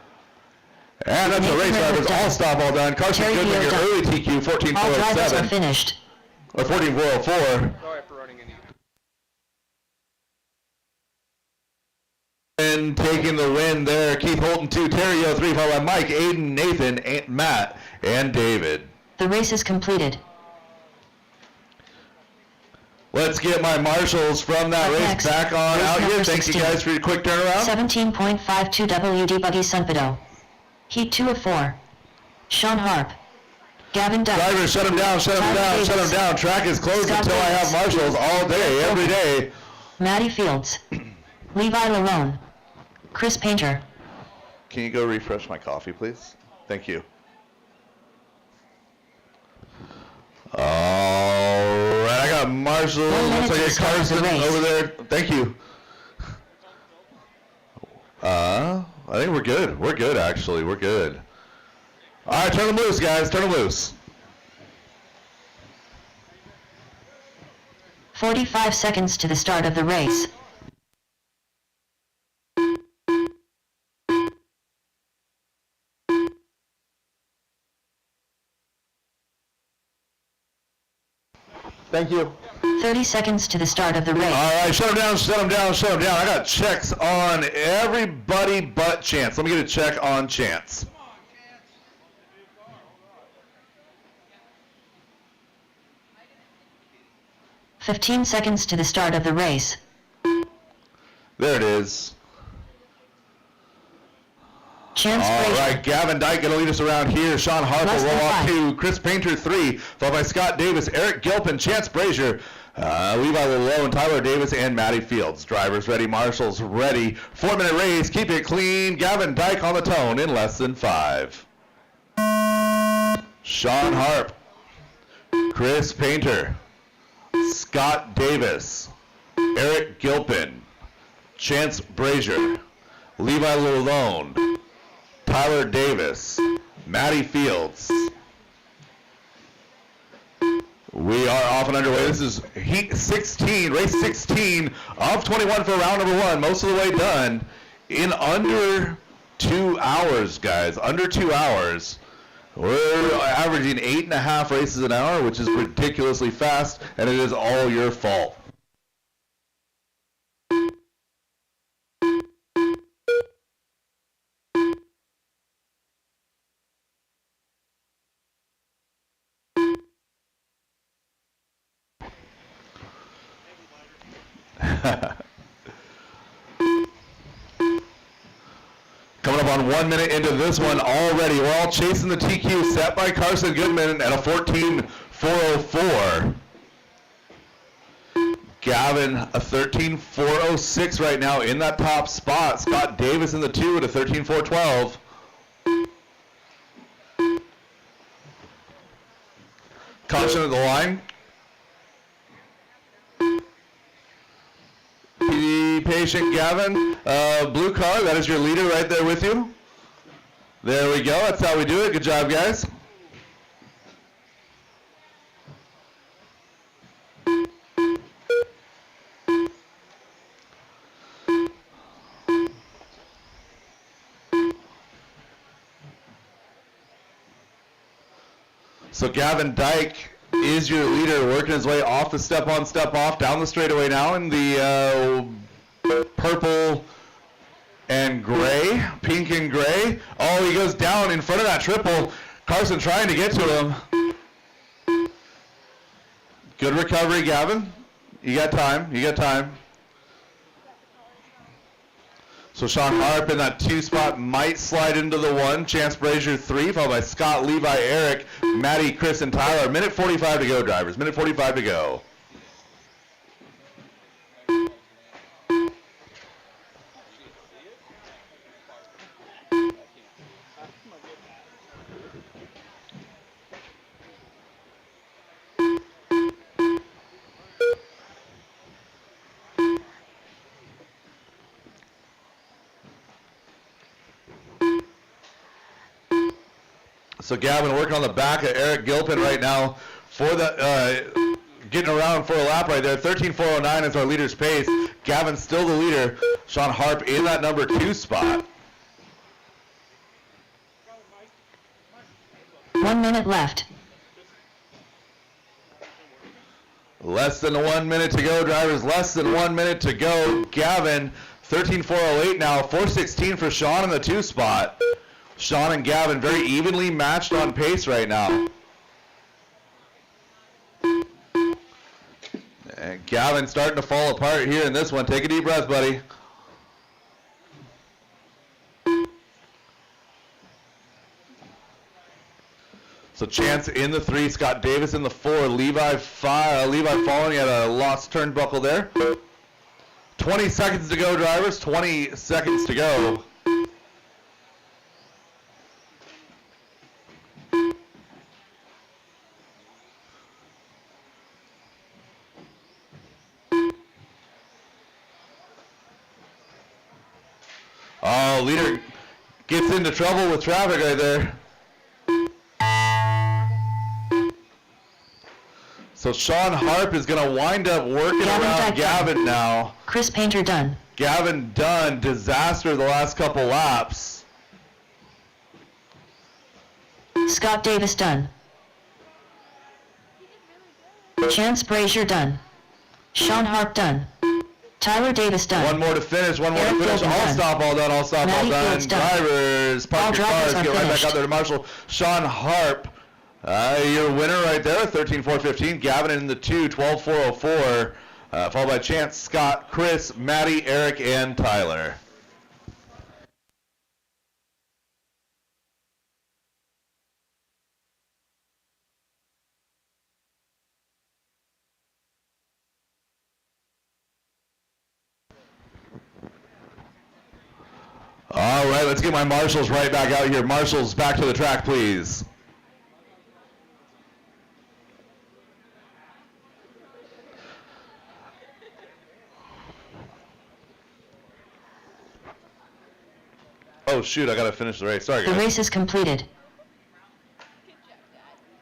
And that's the Nathan race Redwood drivers done. all stop all done. Carson Terry Goodman, Field your done. early TQ, All drivers are 14.407. finished. Or 14.404. Sorry for running into you. And taking the win there, Keith Holton 2, Terry O 3, followed by Mike, Aiden, Nathan, Matt, and David. The race is completed. Let's get my marshals from that Up race next, back on race out here. number Thank you 16. guys for your quick turnaround. 17.52 WD Buggy Sunpedo. Heat 2 of 4. Sean Harp. Gavin Duck. Drivers, shut them down, shut them Tyler down, shut them Davis. down. Track is closed Scott until I have Davis. marshals all day, every day. Matty Fields. Levi Larone. Chris Painter. Can you go refresh my coffee, please? Thank you. All right, I got Marshall. 1 minute Looks like to a start the Carson race. over there. Thank you. I think we're good. We're good, actually. We're good. All right, turn them loose, guys. Turn them loose. 45 seconds to the start of the race. Thank you. 30 seconds to the start of the race. All right, shut them down, shut them down, shut them down. I got checks on everybody but Chance. Let me get a check on Chance. – 15 seconds to the start of the race. There it is. Chance All Frazier. right, Gavin Dyke going to lead us around here. Sean Harper Less roll than off 5. 2. Chris Painter 3, followed by Scott Davis, Eric Gilpin, Chance Brazier, Levi Lillo, Tyler Davis, and Matty Fields. Drivers ready, marshals ready. 4-minute race, keep it clean. Gavin Dyke on the tone in less than 5. Sean Harp, Chris Painter, Scott Davis, Eric Gilpin, Chance Brazier, Levi Lalone, Tyler Davis, Matty Fields. We are off and underway. This is heat 16, race 16 of 21 for round number 1. Most of the way done in under 2 hours, guys. Under 2 hours. We're averaging 8.5 races an hour, which is ridiculously fast, and it is all your fault. Coming up on 1 minute into this one already. We're all chasing the TQ set by Carson Goodman at a 14.404. Gavin, a 13.406 right now in that top spot. Scott Davis in the 2 at a 13.412. Caution at the line. Be patient, Gavin. Blue car, that is your leader right there with you. There we go. That's how we do it. Good job, guys. So Gavin Dyke is your leader, working his way off the step on, step off, down the straightaway now in the purple and gray, pink and gray. Oh, he goes down in front of that triple. Carson trying to get to him. Good recovery, Gavin. You got time, you got time. So Sean Harp in that 2 spot might slide into the 1. Chance Brazier 3, followed by Scott, Levi, Eric, Matty, Chris, and Tyler. Minute 45 to go, drivers. Minute 45 to go. So Gavin working on the back of Eric Gilpin right now for the getting around for a lap right there. 13.409 is our leader's pace. Gavin's still the leader. Sean Harp in that number 2 spot. 1 minute left. Less than 1 minute to go, drivers. Less than 1 minute to go. Gavin, 13.408 now. 4.16 for Sean in the 2 spot. Sean and Gavin very evenly matched on pace right now. And Gavin starting to fall apart here in this one. Take a deep breath, buddy. So Chance in the 3, Scott Davis in the 4, Levi falling at a lost turnbuckle there. 20 seconds to go, drivers. 20 seconds to go. Oh, leader gets into trouble with traffic right there. So Sean Harp is going to wind up working around Gavin now. Chris Painter done. Gavin done. Disaster the last couple laps. Scott Davis done. Chance Brazier done. Sean Harp done. Tyler Davis done. One more to finish. One more Eric to finish. Gilpin All done. stop, all done. All stop, Matty all done. Fields done. Drivers, park All your drivers cars. are Get right back finished. out there to Marshall. Sean Harp, your winner right there, 13.415. Gavin in the 2, 12.404. Followed by Chance, Scott, Chris, Matty, Eric, and Tyler. All right, let's get my marshals right back out here. Marshals, back to the track, please. Oh shoot, I gotta finish the race. Sorry The guys. race is completed.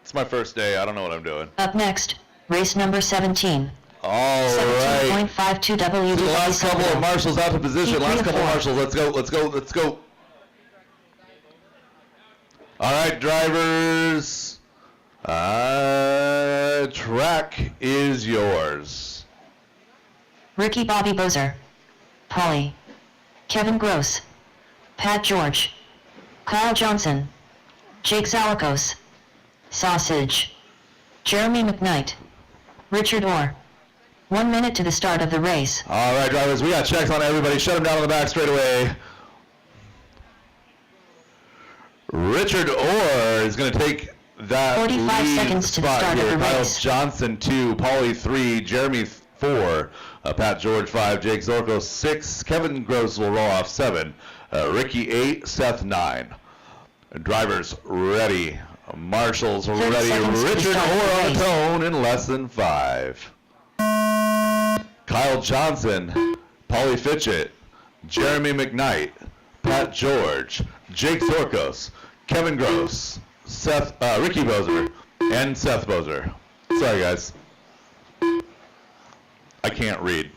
It's my first day. I don't know what I'm doing. Up next, race number 17. All right. 17.52 The WD last couple of marshals out to position. Keep Last 3 to couple of 4. marshals. Let's go. Let's go. Let's go. All right, drivers. Track is yours. Ricky Bobby Bozer. Polly. Kevin Gross. Pat George. Kyle Johnson. Jake Zalikos. Sausage. Jeremy McKnight. Richard Orr. 1 minute to the start of the race. All right, drivers. We got checks on everybody. Shut them down on the back straight away. Richard Orr is going to take that 45 lead seconds to the spot start of here. the Kyle race. Johnson 2, Paulie 3, Jeremy 4, Pat George 5, Jake Zorko 6, Kevin Gross will roll off 7, Ricky 8, Seth 9. Drivers ready, marshals 30 ready. seconds to the Richard start of the Orr on race. tone in less than 5. Kyle Johnson, Paulie Fitchett, Jeremy McKnight, Pat George, Jake Zorkos, Kevin Gross, Ricky Bozer, and Seth Bozer. Sorry, guys. I can't read.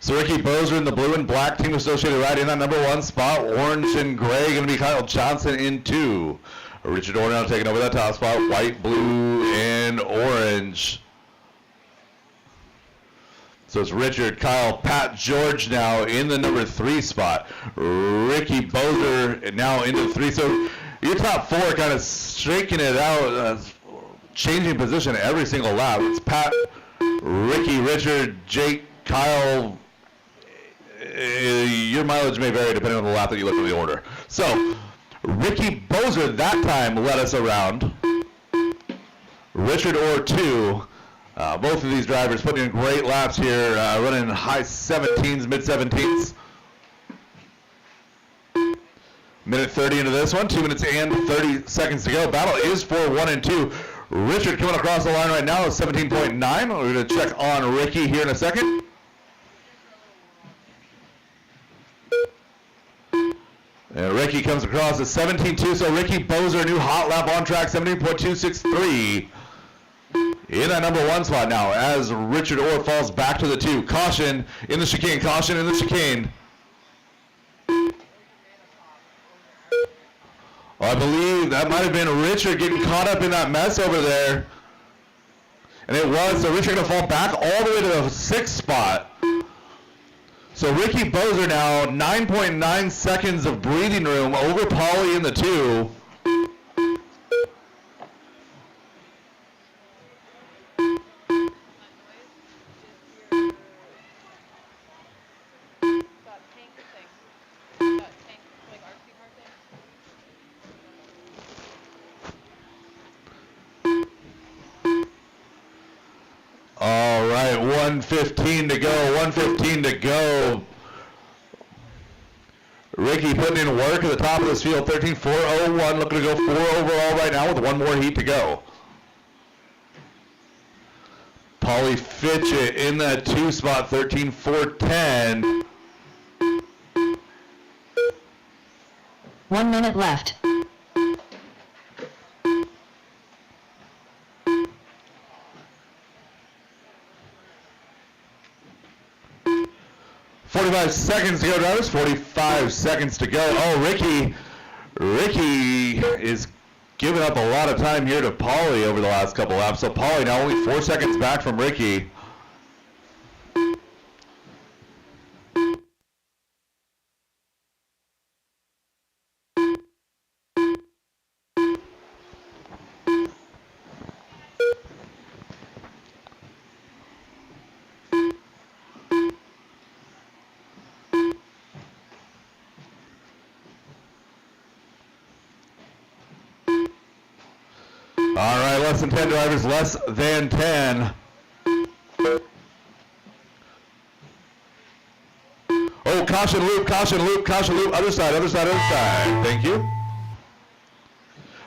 So Ricky Bozer in the blue and black team associated right in that number 1 spot. Orange and gray going to be Kyle Johnson in 2. Richard Orr now taking over that top spot. White, blue, and orange. So it's Richard, Kyle, Pat George now in the number 3 spot. Ricky Bozer now into 3. So your top 4 kind of shaking it out, changing position every single lap. It's Pat, Ricky, Richard, Jake, Kyle. Your mileage may vary depending on the lap that you look at the order. So, Ricky Bozer that time led us around. Richard Orr 2. Both of these drivers putting in great laps here, running high 17s, mid 17s. Minute 30 into this one, 2 minutes and 30 seconds to go. Battle is for 1 and 2. Richard coming across the line right now is 17.9. We're going to check on Ricky here in a second. And Ricky comes across at 17.2, so Ricky Bozer, new hot lap on track, 17.263. In that number 1 spot now, as Richard Orr falls back to the 2. Caution in the chicane, caution in the chicane. I believe that might have been Richard getting caught up in that mess over there. And it was, so Richard going to fall back all the way to the 6th spot. So Ricky Bozer now, 9.9 seconds of breathing room over Paulie in the 2. All right, 1:15 to go, 1:15 to go. Ricky putting in work at the top of this field, 13.401, looking to go 4 overall right now with 1 more heat to go. Paulie Fitchett in that 2 spot, 13.410. 1 minute left. 45 seconds to go, drivers. 45 seconds to go. Oh, Ricky is giving up a lot of time here to Paulie over the last couple laps. So Paulie now only 4 seconds back from Ricky. All right, less than 10 drivers, less than 10. Oh, caution loop, caution loop, caution loop, other side, other side, other side. Thank you.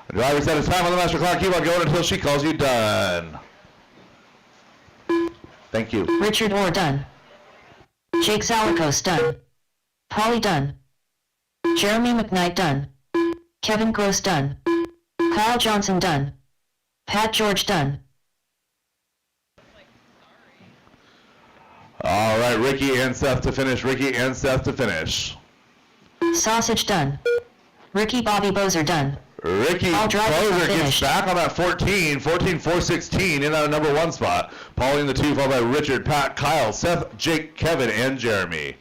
The driver set his time on the master clock. Keep on going until she calls you done. Thank you. Richard Orr done. Jake Zalikos done. Polly done. Jeremy McKnight done. Kevin Gross done. Kyle Johnson done. Pat George done. All right, Ricky and Seth to finish. Ricky and Seth to finish. Sausage done. Ricky Bobby Bozer done. Ricky All drivers are Bozer gets finished. back on that 14-4-16 in that number 1 spot. Paulie in the 2, followed by Richard, Pat, Kyle, Seth, Jake, Kevin, and Jeremy.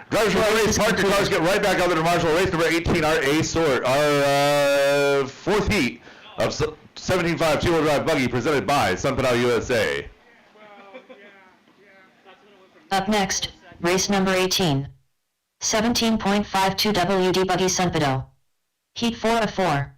Drivers for our race, park your cars, get right back out there to Marshall. Race number 18, our A sort, our 4th heat of 17.5 two-wheel drive buggy presented by Sun Pedal USA. Up next, race number 18. 17.52 WD Buggy Sunpedo. Heat 4 of 4.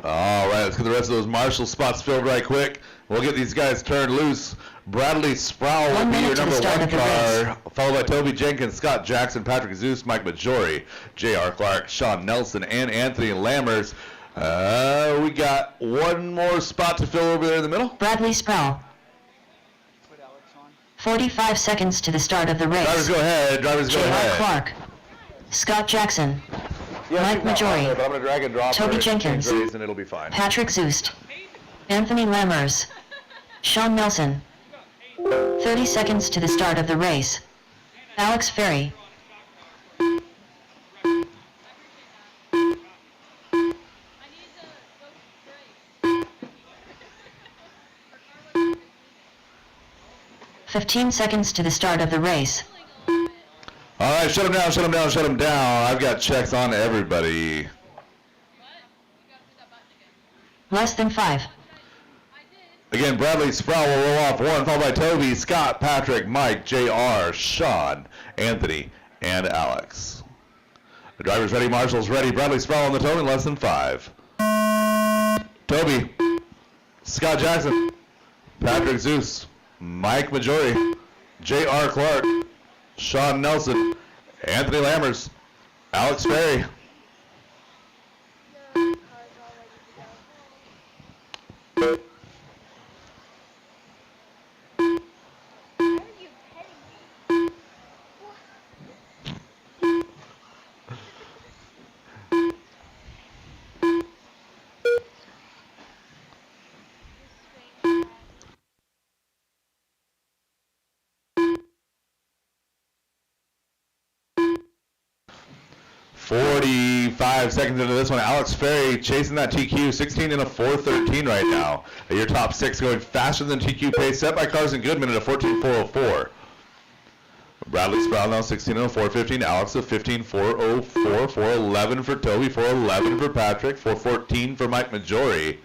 All right, let's get the rest of those Marshall spots filled right quick. We'll get these guys turned loose. Bradley Sproul will 1 be your minute to the number start 1 of the car, followed by Toby Jenkins, Scott Jackson, Patrick Zeus, Mike Majori, J.R. Clark, Sean Nelson, and Anthony Lammers. We got one more spot to fill over there in the middle. Bradley Sproul. Put Alex on. 45 seconds to the start of the race. Drivers go ahead, drivers go J.R. ahead. Clark. Scott Jackson. Yes, Mike Majori. but I'm going to drag and drop Toby her, Jenkins. change race, and it'll be fine. Patrick Zoost. Anthony Lammers. Sean Nelson. 30 seconds to the start of the race. Alex Ferry. "15 seconds to the start of the race. All right, shut them down, shut them down, shut them down. I've got checks on everybody. Less than 5. Again, Bradley Sproul will roll off 1, followed by Toby, Scott, Patrick, Mike, JR, Sean, Anthony, and Alex. The driver's ready, Marshall's ready. Bradley Sproul on the tone in less than 5. Toby, Scott Jackson, Patrick Zeus, Mike Majori, JR Clark, Sean Nelson, Anthony Lammers, Alex Ferry. The car's all ready to go. Why are you petting me? What? 45 seconds into this one, Alex Ferry chasing that TQ, 16 in a 4:13 right now. Your top 6 going faster than TQ pace, set by Carson Goodman at a 14:404. Bradley Sproul now 16 in a 4:15. Alex a 15:404. 4:11 for Toby. 4:11 for Patrick. 4:14 for Mike Majori.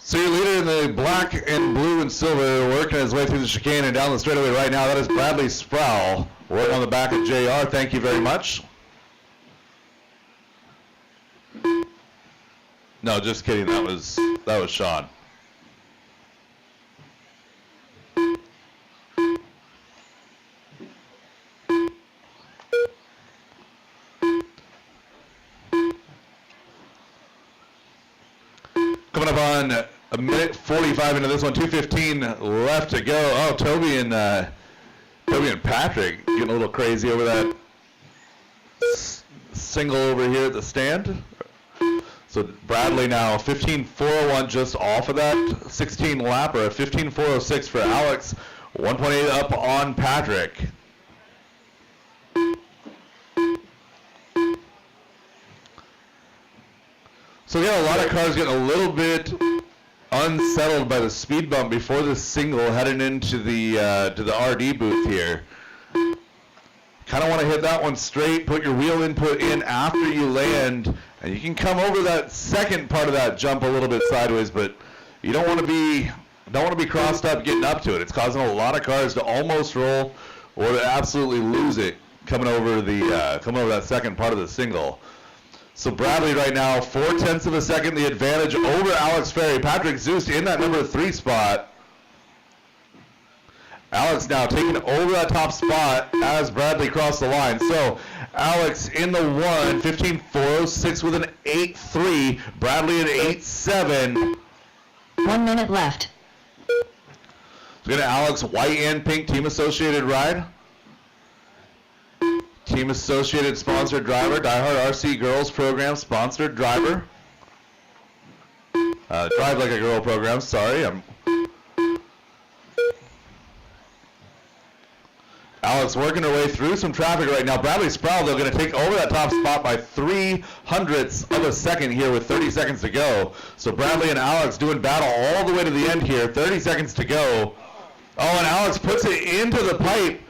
So your leader in the black and blue and silver working his way through the chicane and down the straightaway right now, that is Bradley Sproul. Working on the back of JR. Thank you very much. No, just kidding. That was Sean. Coming up on a minute 45 into this one, 2:15 left to go. Oh, Toby and Patrick getting a little crazy over that single over here at the stand. So Bradley now 15:401 just off of that 16 lapper, 15:406 for Alex, 1.8 up on Patrick. So we got a lot of cars getting a little bit unsettled by the speed bump before the single heading into the RD booth here. Kind of want to hit that one straight, put your wheel input in after you land, and you can come over that second part of that jump a little bit sideways, but you don't want to be crossed up getting up to it. It's causing a lot of cars to almost roll or to absolutely lose it coming over that second part of the single. So Bradley right now, 0.4 of a second, the advantage over Alex Ferry. Patrick Zeus in that number 3 spot. Alex now taking over that top spot as Bradley crossed the line. So Alex in the 1, 15.406 with an 8.3. Bradley at 8.7. 1 minute left. So we're going to Alex white and pink team associated ride. Team associated sponsored driver, DieHard RC Girls program sponsored driver. Drive Like a Girl program, sorry. Alex working her way through some traffic right now. Bradley Sproul, though, going to take over that top spot by 0.03 of a second here with 30 seconds to go. So Bradley and Alex doing battle all the way to the end here. 30 seconds to go. Oh, and Alex puts it into the pipe.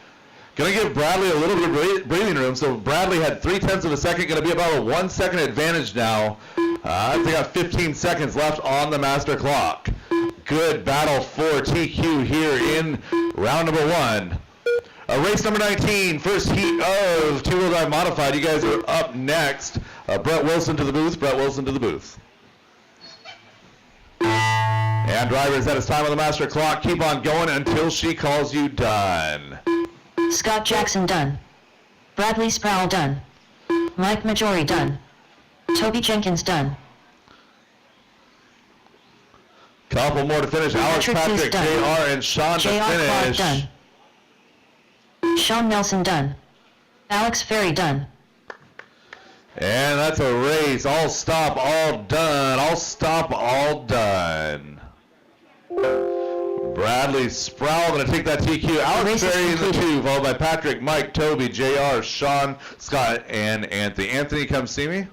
Going to give Bradley a little bit of breathing room. So Bradley had 0.3 of a second. Going to be about a 1 second advantage now. They got 15 seconds left on the master clock. Good battle for TQ here in round number 1. Race number 19, first heat of two-wheel drive modified. You guys are up next. Brett Wilson to the booth. Brett Wilson to the booth. And drivers, that is time on the master clock. Keep on going until she calls you done. Scott Jackson done. Bradley Sproul done. Mike Majori done. Toby Jenkins done. Couple more to finish. Alex Patrick, done. JR, and Sean to JR Clark finish. done. Sean Nelson done. Alex Ferry done. And that's a race. All stop, all done. All stop, all done. Bradley Sproul going to take that TQ. Alex Ferry in the 2, followed by Patrick, Mike, Toby, JR, Sean, Scott, and Anthony. Anthony, come see me.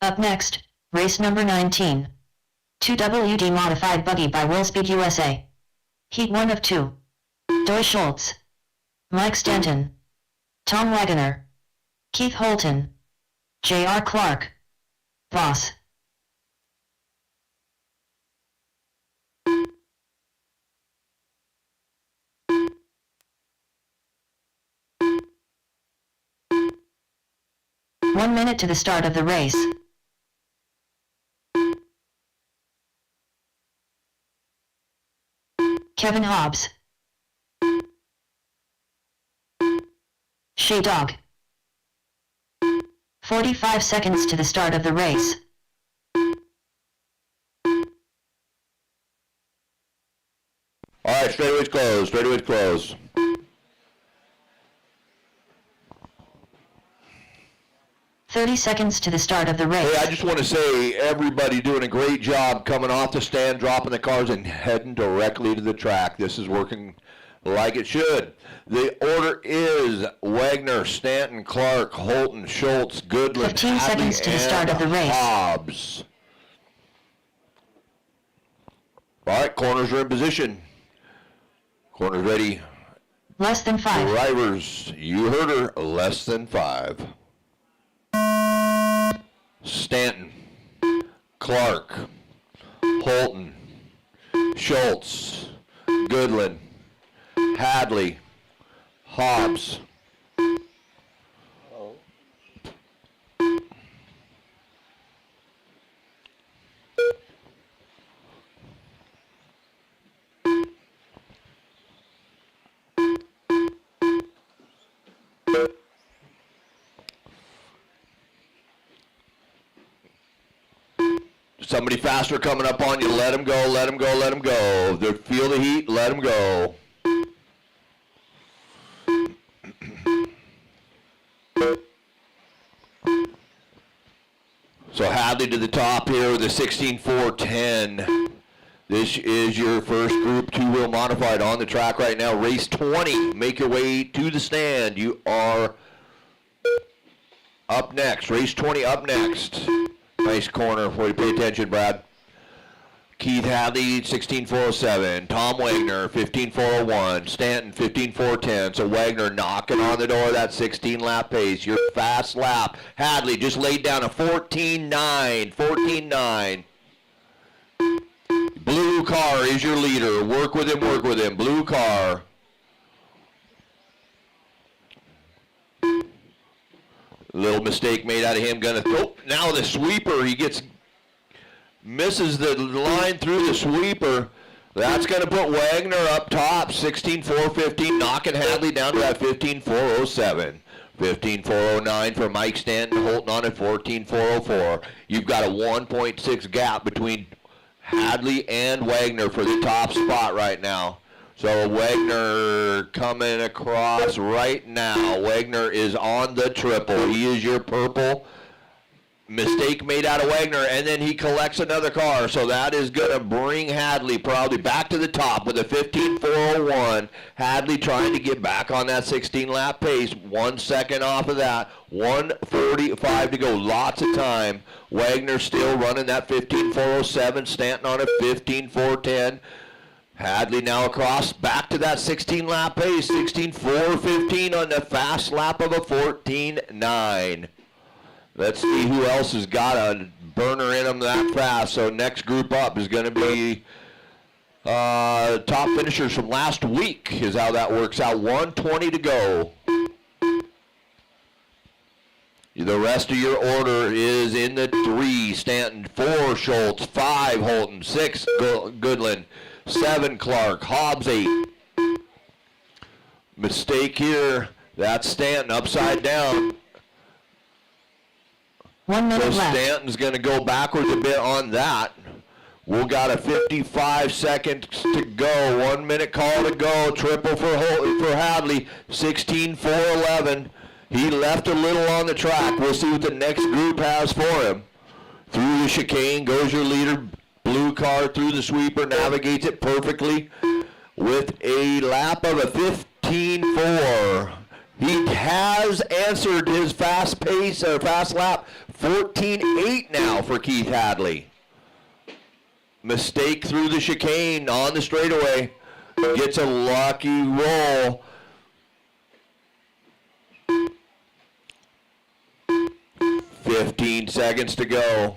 Up next, race number 19. 2WD modified buggy by Willspeed USA. Heat 1 of 2. Doy Schultz. Mike Stanton. Tom Wagoner. Keith Holton. J.R. Clark. Voss. One minute to the start of the race. Kevin Hobbs. Shea Dog. 45 seconds to the start of the race. All right, straightaway's closed, straightaway's closed. 30 seconds to the start of the race. Hey, I just want to say everybody doing a great job coming off the stand, dropping the cars, and heading directly to the track. This is working like it should. The order is Wagner, Stanton, Clark, Holton, Schultz, Goodland, 15 seconds to the start of the race. Hobbs. All right, corners are in position. Corners ready. Less than 5. Drivers, you heard her, less than 5. Stanton, Clark, Holton, Schultz, Goodland, Hadley, Hobbs. Somebody faster coming up on you, let him go, let him go, let him go. They feel the heat, let him go. So Hadley to the top here with a 16.410. This is your first Group 2 wheel modified on the track right now. Race 20. Make your way to the stand. You are up next. Race 20 up next. Nice corner for you. Pay attention, Brad. Keith Hadley, 16407. Tom Wagner, 15401. Stanton, 15410. So Wagner knocking on the door of that 16-lap pace. Your fast lap. Hadley just laid down a 14.9. 14.9. Blue car is your leader. Work with him, work with him. Blue car. Little mistake made out of him. Now the sweeper. He misses the line through the sweeper. That's going to put Wagner up top. 16.415. Knocking Hadley down to that 15.407. 15.409 for Mike Stanton. Holton on at 14.404. You've got a 1.6 gap between Hadley and Wagner for the top spot right now. So Wagner coming across right now. Wagner is on the triple. He is your purple. Mistake made out of Wagner, and then he collects another car. So that is going to bring Hadley probably back to the top with a 15.401. Hadley trying to get back on that 16-lap pace. 1 second off of that. 1:45 to go. Lots of time. Wagner still running that 15.407. Stanton on a 15.410. Hadley now across back to that 16-lap pace. 16.415 on the fast lap of a 14.9. Let's see who else has got a burner in them that fast. So next group up is going to be top finishers from last week is how that works out. 1:20 to go. The rest of your order is in the 3, Stanton, 4, Schultz, 5, Holton, 6, Goodland, 7, Clark, Hobbs, 8. Mistake here. That's Stanton upside down. 1 minute So left. Stanton's going to go backwards a bit on that. We've got a 55 seconds to go. 1 minute call to go. Triple for Hadley. 16.411. He left a little on the track. We'll see what the next group has for him. Through the chicane goes your leader. Blue car through the sweeper. Navigates it perfectly with a lap of a 15.4. He has answered his fast pace or fast lap. 14.8 now for Keith Hadley. Mistake through the chicane on the straightaway. Gets a lucky roll. $15 seconds to go.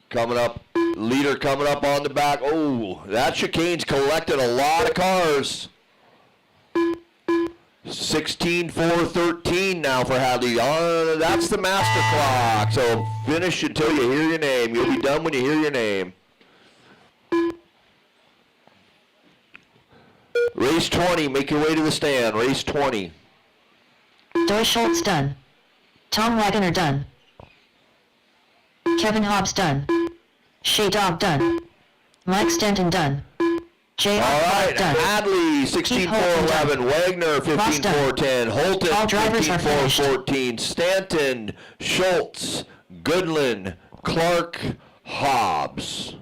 Coming up, leader coming up on the back. Oh, that chicane's collected a lot of cars. 16.413 now for Hadley. That's the master clock. So finish until you hear your name. You'll be done when you hear your name. Race 20. Make your way to the stand. Race 20. Doy Schultz done. Tom Wagner done. Kevin Hobbs done. Shea Dog done. Mike Stanton done. J. All right, done. Hadley, 16.411. Wagner, 15.410. Holton, All drivers are finished. 15.414. Stanton, Schultz, Goodland, Clark, Hobbs.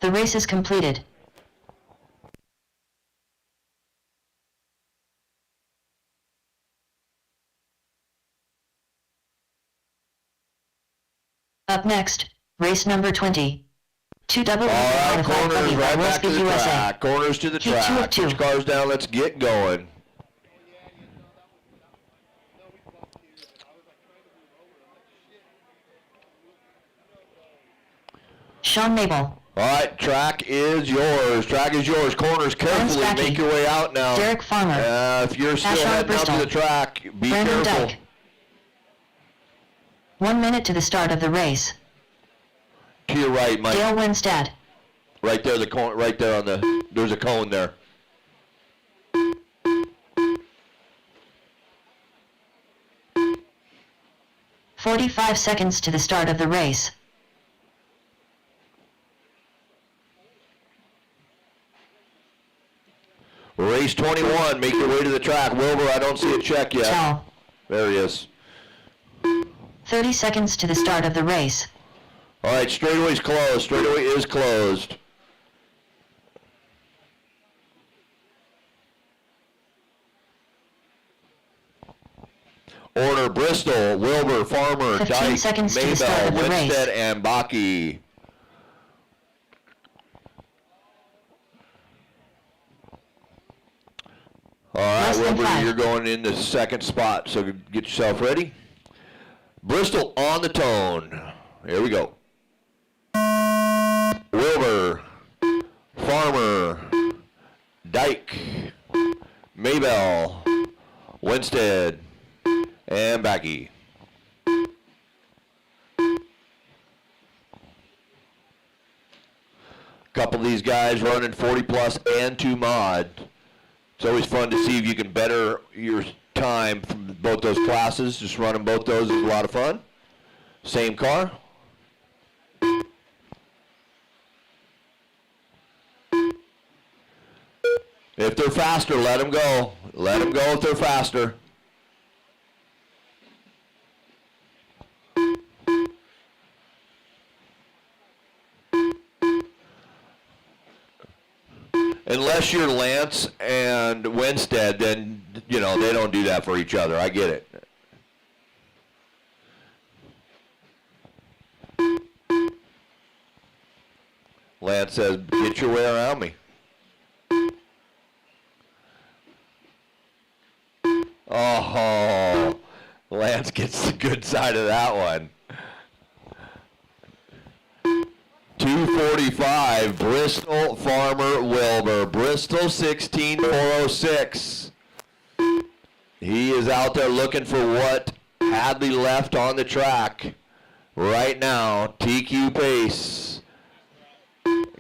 The race is completed. Up next, race number 20. 2 double All right, modified corners buggy by right Will back to Speed the USA. track. Corners to the Heat 2 of track. 2. Push cars down. Let's get going. Sean Mabel. All right, track is yours. Track is yours. Corners carefully. Backey. Make your way out now. Derek Farmer. If you're still Ashon heading out to Bristol. the track, be Brandon careful. Dyke. 1 minute to the start of the race. To your right, Mike. Dale Winstad. Right there, the cone. Right there on the. There's a cone there. "45 seconds to the start of the race. Race 21. Make your way to the track. Wilbur, I don't see a check yet. Tell. There he is. 30 seconds to the start of the race. All right, straightaway's closed. Straightaway is closed. Order Bristol, Wilbur, Farmer, 15 Dyke, seconds to the start Maybell, of the race. Winstead, and Baki. All right, Less than Wilbur, 5. you're going in the second spot, so get yourself ready. Bristol on the tone. Here we go. Wilbur, Farmer, Dyke, Maybell, Winstead, and Baki. Couple of these guys running 40 plus and 2 mod. It's always fun to see if you can better your time from both those classes. Just running both those is a lot of fun. Same car. If they're faster, let them go. Let them go if they're faster. Unless you're Lance and Winstead, then, you know, they don't do that for each other. I get it. Lance says, get your way around me. Oh, Lance gets the good side of that one. 245, Bristol, Farmer, Wilbur. Bristol 16406. He is out there looking for what Hadley left on the track. Right now, TQ pace.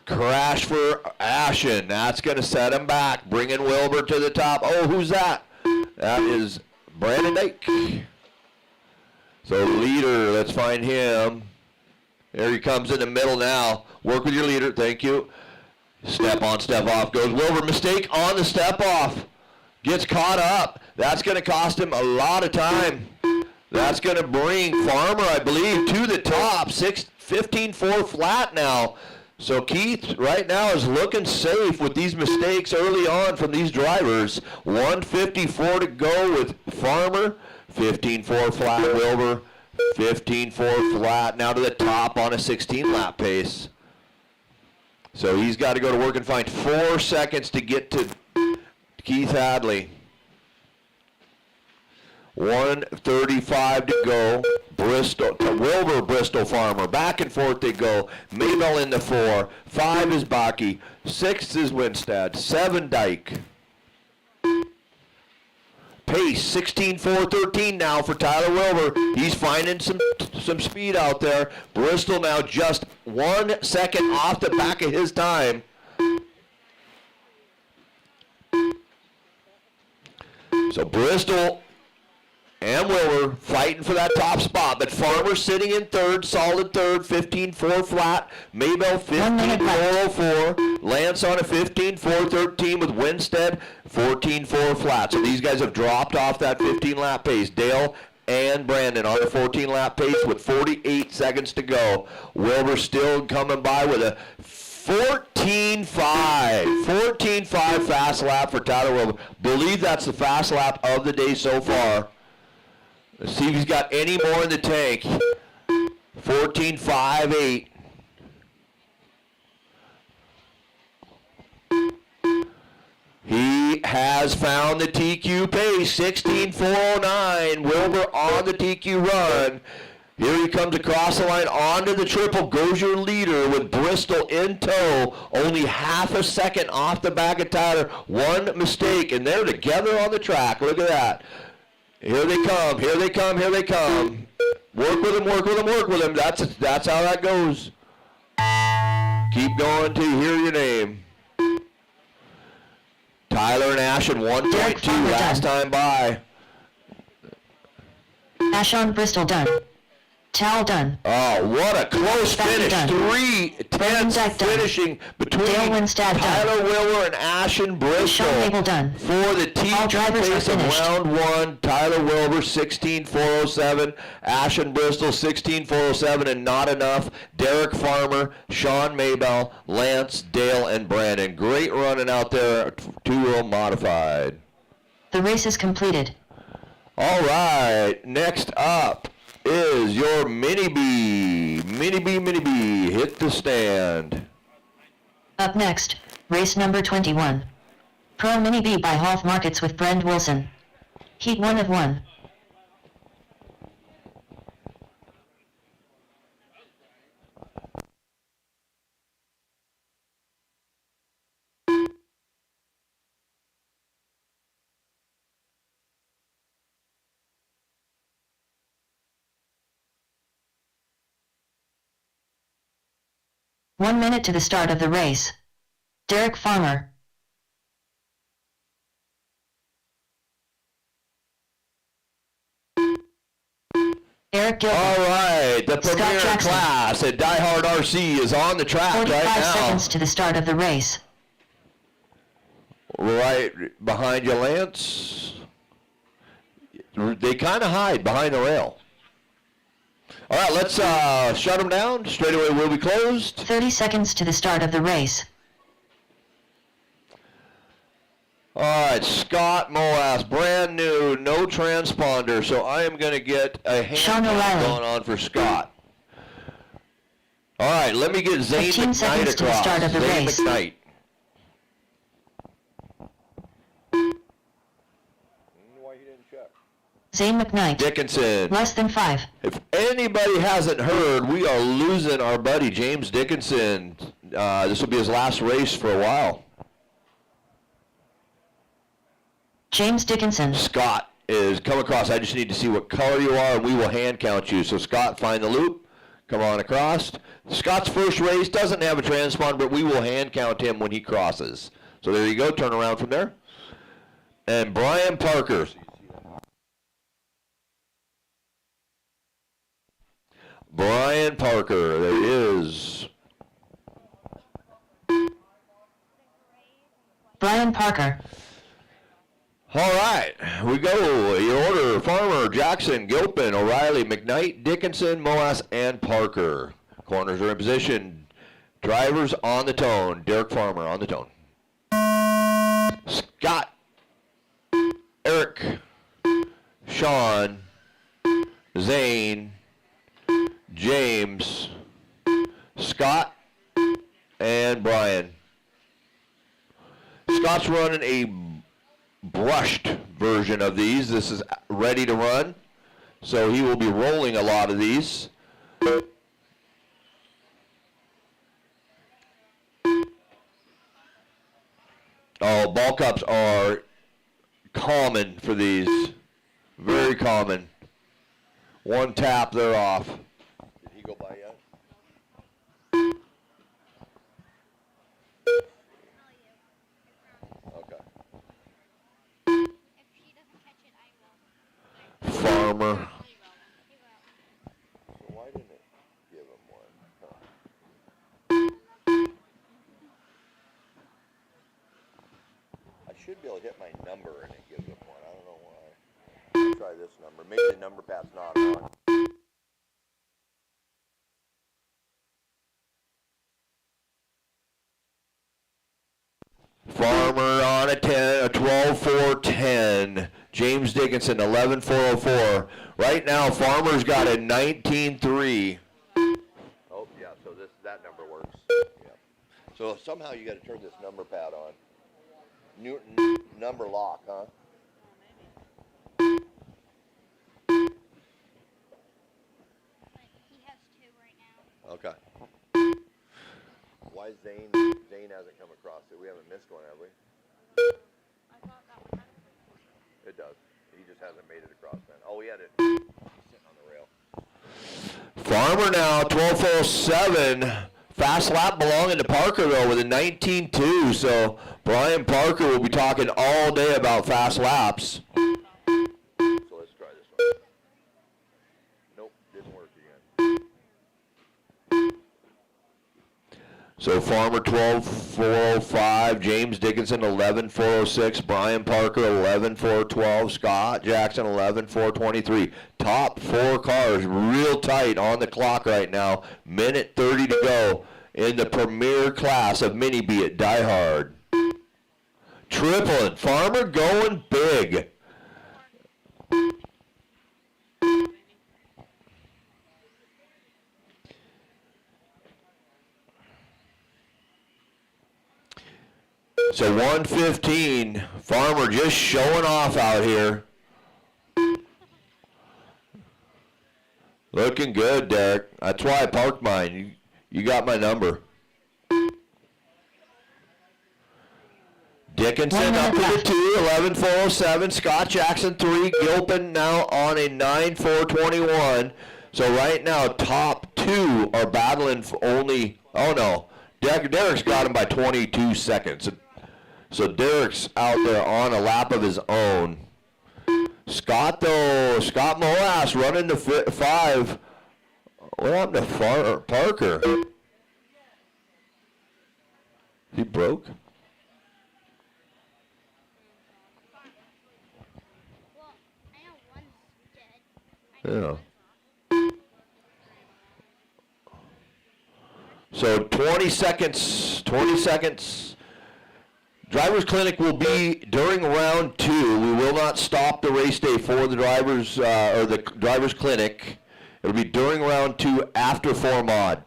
Crash for Ashen. That's going to set him back. Bringing Wilbur to the top. Oh, who's that? That is Brandon Dyke. So leader, let's find him. There he comes in the middle now. Work with your leader, thank you. Step on, step off goes Wilbur. Mistake on the step off. Gets caught up. That's going to cost him a lot of time. That's going to bring Farmer, I believe, to the top. 15-4 flat now. So Keith right now is looking safe with these mistakes early on from these drivers. 154 to go with Farmer. 15-4 flat Wilbur. 15-4 flat now to the top on a 16-lap pace. So he's got to go to work and find 4 seconds to get to Keith Hadley. 1:35 to go. Bristol, Wilbur, Bristol, Farmer. Back and forth they go. Maybell in the 4. 5 is Baki. 6 is Winstead. 7 Dyke. Pace 16-4-13 now for Tyler Wilbur. He's finding some speed out there. Bristol now just 1 second off the back of his time. So Bristol and Wilbur fighting for that top spot, but Farmer sitting in third, solid third, 15-4 flat. Maybell 15-4-04. Lance on a 15-4-13 with Winstead 14-4 flat. So these guys have dropped off that 15-lap pace. Dale and Brandon on a 14-lap pace with 48 seconds to go. Wilbur still coming by with a 14-5 fast lap for Tyler Wilbur. Believe that's the fast lap of the day so far. Let's see if he's got any more in the tank. 14-5-8. He has found the TQ pace. 16-4-09. Wilbur on the TQ run. Here he comes across the line onto the triple. Goes your leader with Bristol in tow. Only half a second off the back of Tyler. One mistake, and they're together on the track. Look at that. Here they come, here they come, here they come. Work with them, work with them, work with them. That's how that goes. Keep going till you hear your name. Tyler and Ashen 1.2 last time by. Ashen Bristol done. Towel done. Oh, what a close Back finish. done. 3-10 Back done. finishing between Dale Winstead done. Tyler Willer and Ashen Bristol. Sean Mabel done. For the team All drivers are place of finished. round one, Tyler Wilbur 16.407, Ashen Bristol 16.407, and not enough. Derek Farmer, Sean Maybell, Lance, Dale, and Brandon. Great running out there, two-wheel modified. The race is completed. All right, next up is your Mini B. Mini B, hit the stand. Up next, race number 21. Pro Mini B by Hoff Markets with Brent Wilson. Heat 1 of 1. One minute to the start of the race. Derek Farmer. Eric Gilbert. All right, the Scott premier Jackson. class at DieHard RC is on the track right 45 now. seconds to the start of the race. Right behind you, Lance. They kind of hide behind the rail. All right, let's shut them down. Straightaway will be closed. 30 seconds to the start of the race. All right, Scott Moas, brand new, no transponder, so I am going to get a hand Sean count O'Reilly. going on for Scott. All right, let me get Zane 15 McKnight seconds to the across. start of the Zane race. McKnight. Zane McKnight. Dickinson. Less than 5. If anybody hasn't heard, we are losing our buddy James Dickinson. This will be his last race for a while. James Dickinson. Scott is come across. I just need to see what color you are, and we will hand count you. So Scott, find the loop. Come on across. Scott's first race doesn't have a transponder, but we will hand count him when he crosses. So there you go. Turn around from there. And Brian Parker. Brian Parker, there he is. Brian Parker. All right, we go. Your order: Farmer, Jackson, Gilpin, O'Reilly, McKnight, Dickinson, Moas, and Parker. Corners are in position. Drivers on the tone. Derek Farmer on the tone. Scott, Eric, Sean, Zane, James, Scott, and Brian. Scott's running a brushed version of these. This is ready to run, so he will be rolling a lot of these. Oh, ball cups are common for these. Very common. One tap, they're off. Did he go by yet? Okay. If she doesn't catch it, I will. Farmer. He will. So why didn't it give him one? Huh. I should be able to hit my number and it gives him one. I don't know why. I'll try this number. Maybe the number pad's not on. Farmer on a 10, a 12-4-10. James Dickinson, 11-4-04. Right now, Farmer's got a 19-3. Oh, yeah, so that number works. Yeah. So somehow you got to turn this number pad on. Number lock, huh? But he has 2 right now. Okay. Why Zane hasn't come across it? We haven't missed one, have we? I thought that one had It does. He just hasn't made it across then. Oh, he had it. He's sitting on the rail. Farmer now, 12.07. Fast lap belonging to Parker, though, with a 19.2. So Brian Parker will be talking all day about fast laps. So let's try this one. Nope, didn't work again. So Farmer 12,405, James Dickinson 11,406, Brian Parker 11,412, Scott Jackson 11,423. Top 4 cars real tight on the clock right now. Minute 30 to go in the premier class of Mini B at DieHard. Tripling, Farmer going big. So 115, Farmer just showing off out here. Looking good, Derek. That's why I parked mine. You got my number. Dickinson up to the 2, 11,407. Scott Jackson 3. Gilpin now on a 9,421. So right now, top 2 are battling for only, oh no, Derek's got him by 22 seconds. So Derek's out there on a lap of his own. Scott though, Scott Moas running the 5. What happened to Parker? He broke? Well, I know one's dead. Yeah. So 20 seconds. Drivers Clinic will be during round 2. We will not stop the race day for the drivers, or the Drivers Clinic. It'll be during round 2 after 4 mod.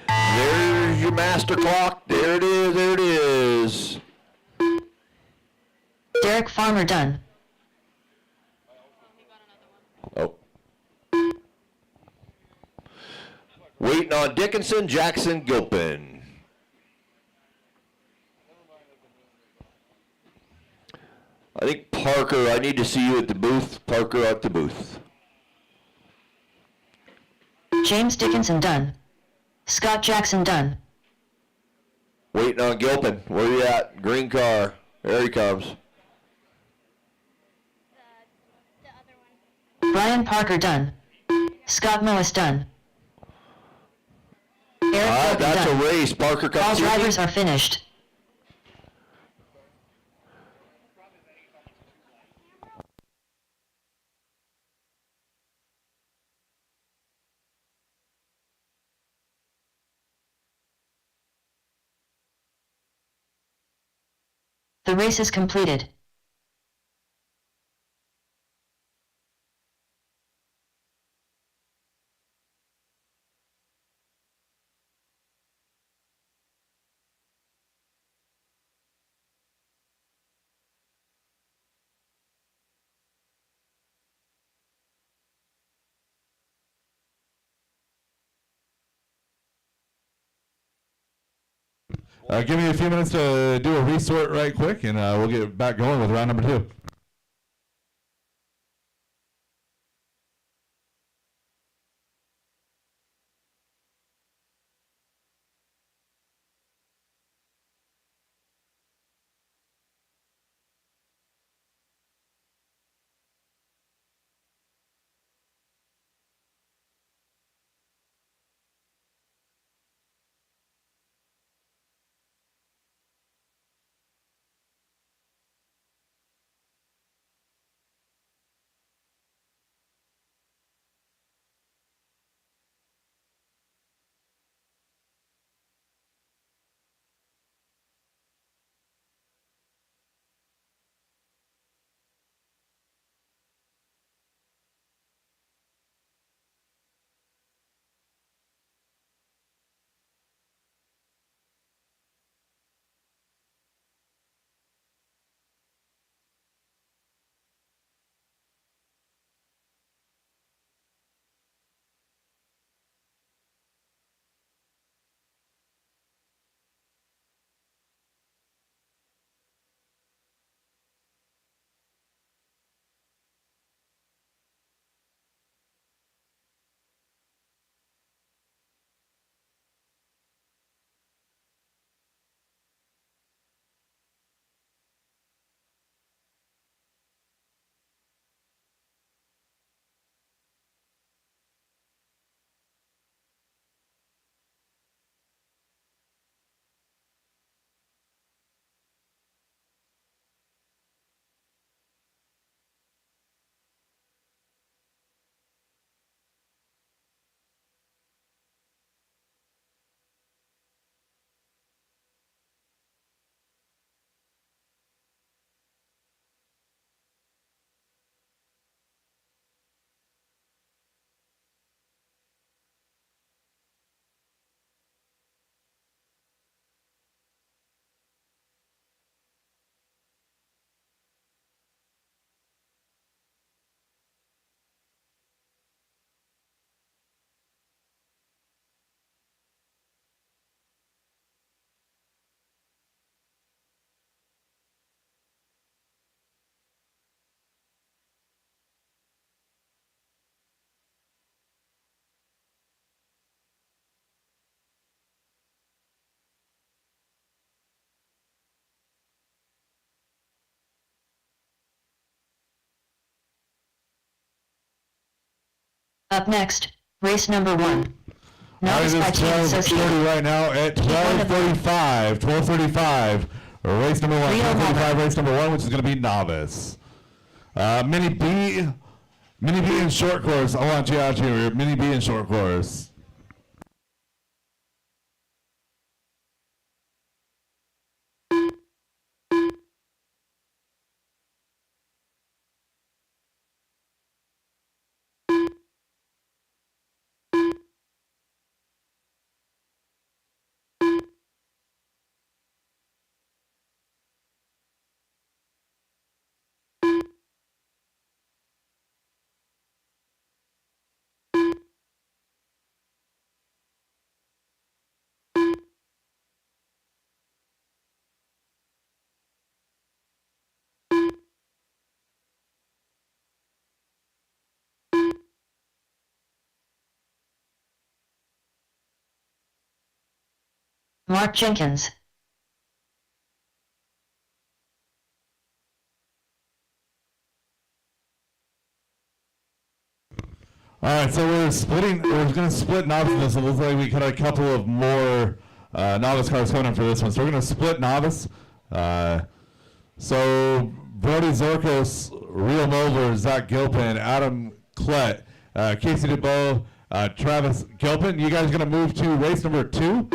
There's your master clock. There it is, there it is. Derek Farmer done. Oh. Waiting on Dickinson, Jackson, Gilpin. I think Parker, I need to see you at the booth. Parker at the booth. James Dickinson done. Scott Jackson done. Waiting on Gilpin. Where you at? Green car. There he comes. The other one. Brian Parker done. Scott Moas done. Eric All right, Gilpin that's done. a race. Parker All comes drivers are finished. The race is completed. Give me a few minutes to do a resort right quick, and we'll get back going with round number 2. Up next, race number 1. All right, Novice by it's team 12:30 association. right now at 12:35. Race number 1, Rio 12:35, Mother. race number 1, which is going to be novice. Mini B in short course. I want you out here. Mini B in short course. Mark Jenkins. All right, so we're going to split novice. It looks like we got a couple of more novice cars coming in for this one. So we're going to split novice. So Brody Zorkos, Rio Mulver, Zach Gilpin, Adam Klett, Casey DeBow, Travis Gilpin. You guys going to move to race number 2?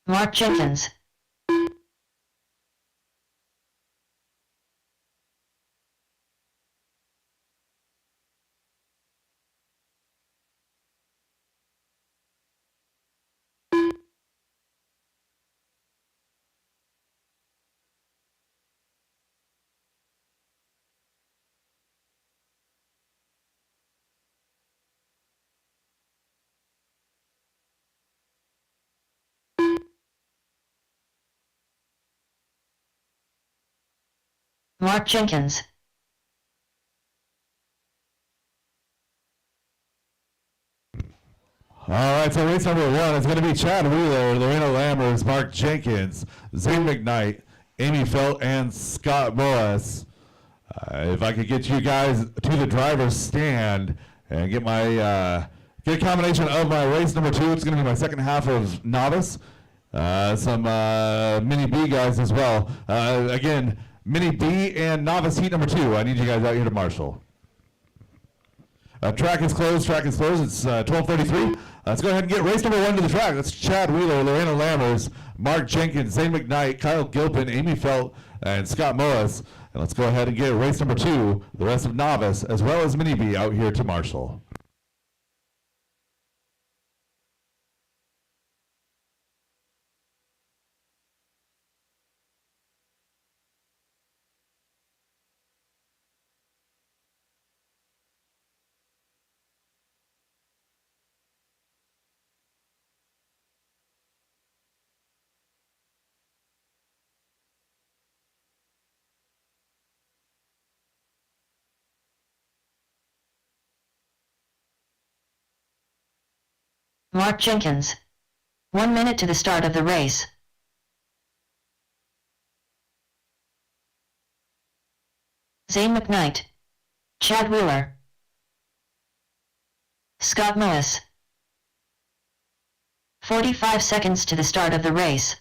Mark Jenkins. Mark Jenkins. All right, so race number 1 is going to be Chad Wheeler, Lorena Lammers, Mark Jenkins, Zane McKnight, Amy Felt, and Scott Boas. If I could get you guys to the driver's stand and get my get a combination of my race number 2, it's going to be my second half of novice. Some mini B guys as well. Again, mini B and novice heat number 2. I need you guys out here to marshal. Track is closed. It's 12:33. Let's go ahead and get race number 1 to the track. That's Chad Wheeler, Lorena Lammers, Mark Jenkins, Zane McKnight, Kyle Gilpin, Amy Felt, and Scott Moas. And let's go ahead and get race number 2, the rest of novice, as well as mini B out here to marshal. Mark Jenkins. 1 minute to the start of the race. Zane McKnight. Chad Wheeler. Scott Moas. 45 seconds to the start of the race.